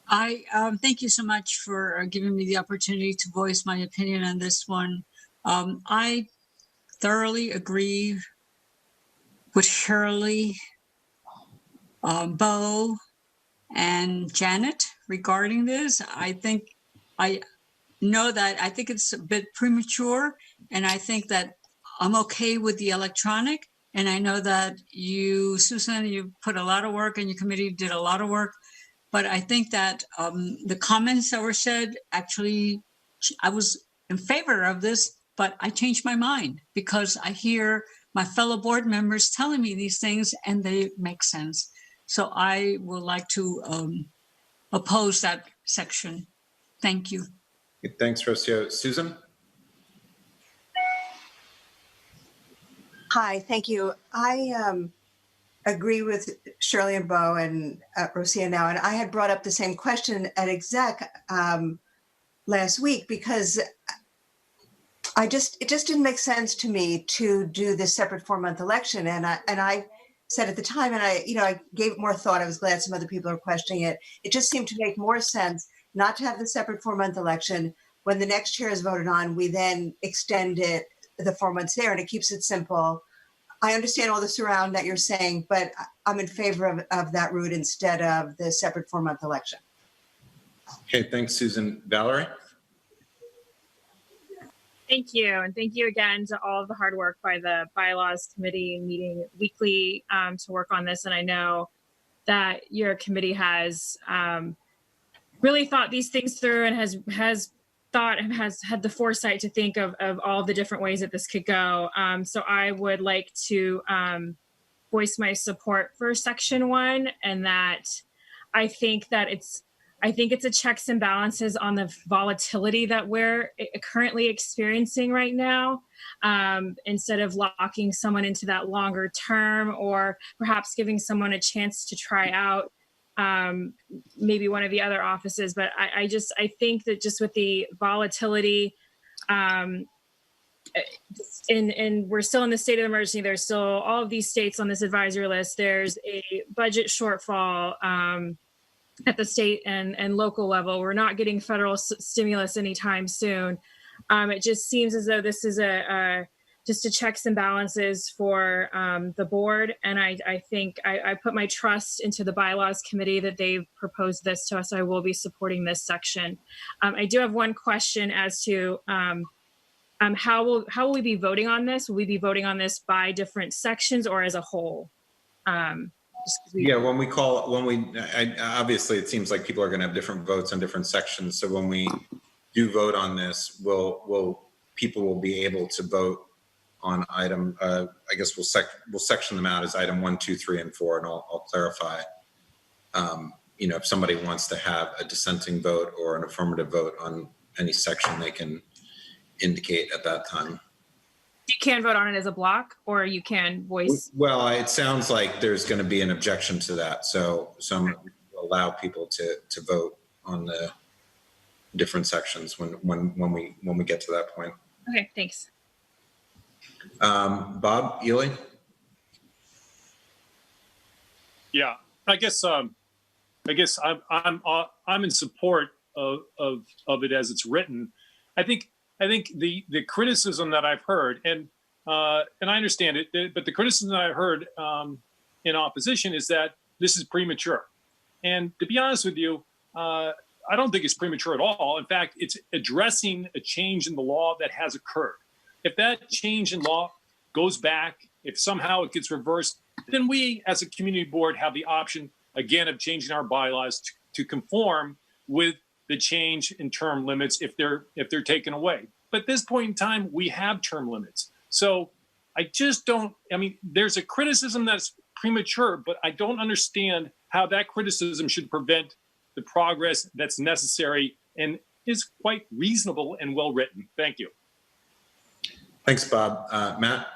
I thank you so much for giving me the opportunity to voice my opinion on this one. I thoroughly agree with Shirley, Bo, and Janet regarding this. I know that I think it's a bit premature, and I think that I'm okay with the electronic. And I know that you, Susan, you put a lot of work, and your committee did a lot of work. But I think that the comments that were said, actually, I was in favor of this, but I changed my mind because I hear my fellow board members telling me these things and they make sense. So I would like to oppose that section. Thank you. Thanks, Rocio. Susan? Hi, thank you. I agree with Shirley and Bo and Rosia now, and I had brought up the same question at exec last week because it just didn't make sense to me to do this separate 4-month election, and I said at the time, and I gave it more thought. I was glad some other people are questioning it. It just seemed to make more sense not to have the separate 4-month election. When the next chair is voted on, we then extend it the 4 months there, and it keeps it simple. I understand all the surround that you're saying, but I'm in favor of that route instead of the separate 4-month election. Okay, thanks, Susan. Valerie? Thank you. And thank you again to all of the hard work by the bylaws committee meeting weekly to work on this. And I know that your committee has really thought these things through and has thought and has had the foresight to think of all the different ways that this could go. So I would like to voice my support for section 1, and that I think it's a checks and balances on the volatility that we're currently experiencing right now. Instead of locking someone into that longer term, or perhaps giving someone a chance to try out maybe one of the other offices. But I think that just with the volatility, and we're still in the state of emergency, there's still all of these states on this advisory list. There's a budget shortfall at the state and local level. We're not getting federal stimulus anytime soon. It just seems as though this is just a checks and balances for the board. And I think I put my trust into the bylaws committee that they've proposed this to us. I will be supporting this section. I do have one question as to how will we be voting on this? Will we be voting on this by different sections or as a whole? Yeah, obviously it seems like people are going to have different votes on different sections. So when we do vote on this, people will be able to vote on item, I guess we'll section them out as item 1, 2, 3, and 4, and I'll clarify. If somebody wants to have a dissenting vote or an affirmative vote on any section, they can indicate at that time. You can vote on it as a block, or you can voice. Well, it sounds like there's going to be an objection to that, so some allow people to vote on the different sections when we get to that point. Okay, thanks. Bob, Ely? Yeah, I guess I'm in support of it as it's written. I think the criticism that I've heard, and I understand it, but the criticism that I heard in opposition is that this is premature. And to be honest with you, I don't think it's premature at all. In fact, it's addressing a change in the law that has occurred. If that change in law goes back, if somehow it gets reversed, then we as a community board have the option, again, of changing our bylaws to conform with the change in term limits if they're taken away. But at this point in time, we have term limits. So there's a criticism that's premature, but I don't understand how that criticism should prevent the progress that's necessary and is quite reasonable and well written. Thank you. Thanks, Bob. Matt?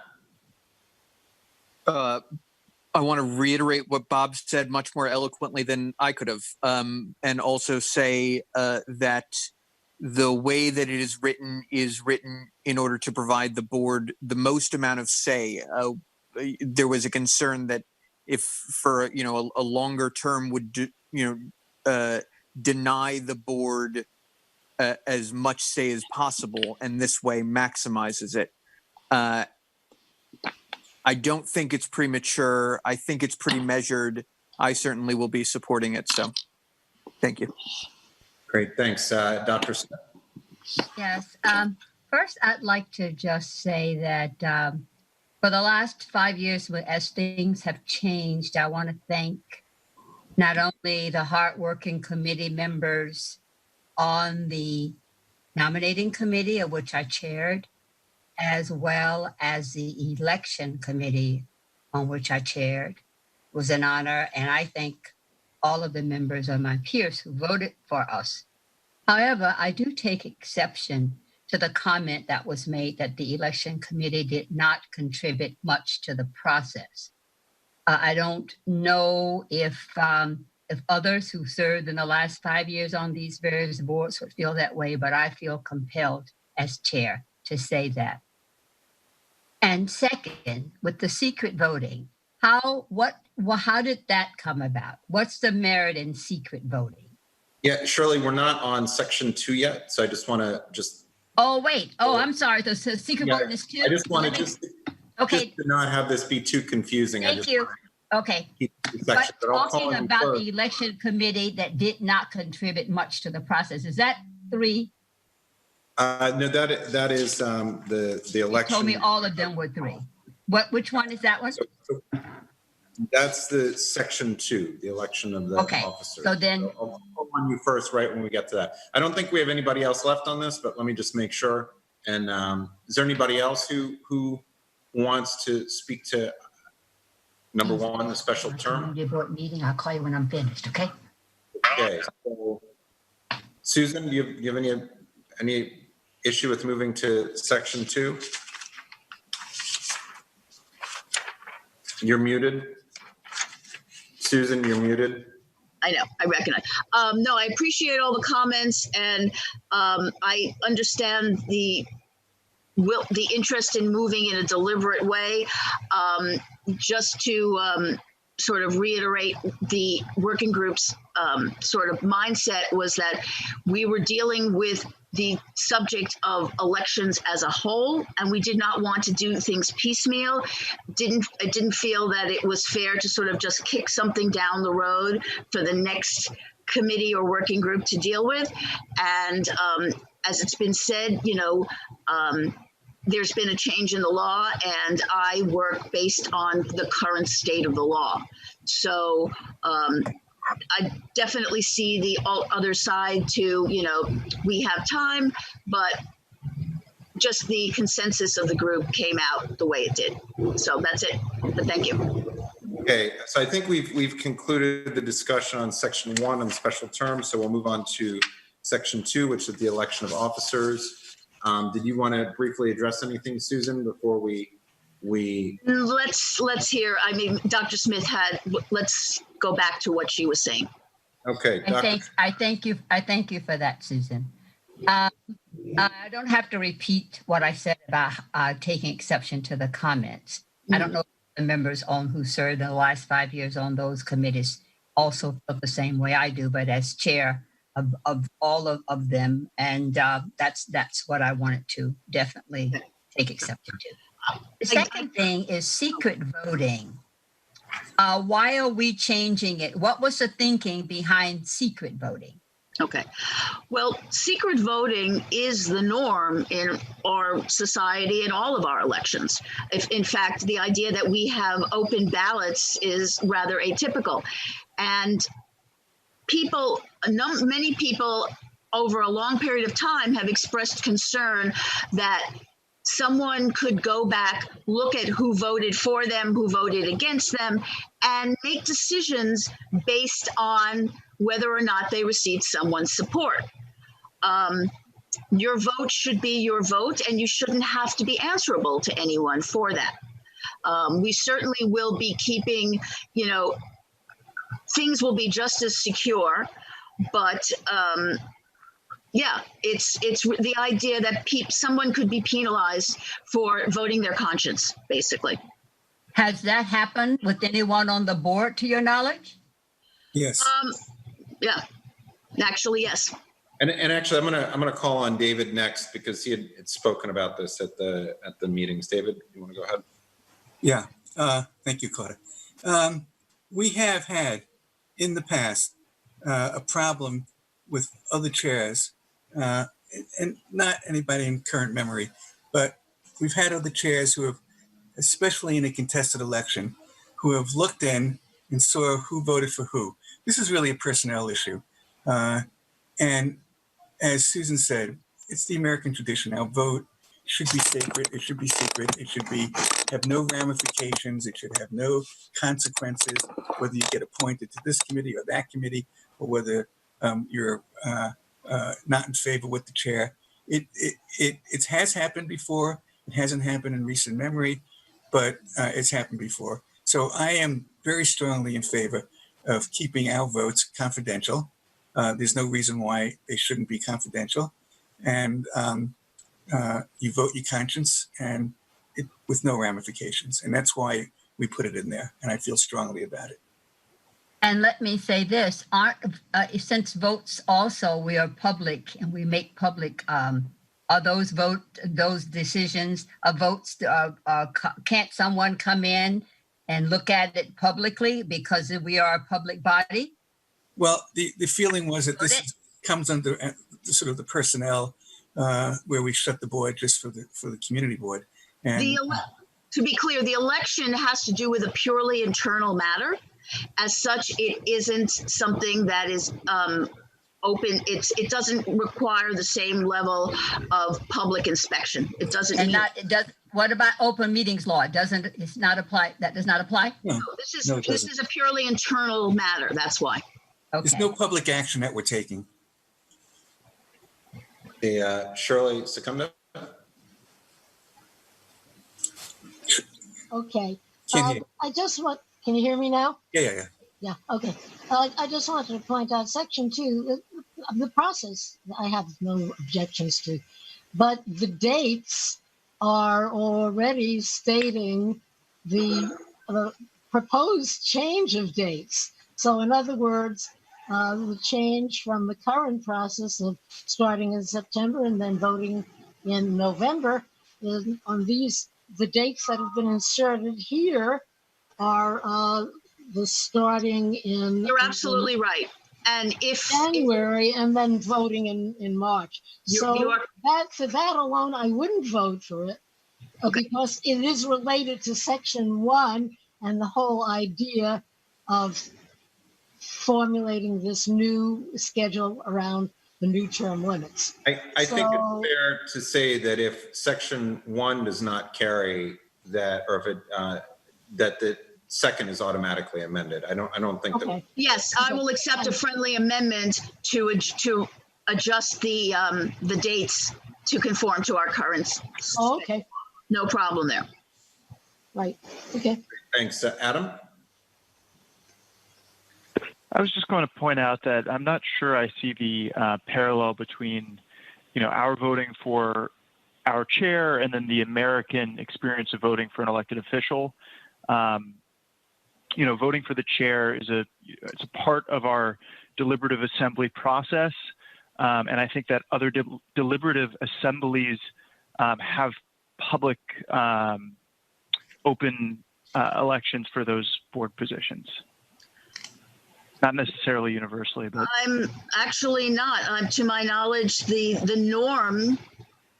I want to reiterate what Bob said much more eloquently than I could have, and also say that the way that it is written in order to provide the board the most amount of say. There was a concern that if for a longer term would deny the board as much say as possible, and this way maximizes it. I don't think it's premature. I think it's pretty measured. I certainly will be supporting it. So thank you. Great. Thanks. Dr. Smith. Yes. First, I'd like to just say that for the last 5 years, as things have changed, I want to thank not only the hardworking committee members on the nominating committee, of which I chaired, as well as the election committee on which I chaired. It was an honor, and I thank all of the members of my peers who voted for us. However, I do take exception to the comment that was made that the election committee did not contribute much to the process. I don't know if others who served in the last 5 years on these various boards would feel that way, but I feel compelled as chair to say that. And second, with the secret voting, how did that come about? What's the merit in secret voting? Yeah, Shirley, we're not on section 2 yet, so I just want to Oh, wait. Oh, I'm sorry. The secret voting is 2? I just want to okay. just to not have this be too confusing. Thank you. Okay. But talking about the election committee that did not contribute much to the process, is that 3? No, that is the election. You told me all of them were 3. Which one is that one? That's the section 2, the election of the officers. So then I'll call on you first, right when we get to that. I don't think we have anybody else left on this, but let me just make sure. And is there anybody else who wants to speak to number 1, the special term? Board meeting. I'll call you when I'm finished. Okay. Okay. So, Susan, do you have any issue with moving to section 2? You're muted. Susan, you're muted. I know, I recognize. No, I appreciate all the comments, and I understand the interest in moving in a deliberate way. Just to sort of reiterate the working group's sort of mindset was that we were dealing with the subject of elections as a whole, and we did not want to do things piecemeal. I didn't feel that it was fair to sort of just kick something down the road for the next committee or working group to deal with. And as it's been said, there's been a change in the law, and I work based on the current state of the law. So I definitely see the other side to, we have time, but just the consensus of the group came out the way it did. So that's it. But thank you. Okay, so I think we've concluded the discussion on section 1 on the special term. So we'll move on to section 2, which is the election of officers. Did you want to briefly address anything, Susan, before we? Let's hear. I mean, Dr. Smith let's go back to what she was saying. Okay. I thank you for that, Susan. I don't have to repeat what I said about taking exception to the comments. I don't know if the members who served in the last 5 years on those committees also felt the same way I do, but as chair of all of them, and that's what I wanted to definitely take exception to. The second thing is secret voting. Why are we changing it? What was the thinking behind secret voting? Okay. Well, secret voting is the norm in our society in all of our elections. In fact, the idea that we have open ballots is rather atypical. And many people over a long period of time have expressed concern that someone could go back, look at who voted for them, who voted against them, and make decisions based on whether or not they received someone's support. Your vote should be your vote, and you shouldn't have to be answerable to anyone for that. We certainly will be keeping, things will be just as secure, but yeah, it's the idea that someone could be penalized for voting their conscience, basically. Has that happened with anyone on the board, to your knowledge? Yes. Yeah, actually, yes. And actually, I'm gonna call on David next because he had spoken about this at the meetings. David, you want to go ahead? Yeah. Thank you, Claudia. We have had in the past a problem with other chairs, and not anybody in current memory, but we've had other chairs who have, especially in a contested election, who have looked in and saw who voted for who. This is really a personnel issue. And as Susan said, it's the American tradition. Our vote should be sacred. It should be secret. It should have no ramifications. It should have no consequences, whether you get appointed to this committee or that committee, or whether you're not in favor with the chair. It has happened before. It hasn't happened in recent memory, but it's happened before. So I am very strongly in favor of keeping our votes confidential. There's no reason why they shouldn't be confidential. And you vote your conscience and with no ramifications. And that's why we put it in there. And I feel strongly about it. And let me say this, since votes also, we are public and we make public, are those decisions of votes, can't someone come in and look at it publicly because we are a public body? Well, the feeling was that this comes under sort of the personnel where we shut the board just for the community board. And to be clear, the election has to do with a purely internal matter. As such, it isn't something that is open. It doesn't require the same level of public inspection. It doesn't. And it does. What about open meetings law? It's not apply. That does not apply. No, this is a purely internal matter. That's why. Okay. There's no public action that we're taking. Shirley Secundo. Okay. Can't hear. I just want. Can you hear me now? Yeah. Yeah. Okay. I just wanted to point out Section 2 of the process. I have no objections to, but the dates are already stating the proposed change of dates. So, in other words, the change from the current process of starting in September and then voting in November on the dates that have been inserted here are the starting in. You're absolutely right. And if January and then voting in March. For that alone, I wouldn't vote for it because it is related to Section 1 and the whole idea of formulating this new schedule around the new term limits. I think it's fair to say that if Section 1 does not carry that, or if it that the second is automatically amended. I don't think that. Yes, I will accept a friendly amendment to adjust the dates to conform to our current. Okay. No problem there. Right. Okay. Thanks, Adam. I was just going to point out that I'm not sure I see the parallel between, our voting for our chair and then the American experience of voting for an elected official. Voting for the chair it's a part of our deliberative assembly process. And I think that other deliberative assemblies have public open elections for those board positions. Not necessarily universally, but I'm actually not. To my knowledge, the norm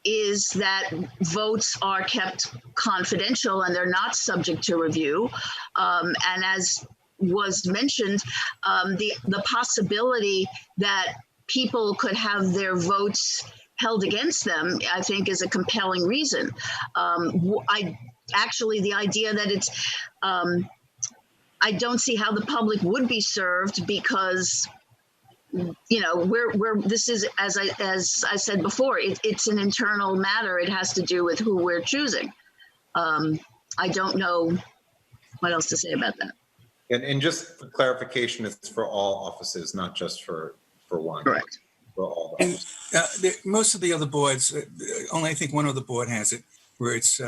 is that votes are kept confidential and they're not subject to review. And as was mentioned, the possibility that people could have their votes held against them, I think, is a compelling reason. The idea that it's I don't see how the public would be served because, this is, as I said before, it's an internal matter. It has to do with who we're choosing. I don't know what else to say about that. And just for clarification, it's for all offices, not just for one. Correct. For all And offices. most of the other boards, only I think one other board has it, where it's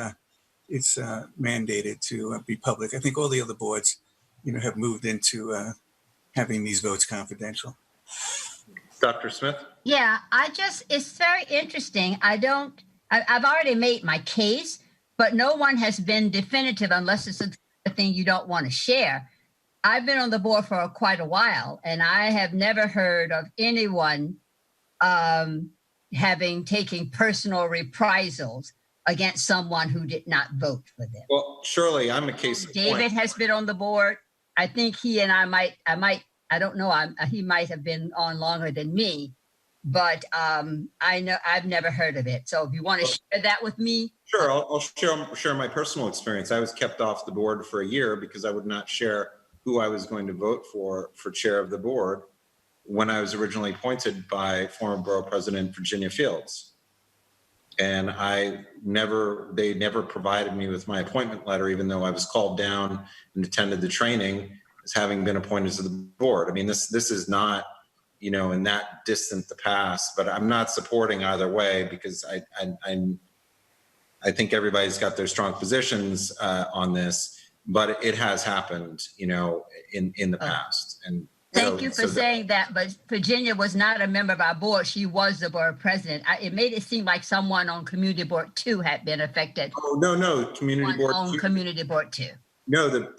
mandated to be public. I think all the other boards, have moved into having these votes confidential. Dr. Smith? Yeah, it's very interesting. I've already made my case, but no one has been definitive unless it's a thing you don't want to share. I've been on the board for quite a while, and I have never heard of anyone taking personal reprisals against someone who did not vote for them. Well, surely I'm a case of David point. has been on the board. I think he and I don't know, he might have been on longer than me. but I know I've never heard of it. So if you want to share that with me. Sure, I'll share my personal experience. I was kept off the board for a year because I would not share who I was going to vote for chair of the board when I was originally appointed by former Borough President Virginia Fields. And they never provided me with my appointment letter, even though I was called down and attended the training as having been appointed to the board. I mean, this is not, in that distant the past, but I'm not supporting either way because I think everybody's got their strong positions on this, but it has happened, in the past. And thank you for saying that, but Virginia was not a member of our board. She was the board president. It made it seem like someone on community board 2 had been affected. Oh, no, community board on 2. Community board 2. No,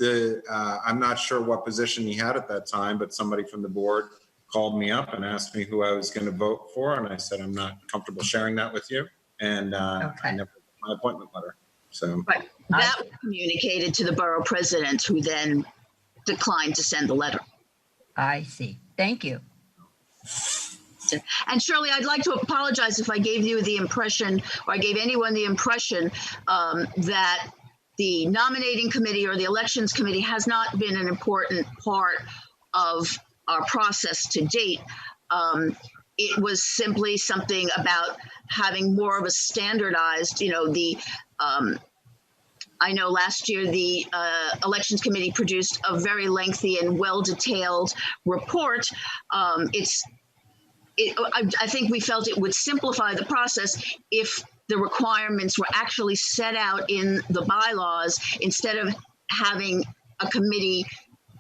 I'm not sure what position he had at that time, but somebody from the board called me up and asked me who I was going to vote for. And I said, I'm not comfortable sharing that with you. And I never got my appointment letter. So right. That was communicated to the borough president, who then declined to send the letter. I see. Thank you. And Shirley, I'd like to apologize if I gave you the impression, or I gave anyone the impression that the nominating committee or the elections committee has not been an important part of our process to date. It was simply something about having more of a standardized, I know last year the elections committee produced a very lengthy and well-detailed report. I think we felt it would simplify the process if the requirements were actually set out in the bylaws instead of having a committee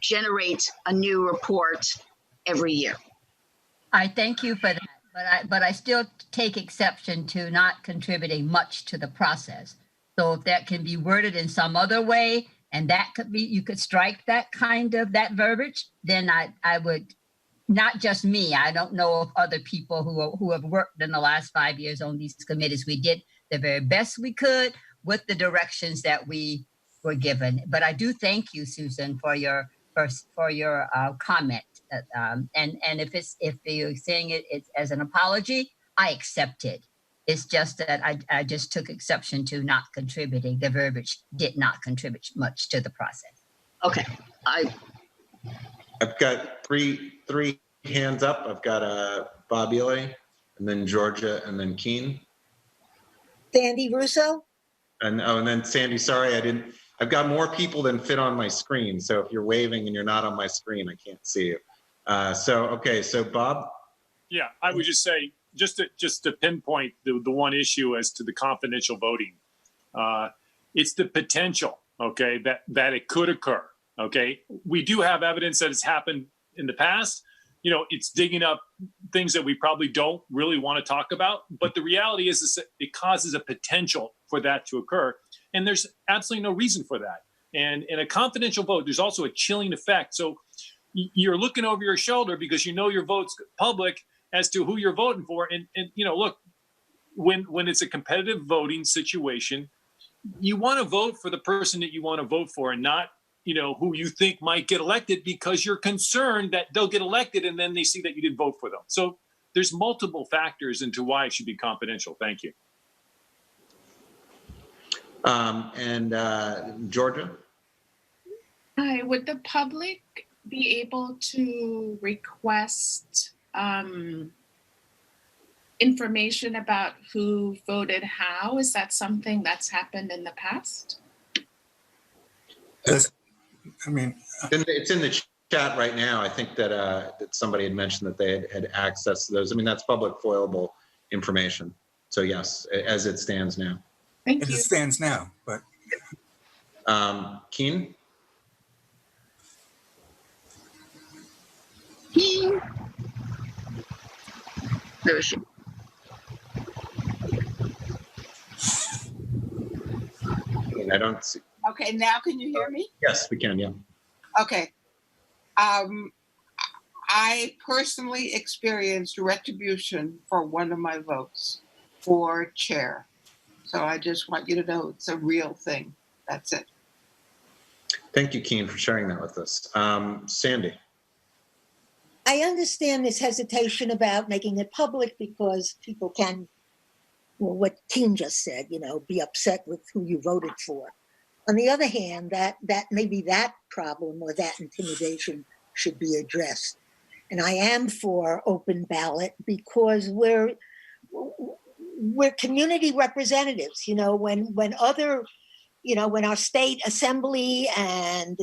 generate a new report every year. I thank you for that, but I still take exception to not contributing much to the process. So if that can be worded in some other way, and that could be, you could strike that that verbiage, then I would, not just me, I don't know of other people who have worked in the last 5 years on these committees. We did the very best we could with the directions that we were given. But I do thank you, Susan, for your comment. And if you're saying it as an apology, I accept it. It's just that I just took exception to not contributing. The verbiage did not contribute much to the process. Okay. I've got three hands up. I've got Bob Ely, and then Georgia, and then Keen. Sandy Russo? And then Sandy, sorry, I've got more people than fit on my screen. So if you're waving and you're not on my screen, I can't see you. So Bob? Yeah, I would just say, just to pinpoint the one issue as to the confidential voting, it's the potential, okay, that it could occur, okay? We do have evidence that it's happened in the past. It's digging up things that we probably don't really want to talk about, but the reality is that it causes a potential for that to occur, and there's absolutely no reason for that. And in a confidential vote, there's also a chilling effect. So you're looking over your shoulder because your vote's public as to who you're voting for. And look, when it's a competitive voting situation, you want to vote for the person that you want to vote for and not, who you think might get elected because you're concerned that they'll get elected and then they see that you didn't vote for them. So there's multiple factors into why it should be confidential. Thank you. And Georgia? Hi, would the public be able to request information about who voted how? Is that something that's happened in the past? It's in the chat right now. I think that somebody had mentioned that they had access to those. That's public foilable information. So yes, as it stands now. Thank you. As it stands now, but. Keen? Keen? There is she. I don't see. Okay, now can you hear me? Yes, we can, yeah. Okay. I personally experienced retribution for one of my votes for chair. So I just want you to know it's a real thing. That's it. Thank you, Keen, for sharing that with us. Sandy. I understand this hesitation about making it public because people can, well, what Teen just said, be upset with who you voted for. On the other hand, that maybe that problem or that intimidation should be addressed. And I am for open ballot because we're community representatives. When our state assembly and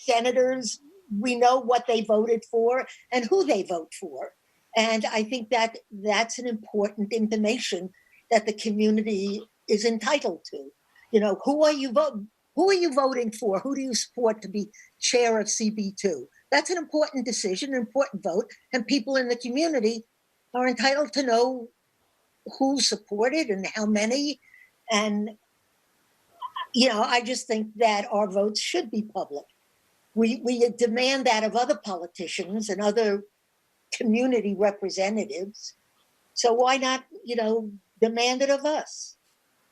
senators, we know what they voted for and who they vote for. And I think that that's an important information that the community is entitled to. Who are you voting for? Who do you support to be chair of CB2? That's an important decision, an important vote. And people in the community are entitled to know who supported and how many. And, I just think that our votes should be public. We demand that of other politicians and other community representatives. So why not, demand it of us?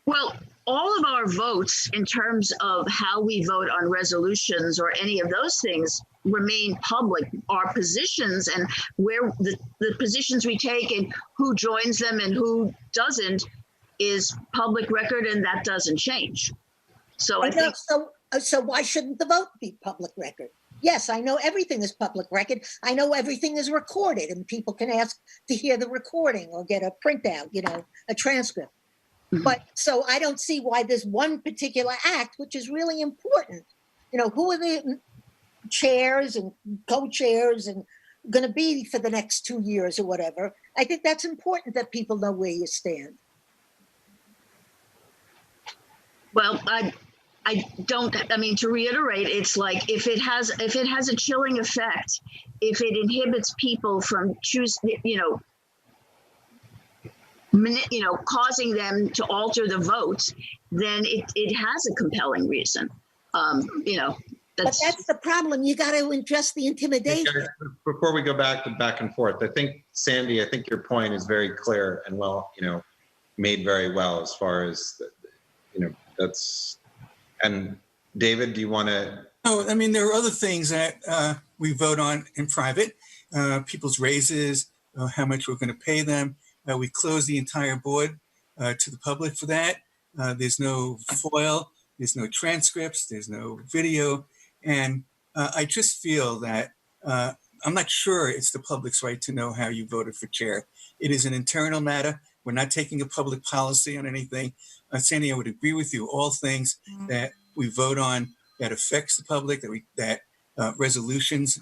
Well, all of our votes in terms of how we vote on resolutions or any of those things remain public. Our positions and where the positions we take and who joins them and who doesn't is public record, and that doesn't change. So I think so why shouldn't the vote be public record? Yes, I know everything is public record. I know everything is recorded and people can ask to hear the recording or get a printout, a transcript. But so I don't see why this one particular act, which is really important, who are the chairs and co-chairs and going to be for the next 2 years or whatever. I think that's important that people know where you stand. Well, to reiterate, it's like if it has a chilling effect, if it inhibits people from causing them to alter the vote, then it has a compelling reason. But that's the problem. You got to address the intimidation. Before we go back and forth, I think, Sandy, your point is very clear and made very well as far as, that's, and David, do you want to? No, there are other things that we vote on in private, people's raises, how much we're going to pay them. We close the entire board to the public for that. There's no FOIL, there's no transcripts, there's no video. And I just feel that I'm not sure it's the public's right to know how you voted for chair. It is an internal matter. We're not taking a public policy on anything. Sandy, I would agree with you. All things that we vote on that affects the public, that resolutions,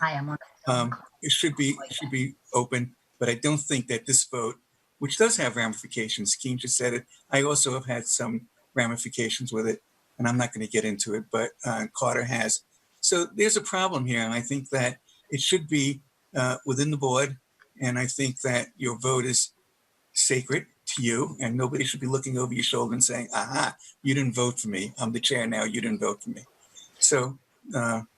it should be open. But I don't think that this vote, which does have ramifications, Keem just said it, I also have had some ramifications with it, and I'm not going to get into it, but Carter has. So there's a problem here, and I think that it should be within the board, and I think that your vote is sacred to you, and nobody should be looking over your shoulder and saying, aha, you didn't vote for me. I'm the chair now, you didn't vote for me. So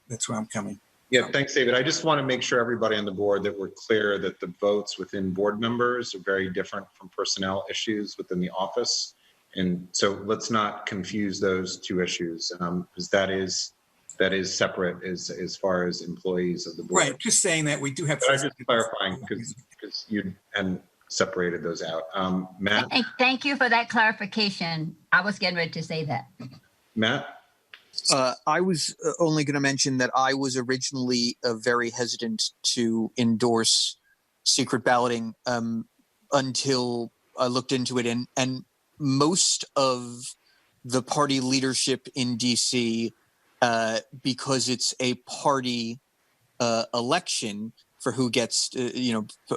that's where I'm coming. Yeah, thanks, David. I just want to make sure everybody on the board that we're clear that the votes within board members are very different from personnel issues within the office. And so let's not confuse those two issues, because that is separate as far as employees of the board. Right, just saying that we do have. I'm just clarifying because you separated those out. Matt? Thank you for that clarification. I was getting ready to say that. Matt? I was only going to mention that I was originally very hesitant to endorse secret balloting until I looked into it. And most of the party leadership in DC, because it's a party election for who gets,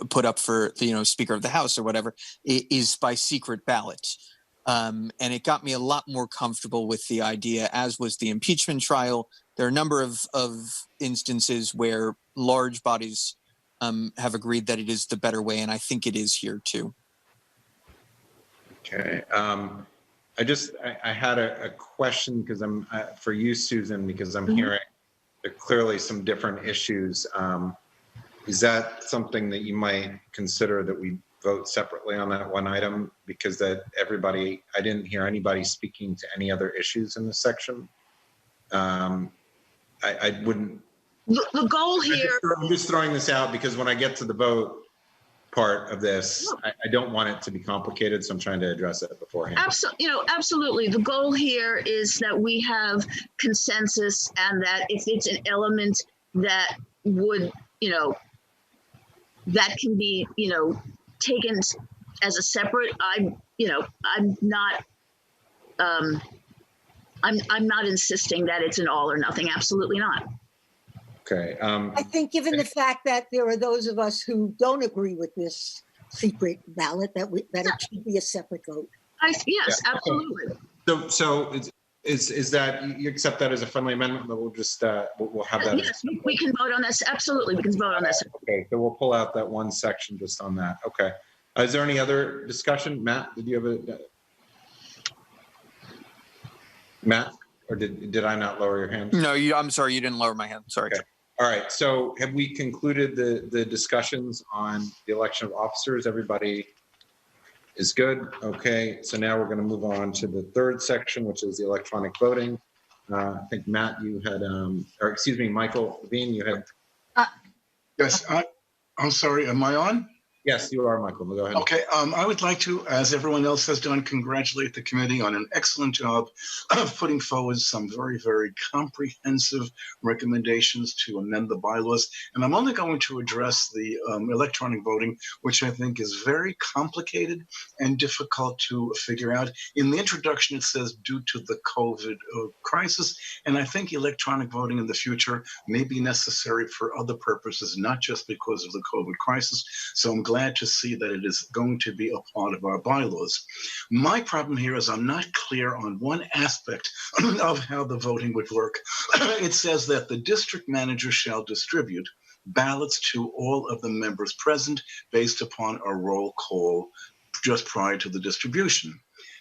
put up for, Speaker of the House or whatever, is by secret ballot. And it got me a lot more comfortable with the idea, as was the impeachment trial. There are a number of instances where large bodies have agreed that it is the better way, and I think it is here too. Okay. I had a question because for you, Susan, because I'm hearing there are clearly some different issues. Is that something that you might consider that we vote separately on that one item, because I didn't hear anybody speaking to any other issues in this section. I wouldn't The goal here. I'm just throwing this out because when I get to the vote part of this, I don't want it to be complicated, so I'm trying to address it beforehand. Absolutely. The goal here is that we have consensus, and that if it's an element that would, that can be, taken as a separate, I'm not insisting that it's an all or nothing. Absolutely not. Okay. I think given the fact that there are those of us who don't agree with this secret ballot, that it should be a separate vote. Yes, absolutely. So is that, you accept that as a friendly amendment? That we'll just we'll have that. Yes, we can vote on this. Absolutely, we can vote on this. Okay, so we'll pull out that one section just on that. Okay. Is there any other discussion? Matt, did you have a Matt, or did I not lower your hand? No, I'm sorry, you didn't lower my hand. Sorry. Okay. All right. So have we concluded the discussions on the election of officers? Everybody is good. Okay. So now we're going to move on to the third section, which is the electronic voting. I think Matt, you had, or excuse me, Michael Levine, you had. Yes. I'm sorry. Am I on? Yes, you are, Michael. Go ahead. Okay. I would like to, as everyone else has done, congratulate the committee on an excellent job of putting forward some very, very comprehensive recommendations to amend the bylaws. And I'm only going to address the electronic voting, which I think is very complicated and difficult to figure out. In the introduction, it says due to the COVID crisis. And I think electronic voting in the future may be necessary for other purposes, not just because of the COVID crisis. So I'm glad to see that it is going to be a part of our bylaws. My problem here is I'm not clear on one aspect of how the voting would work. It says that the district manager shall distribute ballots to all of the members present based upon a roll call just prior to the distribution.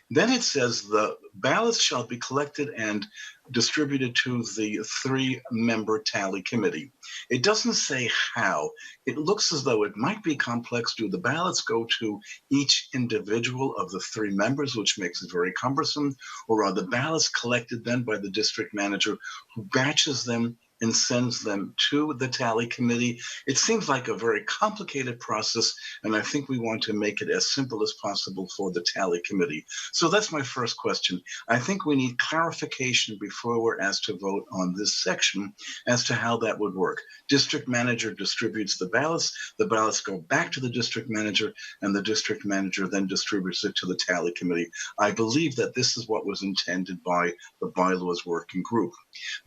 Then it says the ballots shall be collected and distributed to the 3-member tally committee. It doesn't say how. It looks as though it might be complex. Do the ballots go to each individual of the 3 members, which makes it very cumbersome? Or are the ballots collected then by the district manager who batches them and sends them to the tally committee? It seems like a very complicated process, and I think we want to make it as simple as possible for the tally committee. So that's my first question. I think we need clarification before we're asked to vote on this section as to how that would work. District manager distributes the ballots go back to the district manager, and the district manager then distributes it to the tally committee. I believe that this is what was intended by the bylaws working group.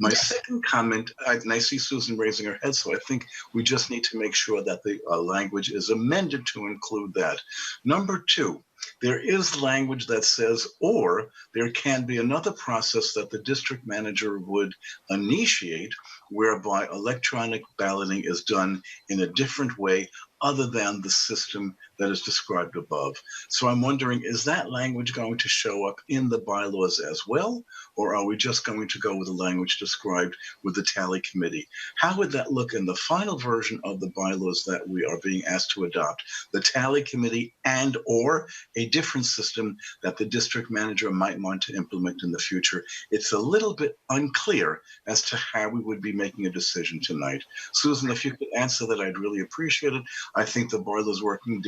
My second comment, and I see Susan raising her head, so I think we just need to make sure that the language is amended to include that. Number 2, there is language that says, or there can be another process that the district manager would initiate whereby electronic balloting is done in a different way other than the system that is described above. So I'm wondering, is that language going to show up in the bylaws as well? Or are we just going to go with the language described with the tally committee? How would that look in the final version of the bylaws that we are being asked to adopt? The tally committee and or a different system that the district manager might want to implement in the future? It's a little bit unclear as to how we would be making a decision tonight. Susan, if you could answer that, I'd really appreciate it. I think the bylaws working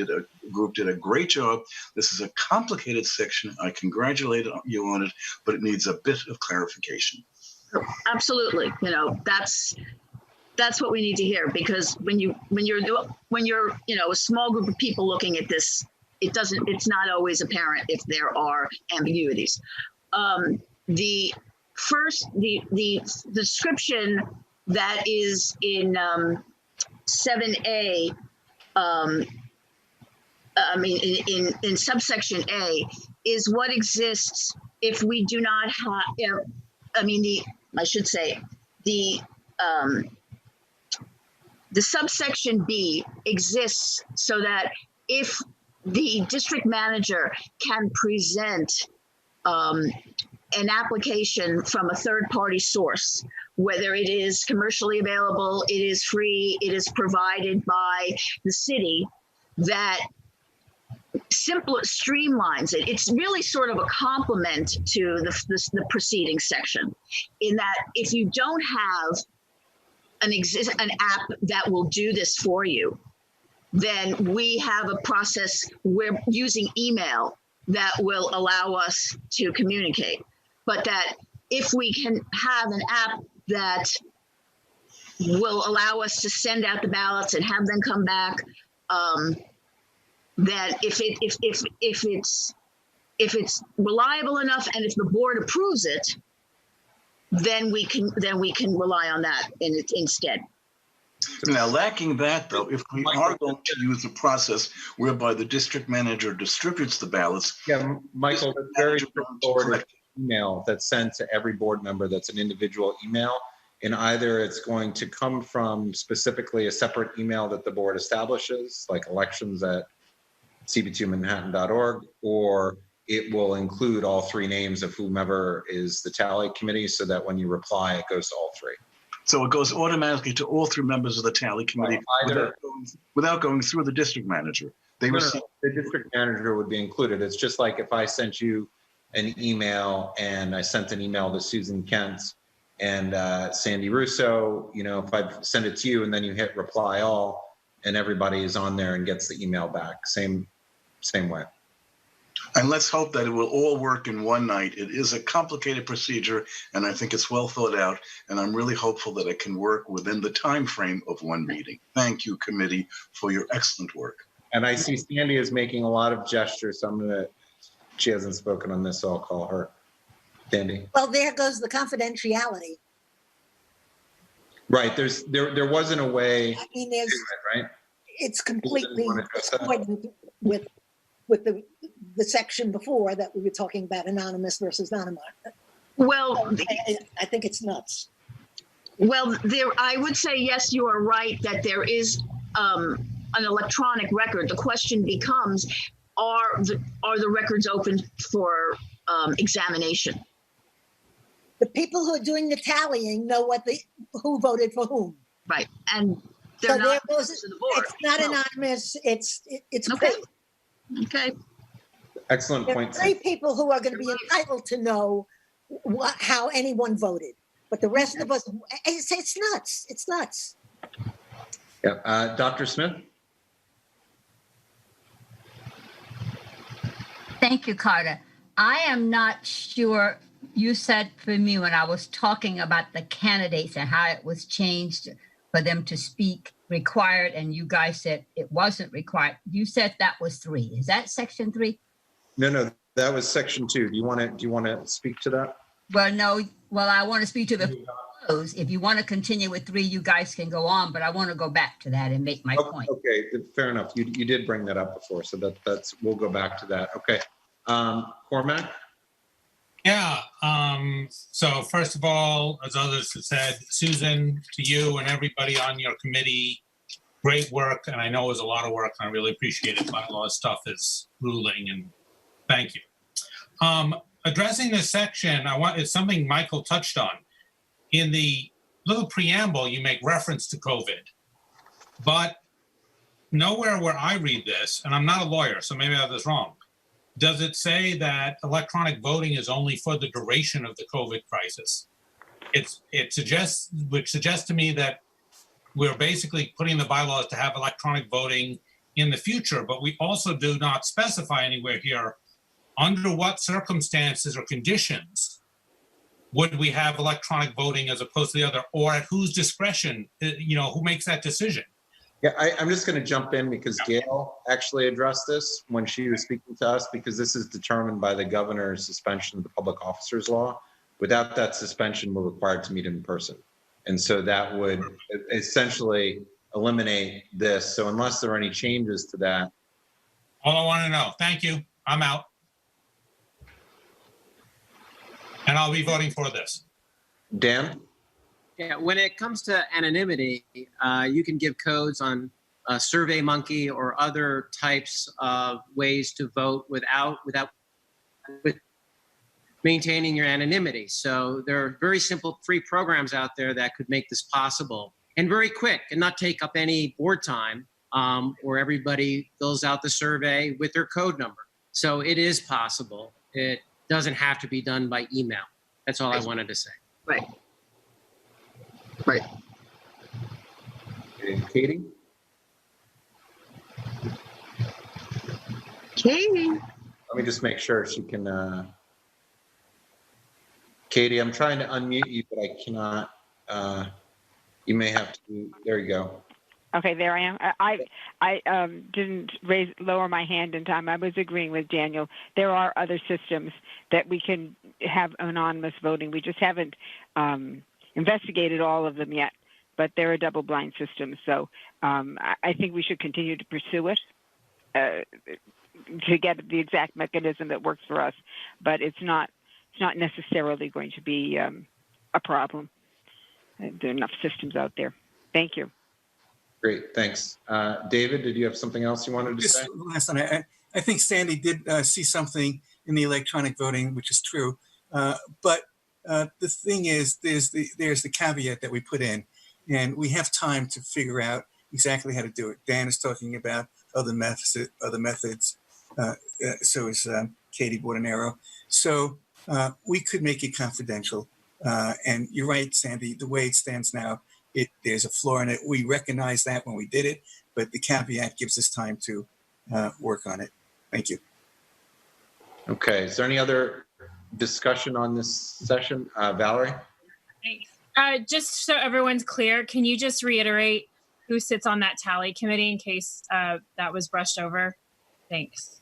group did a great job. This is a complicated section. I congratulate you on it, but it needs a bit of clarification. Absolutely. That's what we need to hear, because when you're a small group of people looking at this, it's not always apparent if there are ambiguities. The description that is in 7A, in subsection A, is what exists if we do not have, the subsection B exists so that if the district manager can present an application from a third-party source, whether it is commercially available, it is free, it is provided by the city, that streamlines it. It's really sort of a complement to the preceding section, in that if you don't have an app that will do this for you, then we have a process. We're using email that will allow us to communicate. But that if we can have an app that will allow us to send out the ballots and have them come back, that if it's reliable enough and if the board approves it, then we can rely on that instead. Now, lacking that, though, if we are going to use a process whereby the district manager distributes the ballots. Yeah, Michael, that's very straightforward email that's sent to every board member. That's an individual email. And either it's going to come from specifically a separate email that the board establishes, like elections@cb2manhattan.org, or it will include all three names of whomever is the tally committee, so that when you reply, it goes to all three. So it goes automatically to all three members of the tally committee without going through the district manager. The district manager would be included. It's just like if I sent you an email and I sent an email to Susan Kent and Sandy Russo, if I send it to you and then you hit reply all and everybody is on there and gets the email back, same way. And let's hope that it will all work in one night. It is a complicated procedure, and I think it's well thought out, and I'm really hopeful that it can work within the time frame of one meeting. Thank you, committee, for your excellent work. And I see Sandy is making a lot of gestures, so she hasn't spoken on this, so I'll call her. Sandy. Well, there goes the confidentiality. Right, there wasn't a way. I mean, there's, right? It's completely discordant with the section before that we were talking about, anonymous versus anonymous. Well, I think it's nuts. Well, I would say, yes, you are right that there is an electronic record. The question becomes, are the records open for examination? The people who are doing the tallying know who voted for whom. Right, and so there goes, it's not anonymous. It's okay. Clear. Okay. Excellent point. There are 3 people who are going to be entitled to know how anyone voted, but the rest of us, it's nuts. It's nuts. Yeah, Dr. Smith. Thank you, Carter. I am not sure. You said for me when I was talking about the candidates and how it was changed for them to speak required, and you guys said it wasn't required. You said that was 3. Is that section 3? No, that was section 2. Do you want to speak to that? Well, no. Well, I want to speak to the close. If you want to continue with 3, you guys can go on, but I want to go back to that and make my point. Okay, fair enough. You did bring that up before, so that's we'll go back to that. Okay, Cormac. Yeah. So first of all, as others have said, Susan, to you and everybody on your committee, great work. And I know it was a lot of work, and I really appreciate it. Bylaw stuff is ruling, and thank you. Addressing this section, it's something Michael touched on. In the little preamble, you make reference to COVID, but nowhere where I read this, and I'm not a lawyer, so maybe I have this wrong, does it say that electronic voting is only for the duration of the COVID crisis? Which suggests to me that we're basically putting the bylaws to have electronic voting in the future, but we also do not specify anywhere here under what circumstances or conditions would we have electronic voting as opposed to the other, or at whose discretion, who makes that decision? Yeah, I'm just going to jump in because Gail actually addressed this when she was speaking to us, because this is determined by the governor's suspension of the public officers law. Without that suspension, we're required to meet in person. And so that would essentially eliminate this. So unless there are any changes to that. All I want to know. Thank you. I'm out. And I'll be voting for this. Dan? Yeah, when it comes to anonymity, you can give codes on SurveyMonkey or other types of ways to vote with maintaining your anonymity. So there are very simple free programs out there that could make this possible and very quick and not take up any board time, where everybody fills out the survey with their code number. So it is possible. It doesn't have to be done by email. That's all I wanted to say. Right. Right. Okay, Katie? Katie. Let me just make sure she can. Katie, I'm trying to unmute you, but I cannot. You may have to. There you go. Okay, there I am. I didn't lower my hand in time. I was agreeing with Daniel. There are other systems that we can have anonymous voting. We just haven't investigated all of them yet, but they're a double-blind system. So I think we should continue to pursue it to get the exact mechanism that works for us. But it's not necessarily going to be a problem. There are enough systems out there. Thank you. Great, thanks. David, did you have something else you wanted to say? Last one, I think Sandy did see something in the electronic voting, which is true. But the thing is, there's the caveat that we put in, and we have time to figure out exactly how to do it. Dan is talking about other methods. So is Katie Bordenero. So we could make it confidential. And you're right, Sandy, the way it stands now, there's a flaw in it. We recognize that when we did it, but the caveat gives us time to work on it. Thank you. Okay, is there any other discussion on this session? Valerie? Thanks. Just so everyone's clear, can you just reiterate who sits on that tally committee in case that was brushed over? Thanks.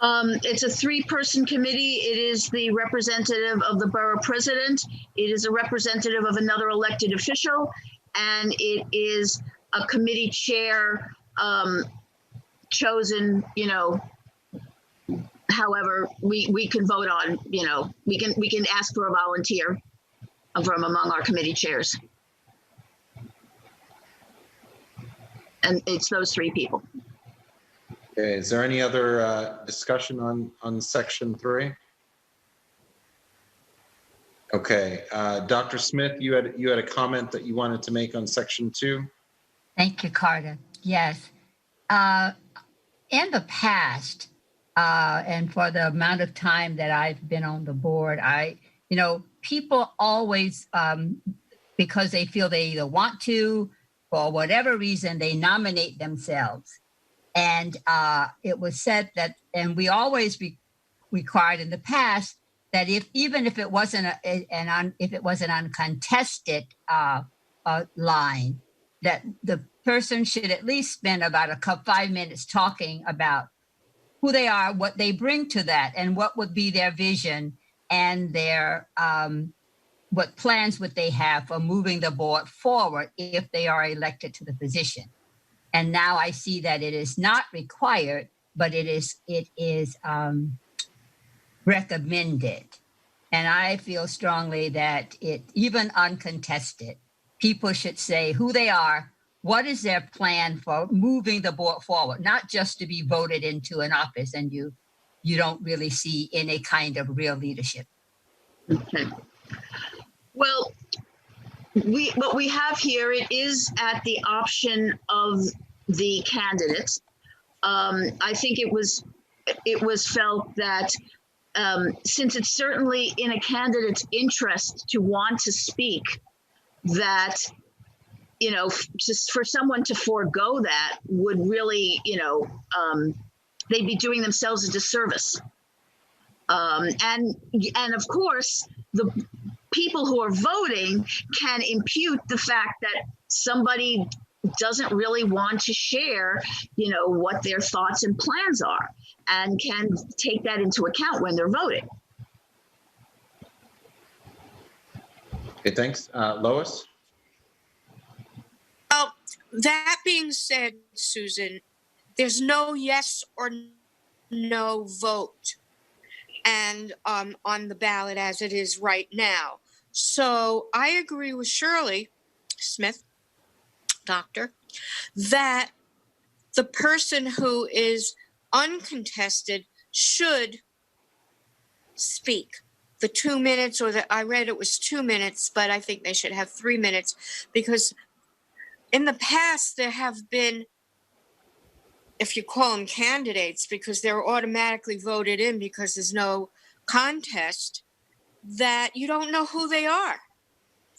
It's a 3-person committee. It is the representative of the borough president. It is a representative of another elected official, and it is a committee chair chosen, however we can vote on, we can ask for a volunteer from among our committee chairs. And it's those 3 people. Okay, is there any other discussion on section 3? Okay, Dr. Smith, you had a comment that you wanted to make on section 2. Thank you, Carter. Yes. In the past, and for the amount of time that I've been on the board, people always, because they feel they either want to, for whatever reason, they nominate themselves. And it was said that, and we always required in the past that even if it wasn't an uncontested line, that the person should at least spend about 5 minutes talking about who they are, what they bring to that, and what would be their vision and their what plans would they have for moving the board forward if they are elected to the position. And now I see that it is not required, but it is recommended. And I feel strongly that even uncontested, people should say who they are, what is their plan for moving the board forward, not just to be voted into an office and you don't really see any kind of real leadership. Okay. Well, what we have here, it is at the option of the candidate. I think it was felt that since it's certainly in a candidate's interest to want to speak, that just for someone to forego that would really, they'd be doing themselves a disservice. And of course, the people who are voting can impute the fact that somebody doesn't really want to share, what their thoughts and plans are, and can take that into account when they're voting. Okay, thanks. Lois? Well, that being said, Susan, there's no yes or no vote and on the ballot as it is right now. So I agree with Shirley Smith, doctor, that the person who is uncontested should speak. The 2 minutes, I read it was 2 minutes, but I think they should have 3 minutes, because in the past there have been, if you call them candidates, because they're automatically voted in because there's no contest, that you don't know who they are.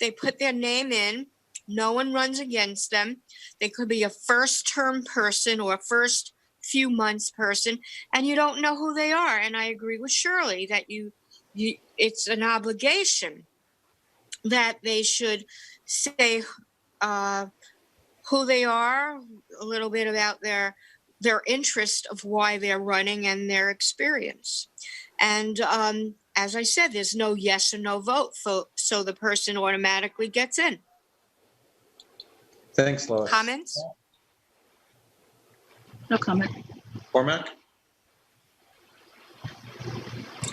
They put their name in, No one runs against them. They could be a first-term person or a first few months person, and you don't know who they are. And I agree with Shirley that it's an obligation that they should say who they are, a little bit about their interest of why they're running and their experience. And as I said, there's no yes or no vote, so the person automatically gets in. Thanks, Lois. Comments? No comment. Cormac?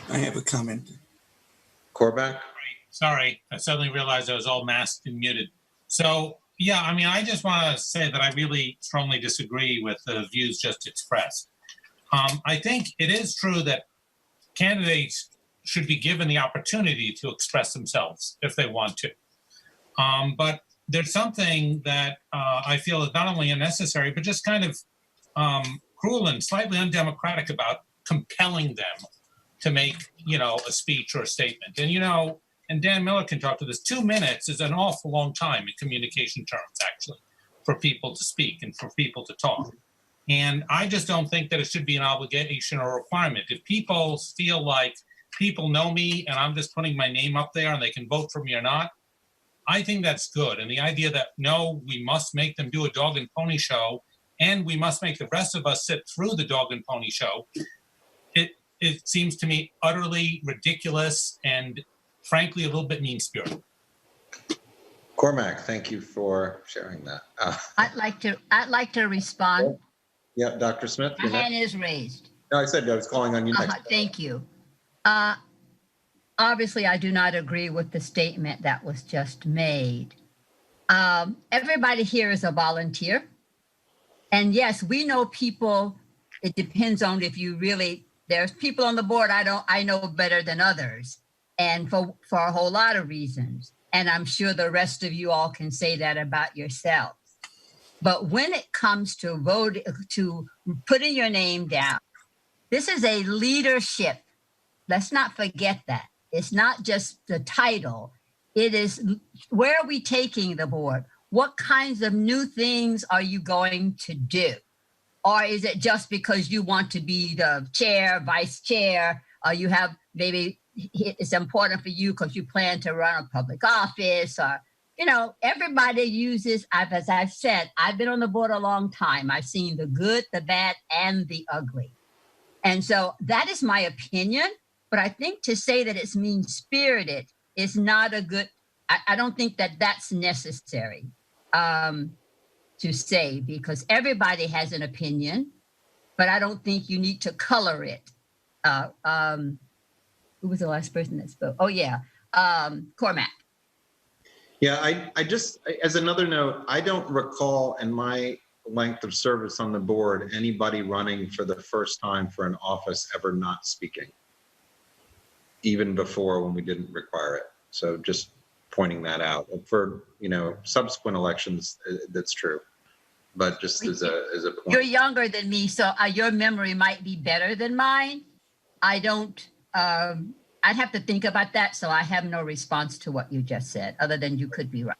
I have a comment. Cormac? Sorry, I suddenly realized I was all masked and muted. So, yeah, I mean, I just want to say that I really strongly disagree with the views just expressed. I think it is true that candidates should be given the opportunity to express themselves if they want to. But there's something that I feel is not only unnecessary, but just kind of cruel and slightly undemocratic about compelling them to make, a speech or a statement. And, and Dan Miller can talk to this, 2 minutes is an awful long time in communication terms, actually, for people to speak and for people to talk. And I just don't think that it should be an obligation or requirement. If people feel like people know me and I'm just putting my name up there and they can vote for me or not, I think that's good. And the idea that, no, we must make them do a dog and pony show and we must make the rest of us sit through the dog and pony show, it seems to me utterly ridiculous and frankly a little bit mean-spirited. Cormac, thank you for sharing that. I'd like to respond. Yeah, Dr. Smith. My hand is raised. No, I said I was calling on you next. Thank you. Obviously, I do not agree with the statement that was just made. Everybody here is a volunteer. And yes, we know people, it depends on if you really, there's people on the board I know better than others, and for a whole lot of reasons. And I'm sure the rest of you all can say that about yourselves. But when it comes to voting, to putting your name down, this is a leadership. Let's not forget that. It's not just the title. It is, where are we taking the board? What kinds of new things are you going to do? Or is it just because you want to be the chair, vice chair, or you have, maybe it's important for you because you plan to run a public office, or, everybody uses, as I've said, I've been on the board a long time. I've seen the good, the bad, and the ugly. And so that is my opinion. But I think to say that it's mean-spirited is not a good, I don't think that that's necessary to say, because everybody has an opinion, but I don't think you need to color it. Who was the last person that spoke? Oh, yeah, Cormac. Yeah, I just, as another note, I don't recall in my length of service on the board anybody running for the first time for an office ever not speaking, even before when we didn't require it. So just pointing that out. For, subsequent elections, that's true. But just as a point. You're younger than me, so your memory might be better than mine. I don't, I'd have to think about that, so I have no response to what you just said, other than you could be right.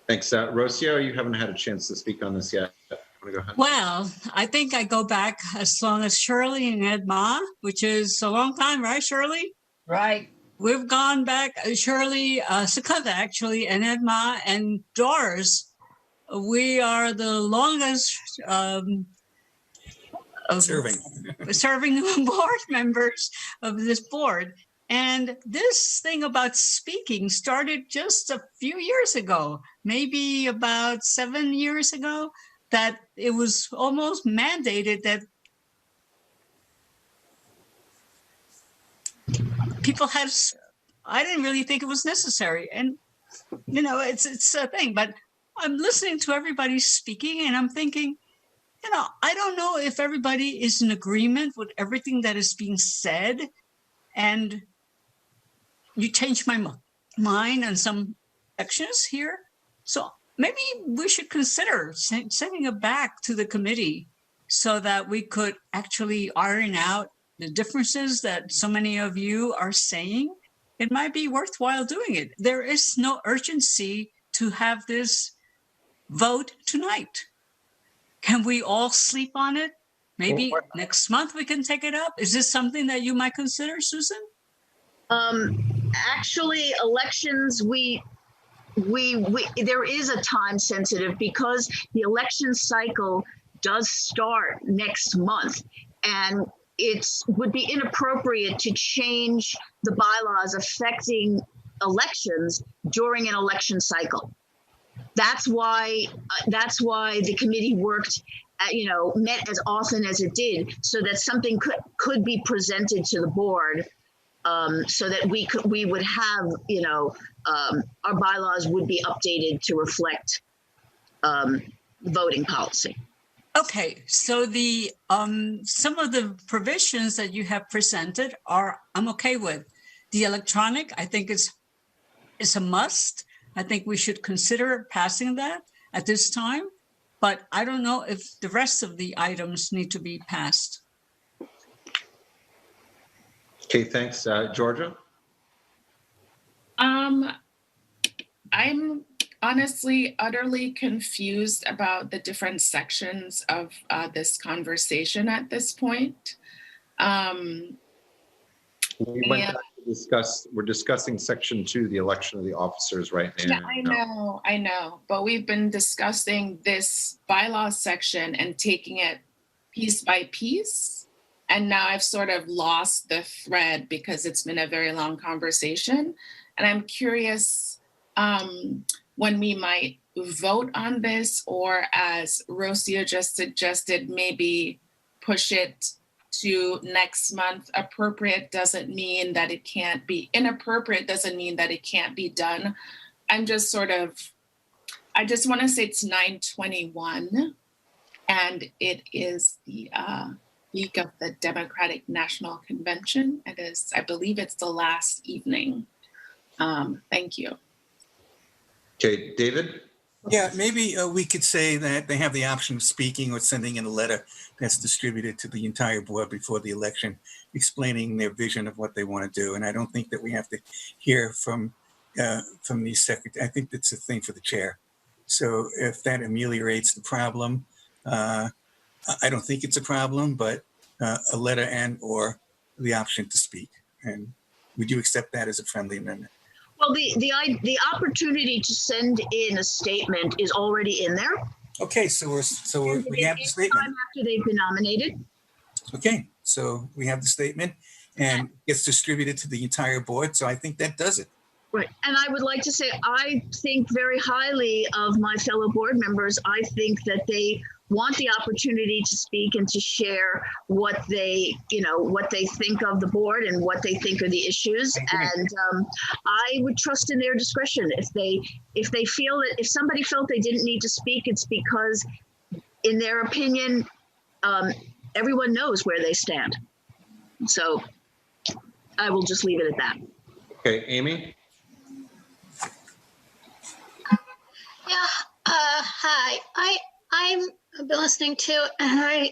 Thanks. Rocio, you haven't had a chance to speak on this yet. Want to go ahead? Well, I think I go back as long as Shirley and Ed Ma, which is a long time, right, Shirley? Right. We've gone back, Shirley, Sakata actually, and Ed Ma and Doris. We are the longest serving board members of this board. And this thing about speaking started just a few years ago, maybe about 7 years ago, that it was almost mandated that people had, I didn't really think it was necessary. And, it's a thing, but I'm listening to everybody speaking and I'm thinking, I don't know if everybody is in agreement with everything that is being said. And you changed my mind on some sections here. So maybe we should consider sending it back to the committee so that we could actually iron out the differences that so many of you are saying. It might be worthwhile doing it. There is no urgency to have this vote tonight. Can we all sleep on it? Maybe next month we can take it up. Is this something that you might consider, Susan? Actually, elections, there is a time sensitive because the election cycle does start next month, and it would be inappropriate to change the bylaws affecting elections during an election cycle. That's why the committee worked, met as often as it did, so that something could be presented to the board, so that we would have, our bylaws would be updated to reflect voting policy. Okay, so the some of the provisions that you have presented I'm okay with. The electronic, I think it's a must. I think we should consider passing that at this time, but I don't know if the rest of the items need to be passed. Okay, thanks. Georgia? I'm honestly utterly confused about the different sections of this conversation at this point. We went back to discuss, we're discussing section 2, the election of the officers right now. Yeah, I know, but we've been discussing this bylaw section and taking it piece by piece. And now I've sort of lost the thread because it's been a very long conversation. And I'm curious when we might vote on this, or as Rosia just suggested, maybe push it to next month. Appropriate doesn't mean that it can't be, inappropriate doesn't mean that it can't be done. I'm just I just want to say it's 9/21 and it is the week of the Democratic National Convention. It is, I believe it's the last evening. Thank you. Okay, David? Yeah, maybe we could say that they have the option of speaking or sending in a letter that's distributed to the entire board before the election, explaining their vision of what they want to do. And I don't think that we have to hear from the secretary. I think that's a thing for the chair. So if that ameliorates the problem, I don't think it's a problem, but a letter and or the option to speak. And would you accept that as a friendly amendment? Well, the opportunity to send in a statement is already in there. Okay, so we have the statement. Time after they've been nominated. Okay, so we have the statement and it's distributed to the entire board. So I think that does it. Right, and I would like to say I think very highly of my fellow board members. I think that they want the opportunity to speak and to share what they think of the board and what they think are the issues. And I would trust in their discretion. If they feel that, if somebody felt they didn't need to speak, it's because, in their opinion, everyone knows where they stand. So I will just leave it at that. Okay, Amy? Yeah, hi. I've been listening to, and I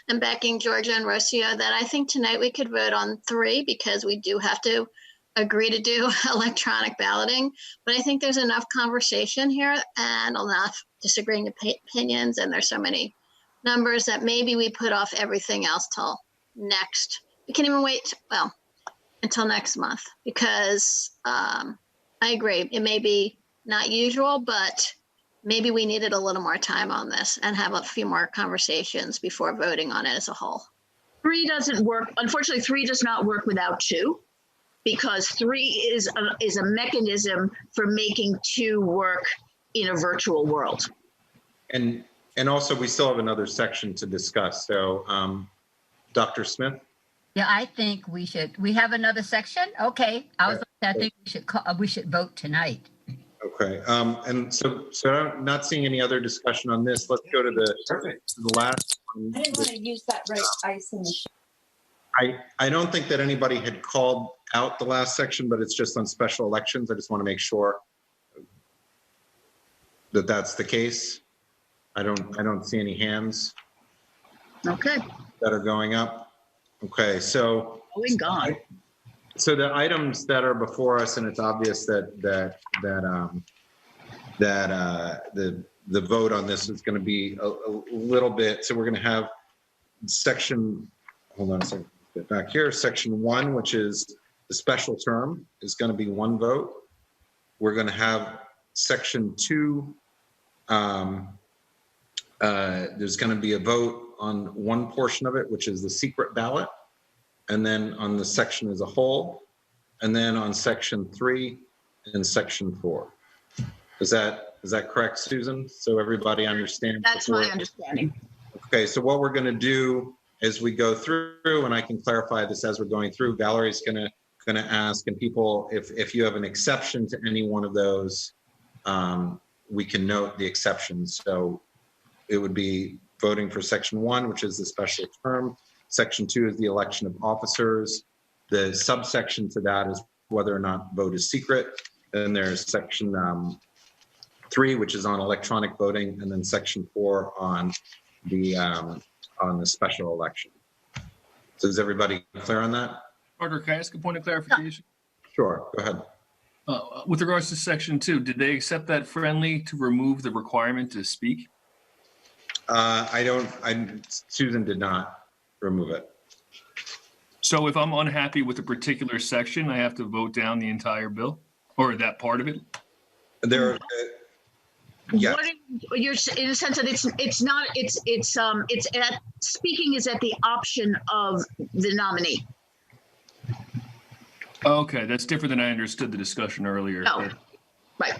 am backing Georgia and Rocio that I think tonight we could vote on 3 because we do have to agree to do electronic balloting. But I think there's enough conversation here and enough disagreeing opinions, and there's so many numbers that maybe we put off everything else till next. We can't even wait, until next month, because I agree. It may be not usual, but maybe we needed a little more time on this and have a few more conversations before voting on it as a whole. 3 doesn't work. Unfortunately, 3 does not work without 2, because 3 is a mechanism for making 2 work in a virtual world. And also we still have another section to discuss. So Dr. Smith? Yeah, I think we have another section. Okay. I think we should vote tonight. Okay, and so I'm not seeing any other discussion on this. Let's go to the last one. I didn't want to use that right ice in the I don't think that anybody had called out the last section, but it's just on special elections. I just want to make sure that that's the case. I don't see any hands. Okay. That are going up. Okay, so. God. So the items that are before us, and it's obvious that the the vote on this is going to be a little bit. So we're going to have section, hold on a second, get back here. Section 1, which is the special term, is going to be 1 vote. We're going to have section 2. There's going to be a vote on one portion of it, which is the secret ballot, and then on the section as a whole, and then on section 3 and section 4. Is that correct, Susan? So everybody understands? That's my understanding. Okay, so what we're going to do as we go through, and I can clarify this as we're going through, Valerie's going to ask, and people, if you have an exception to any one of those, we can note the exceptions. So it would be voting for section 1, which is the special term. Section 2 is the election of officers. The subsection to that is whether or not vote is secret. Then there's section 3, which is on electronic voting, and then section 4 on the special election. So is everybody clear on that? Carter, can I ask a point of clarification? Sure, go ahead. With regards to section 2, did they accept that friendly to remove the requirement to speak? Susan did not remove it. So if I'm unhappy with a particular section, I have to vote down the entire bill or that part of it? Yes. You're in the sense that speaking is at the option of the nominee. Okay, that's different than I understood the discussion earlier. No. Right.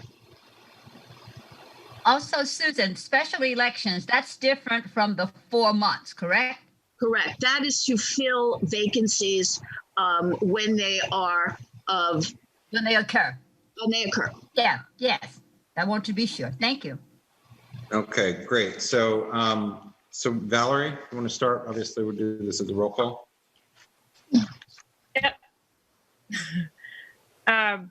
Also, Susan, special elections, that's different from the 4 months, correct? Correct. That is to fill vacancies when they occur. When they occur. Yeah, yes. I want to be sure. Thank you. Okay, great. So, Valerie, you want to start? Obviously, we'll do this as a roll call. Yep.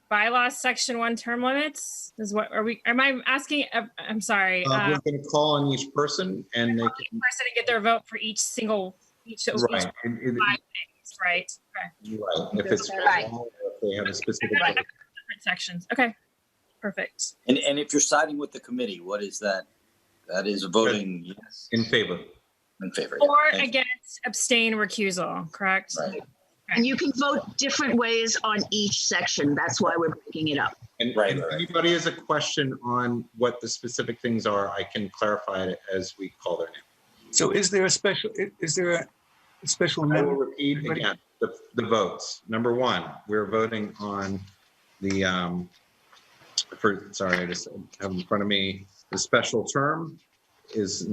Bylaws section 1 term limits is what are we? Am I asking? I'm sorry. We're going to call on each person, and they can person to get their vote for each right. Each 5 things, right? Okay. Right. If it's right. Or if they have a specific different sections. Okay. Perfect. And if you're siding with the committee, what is that? That is voting yes. In favor. In favor. Or yeah. against, abstain, recusal, correct? Right. And you can vote different ways on each section. That's why we're breaking it up. And if anybody has a question on what the specific things are, I can clarify it as we call their name. So is there a special I will repeat again, the votes. Number 1, we're voting on the, sorry, I just have in front of me, the special term is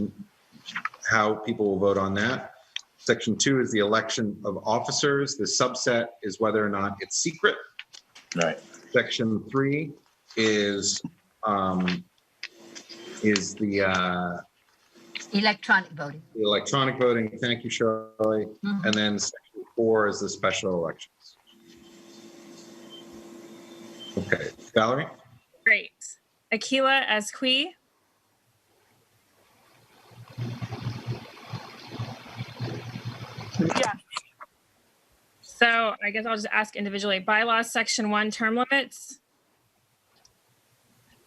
how people will vote on that. Section 2 is the election of officers. The subset is whether or not it's secret. Right. Section 3 is the Electronic voting. the electronic voting. Thank you, Shirley. Mhm. And then section 4 is the special elections. Okay, Valerie? Great. Aquila Asqui. Yeah. So I guess I'll just ask individually. Bylaws section 1 term limits.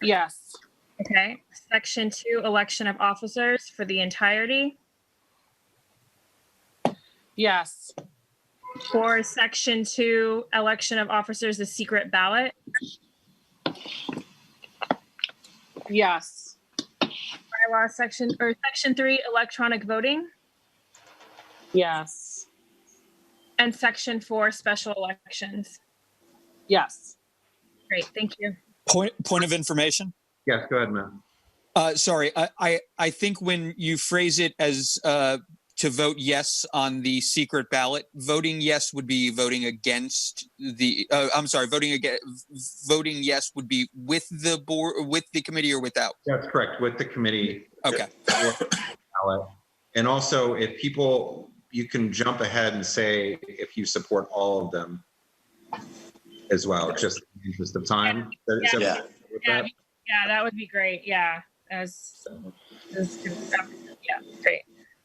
Yes. Okay. Section 2 election of officers for the entirety. Yes. For section 2 election of officers, the secret ballot. Yes. Bylaw section 3 electronic voting. Yes. And section 4 special elections. Yes. Great, thank you. Point of information. Yes, go ahead, Matt. Sorry, I think when you phrase it as to vote yes on the secret ballot, voting yes would be voting against the. Voting yes would be with the board, with the committee, or without. That's correct, with the committee. Okay. And also, if people, you can jump ahead and say if you support all of them as well, just in the interest of time. Yeah, that would be great. Yeah, yeah, great.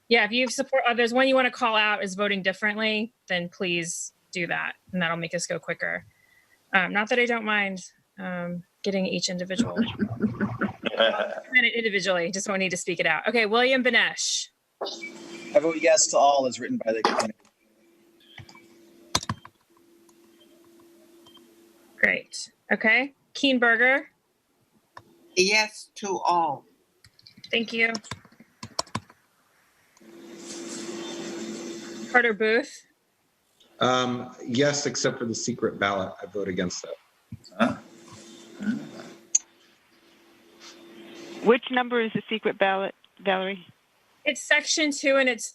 Yeah, if you support others, one you want to call out is voting differently, then please do that, and that'll make us go quicker. Not that I don't mind getting each individual. Individually, just don't need to speak it out. Okay, William Benesh. I vote yes to all as written by the committee. Great. Okay. Keenberger. Yes to all. Thank you. Carter Booth. Yes, except for the secret ballot. I vote against that. Which number is the secret ballot, Valerie? It's section 2, and it's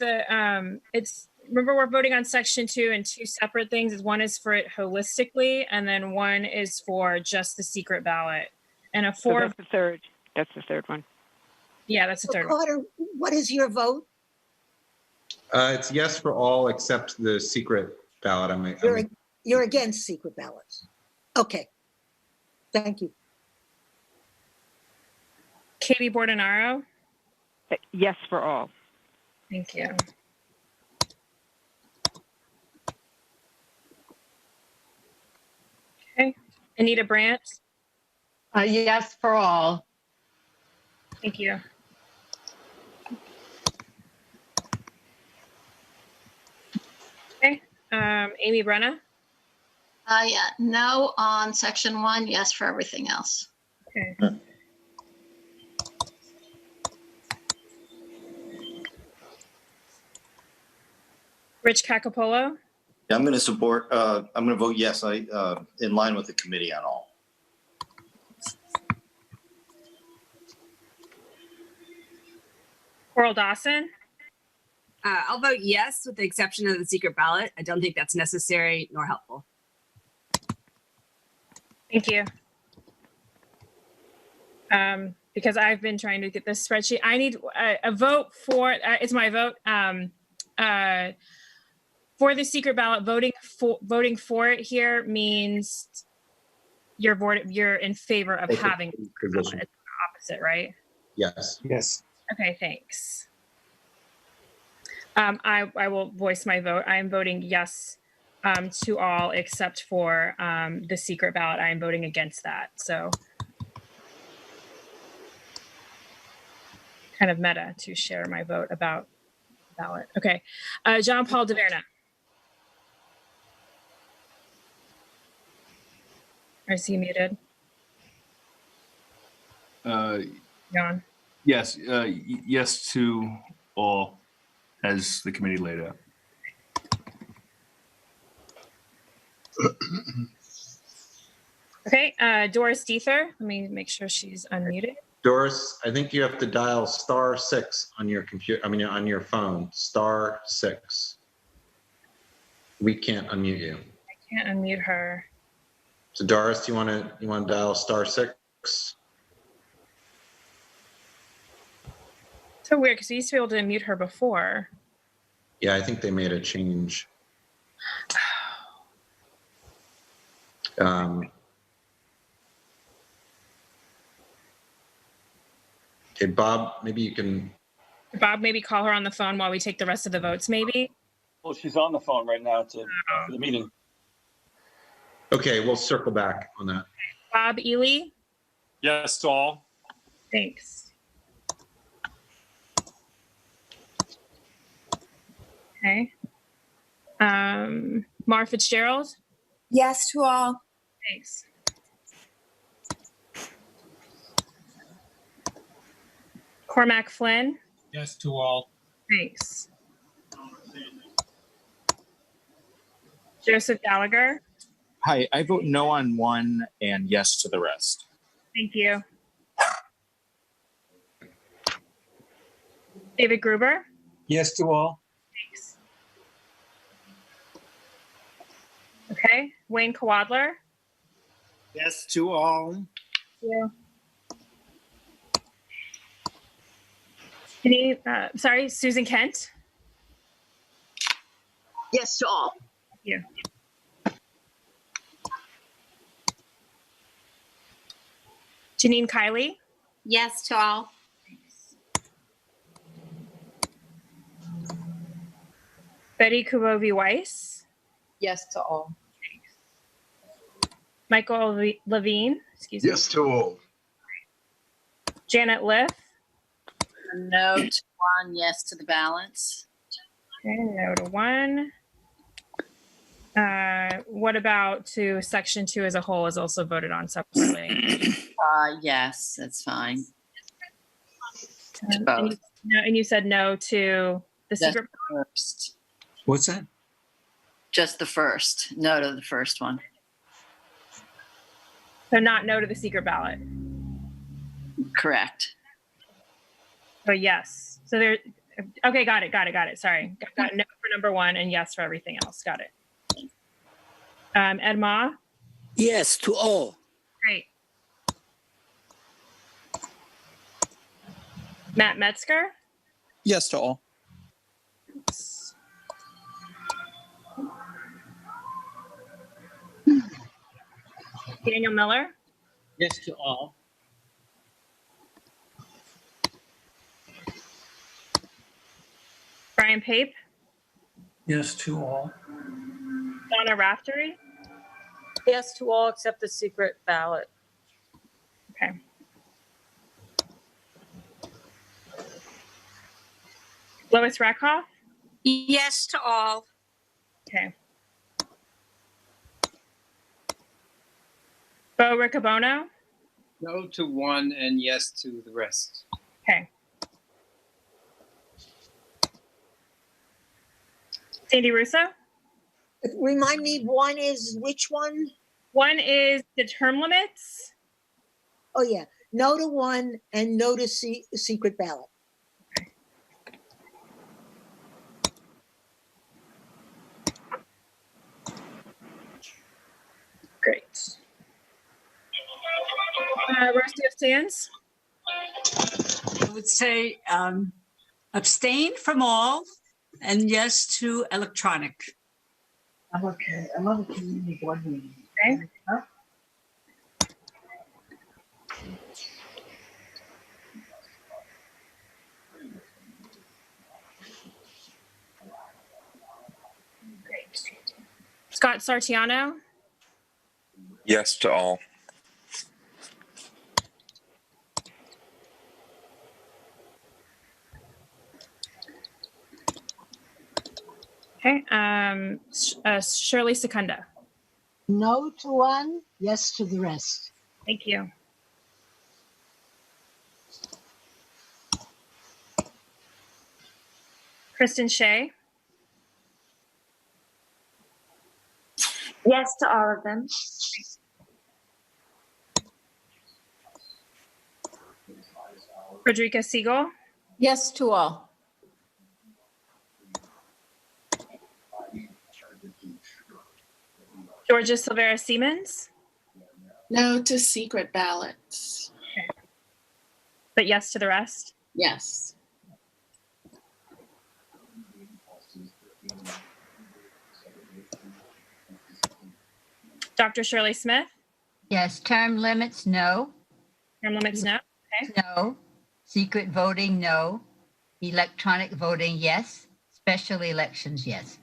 remember, we're voting on section 2 and 2 separate things. One is for it holistically, and then one is for just the secret ballot. And a 4. So that's the third. That's the third one. Yeah, that's the So third one. Carter, what is your vote? It's yes for all except the secret ballot. You're against secret ballots. Okay. Thank you. Katie Bordenaro. Yes for all. Thank you. Okay. Anita Brandt. Yes for all. Thank you. Okay. Amy Brenna. Yeah, no on section 1, yes for everything else. Okay. Rich Cacapolo. Yeah, I'm going to support. I'm going to vote yes. In line with the committee on all. Coral Dawson. I'll vote yes, with the exception of the secret ballot. I don't think that's necessary nor helpful. Thank you. Because I've been trying to get this spreadsheet. I need a vote for. It's my vote. For the secret ballot, voting for it here means you're in favor of having it. It's the opposite, right? Yes. Yes. Okay, thanks. I will voice my vote. I am voting yes to all except for the secret ballot. I am voting against that. So kind of meta to share my vote about ballot. Okay, John Paul DeVerna. Or is he muted? John? Yes, yes to all, as the committee laid out. Okay, Doris Diether. Let me make sure she's unmuted. Doris, I think you have to dial *6 on your computer. On your phone. *6. We can't unmute you. I can't unmute her. So Doris, you want to dial *6? So weird because we used to be able to unmute her before. Yeah, I think they made a change. Okay, Bob, maybe you can. Bob, maybe call her on the phone while we take the rest of the votes, maybe? Well, she's on the phone right now for the meeting. Okay, we'll circle back on that. Bob Ely? Yes to all. Thanks. Okay. Mar Fitzgerald? Yes to all. Thanks. Cormac Flynn? Yes to all. Thanks. Joseph Gallagher? Hi, I vote no on one and yes to the rest. Thank you. David Gruber? Yes to all. Thanks. Okay. Wayne Kwadler? Yes to all. Thank you. Sorry, Susan Kent? Yes to all. Thank you. Janine Kiley? Yes to all. Betty Kubovi Weiss? Yes to all. Michael Levine? Excuse me. Yes to all. Janet Liff. No to one, yes to the balance. Okay, no to one. What about to section 2 as a whole is also voted on separately? Yes, that's fine. And you said no to the secret first. What's that? Just the first. No to the first one. So not no to the secret ballot. Correct. So yes. So there. Okay, got it. Sorry, got no for number 1 and yes for everything else. Got it. Ed Ma. Yes to all. Great. Matt Metzger. Yes to all. Daniel Miller. Yes to all. Brian Pape. Yes to all. Donna Raftery. Yes to all except the secret ballot. Okay. Lois Rackhoff. Yes to all. Okay. Bo Riccobono. No to one and yes to the rest. Okay. Sandy Russo. Remind me, one is which one? One is the term limits. Oh, yeah. No to one and no to secret ballot. Great. Rocio Sands. I would say abstain from all and yes to electronic. I'm okay. I'm on the community board meeting. Okay. Huh? Great. Scott Sartiano. Yes to all. Okay. Shirley Secunda. No to one, yes to the rest. Thank you. Kristen Shea. Yes to all of them. Frederica Siegel. Yes to all. Georgia Silvera Siemens. No to secret ballots. Okay. But yes to the rest. Yes. Dr. Shirley Smith. Yes. Term limits, no. Term limits, no. Okay. No. Secret voting, no. Electronic voting, yes. Special elections, yes.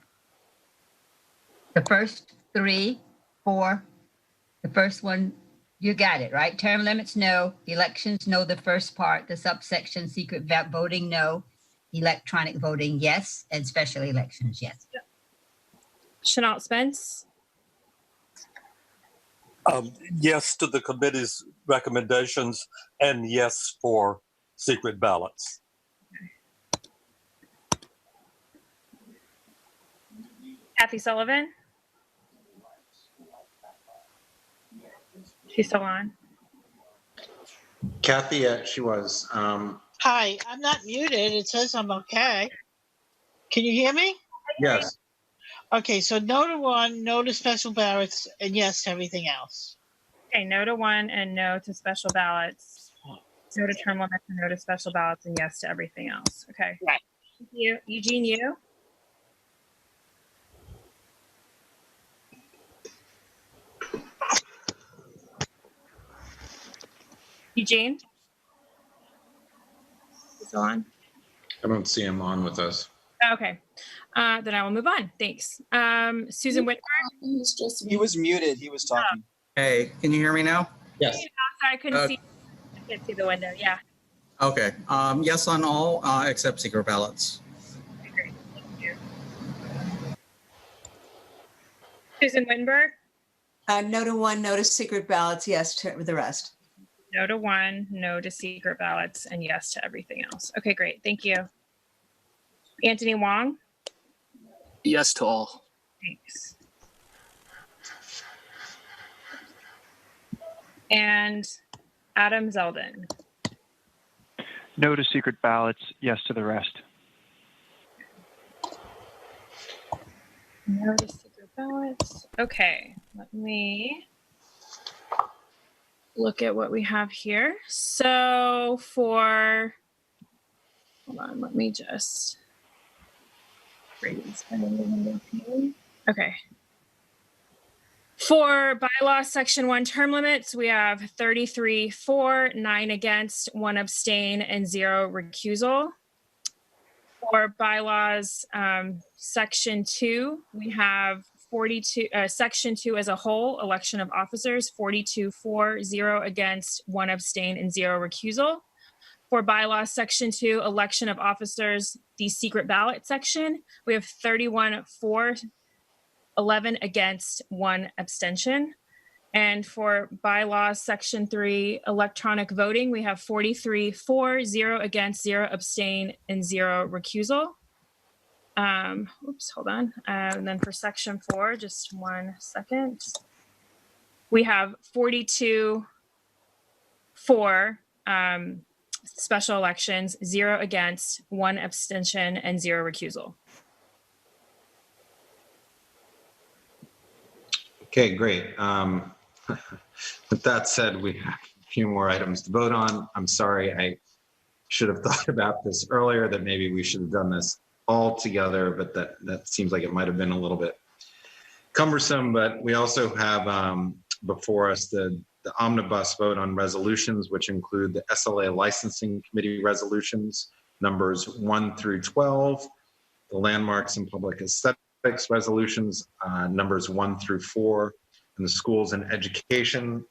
The first 3, 4, the first one, you got it, right? Term limits, no. Elections, no. The first part, the subsection, secret voting, no. Electronic voting, yes. And special elections, yes. Chenault Spence. Yes to the committee's recommendations and yes for secret ballots. Kathy Sullivan. She's still on. Kathy, she was. Hi, I'm not muted. It says I'm okay. Can you hear me? Yes. Okay, so no to one, no to special ballots, and yes to everything else. Okay, no to one and no to special ballots. No to term limits and no to special ballots and yes to everything else. Okay. Right. Thank you. Eugene, you? Eugene? He's still on? I don't see him on with us. Okay. Then I will move on. Thanks. Susan Whitford? He was muted. He was talking. Hey, can you hear me now? Yes. Sorry, I couldn't see. I can't see the window. Yeah. Okay. Yes on all except secret ballots. Great, thank you. Susan Winberg, No to one, no to secret ballots, yes to the rest. no to one, no to secret ballots, and yes to everything else. Okay, great, thank you. Anthony Wong, Yes to all. thanks. And Adam Zeldin. No to secret ballots, yes to the rest. No to secret ballots. Okay, let me look at what we have here. So hold on, let me just okay. For bylaw section 1 term limits, we have 33 for, 9 against, 1 abstain, and 0 recusal. For bylaws section 2, we have 42, section 2 as a whole, election of officers, 42 for, 0 against, 1 abstain, and 0 recusal. For bylaws section 2, election of officers, the secret ballot section, we have 31 for, 11 against, 1 abstention. And for bylaws section 3, electronic voting, we have 43 for, 0 against, 0 abstain, and 0 recusal. Oops, hold on. And then for section 4, just 1 second. We have 42 for special elections, 0 against, 1 abstention, and 0 recusal. Okay, great. With that said, we have a few more items to vote on. I'm sorry, I should have thought about this earlier, that maybe we should have done this all together, but that seems like it might have been a little bit cumbersome. But we also have before us the omnibus vote on resolutions, which include the SLA licensing committee resolutions, numbers 1 through 12, the landmarks and public aesthetics resolutions, numbers 1 through 4, and the schools and education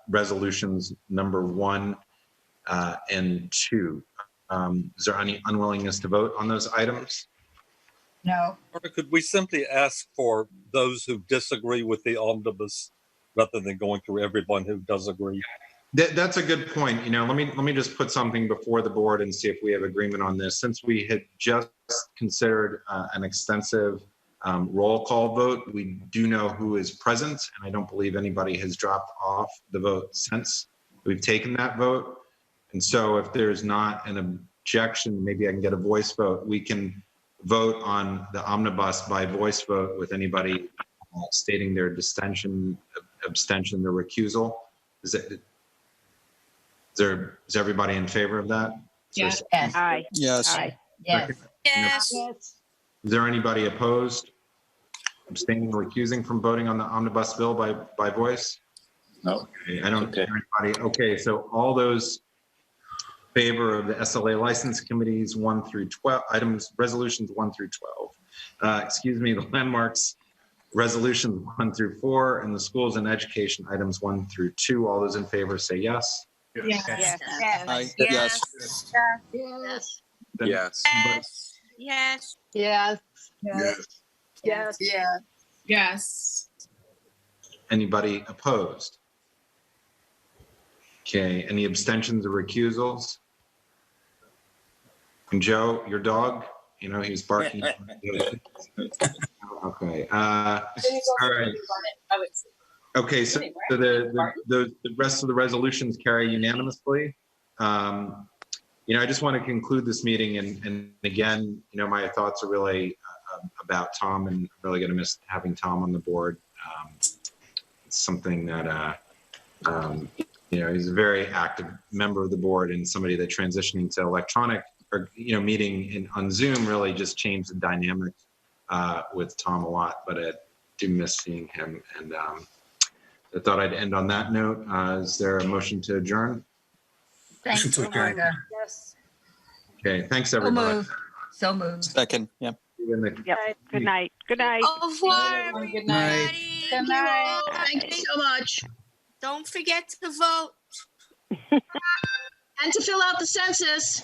resolutions, number 1 and 2. Is there any unwillingness to vote on those items? No. Or could we simply ask for those who disagree with the omnibus rather than going through everyone who does agree? That's a good point. You know, let me just put something before the board and see if we have agreement on this. Since we had just considered an extensive roll call vote, we do know who is present, and I don't believe anybody has dropped off the vote since we've taken that vote. And so if there's not an objection, maybe I can get a voice vote. We can vote on the omnibus by voice vote with anybody stating their dissension, abstention, or recusal. Is everybody in favor of that? Yes. Aye. Yes. Aye. Yes. Yes. Yes. Is there anybody opposed, abstaining, or recusing from voting on the omnibus bill by voice? No. Okay, I don't hear anybody. Okay, so all those favor of the SLA license committees 1 through 12 items, resolutions 1 through 12. Excuse me, the landmarks resolutions 1 through 4, and the schools and education items 1 through 2. All those in favor say yes. Yes. Yes. Aye. Yes. Yes. Yes. Then Yes. Yes. Yes. Yes. Yes. Yes. Yes. Anybody opposed? Okay, any abstentions or recusals? And Joe, your dog, you know, he was barking. Okay. All right. Okay, so the rest of the resolutions carry unanimously. You know, I just want to conclude this meeting, and again, you know, my thoughts are really about Tom, and I'm really going to miss having Tom on the board. It's something that, you know, he's a very active member of the board, and somebody that transitioning to electronic or, you know, meeting on Zoom really just changed the dynamic with Tom a lot, but I do miss seeing him. And I thought I'd end on that note. Is there a motion to adjourn? Thanks, Motion to adjourn. Rebecca. Yes. Okay, thanks So everybody. moved. So moved. Second. Yeah. Yep. Good night. Good night. Au revoir, Good night. everybody. Good night. Thank you so much. Don't forget to vote. And to fill out the census.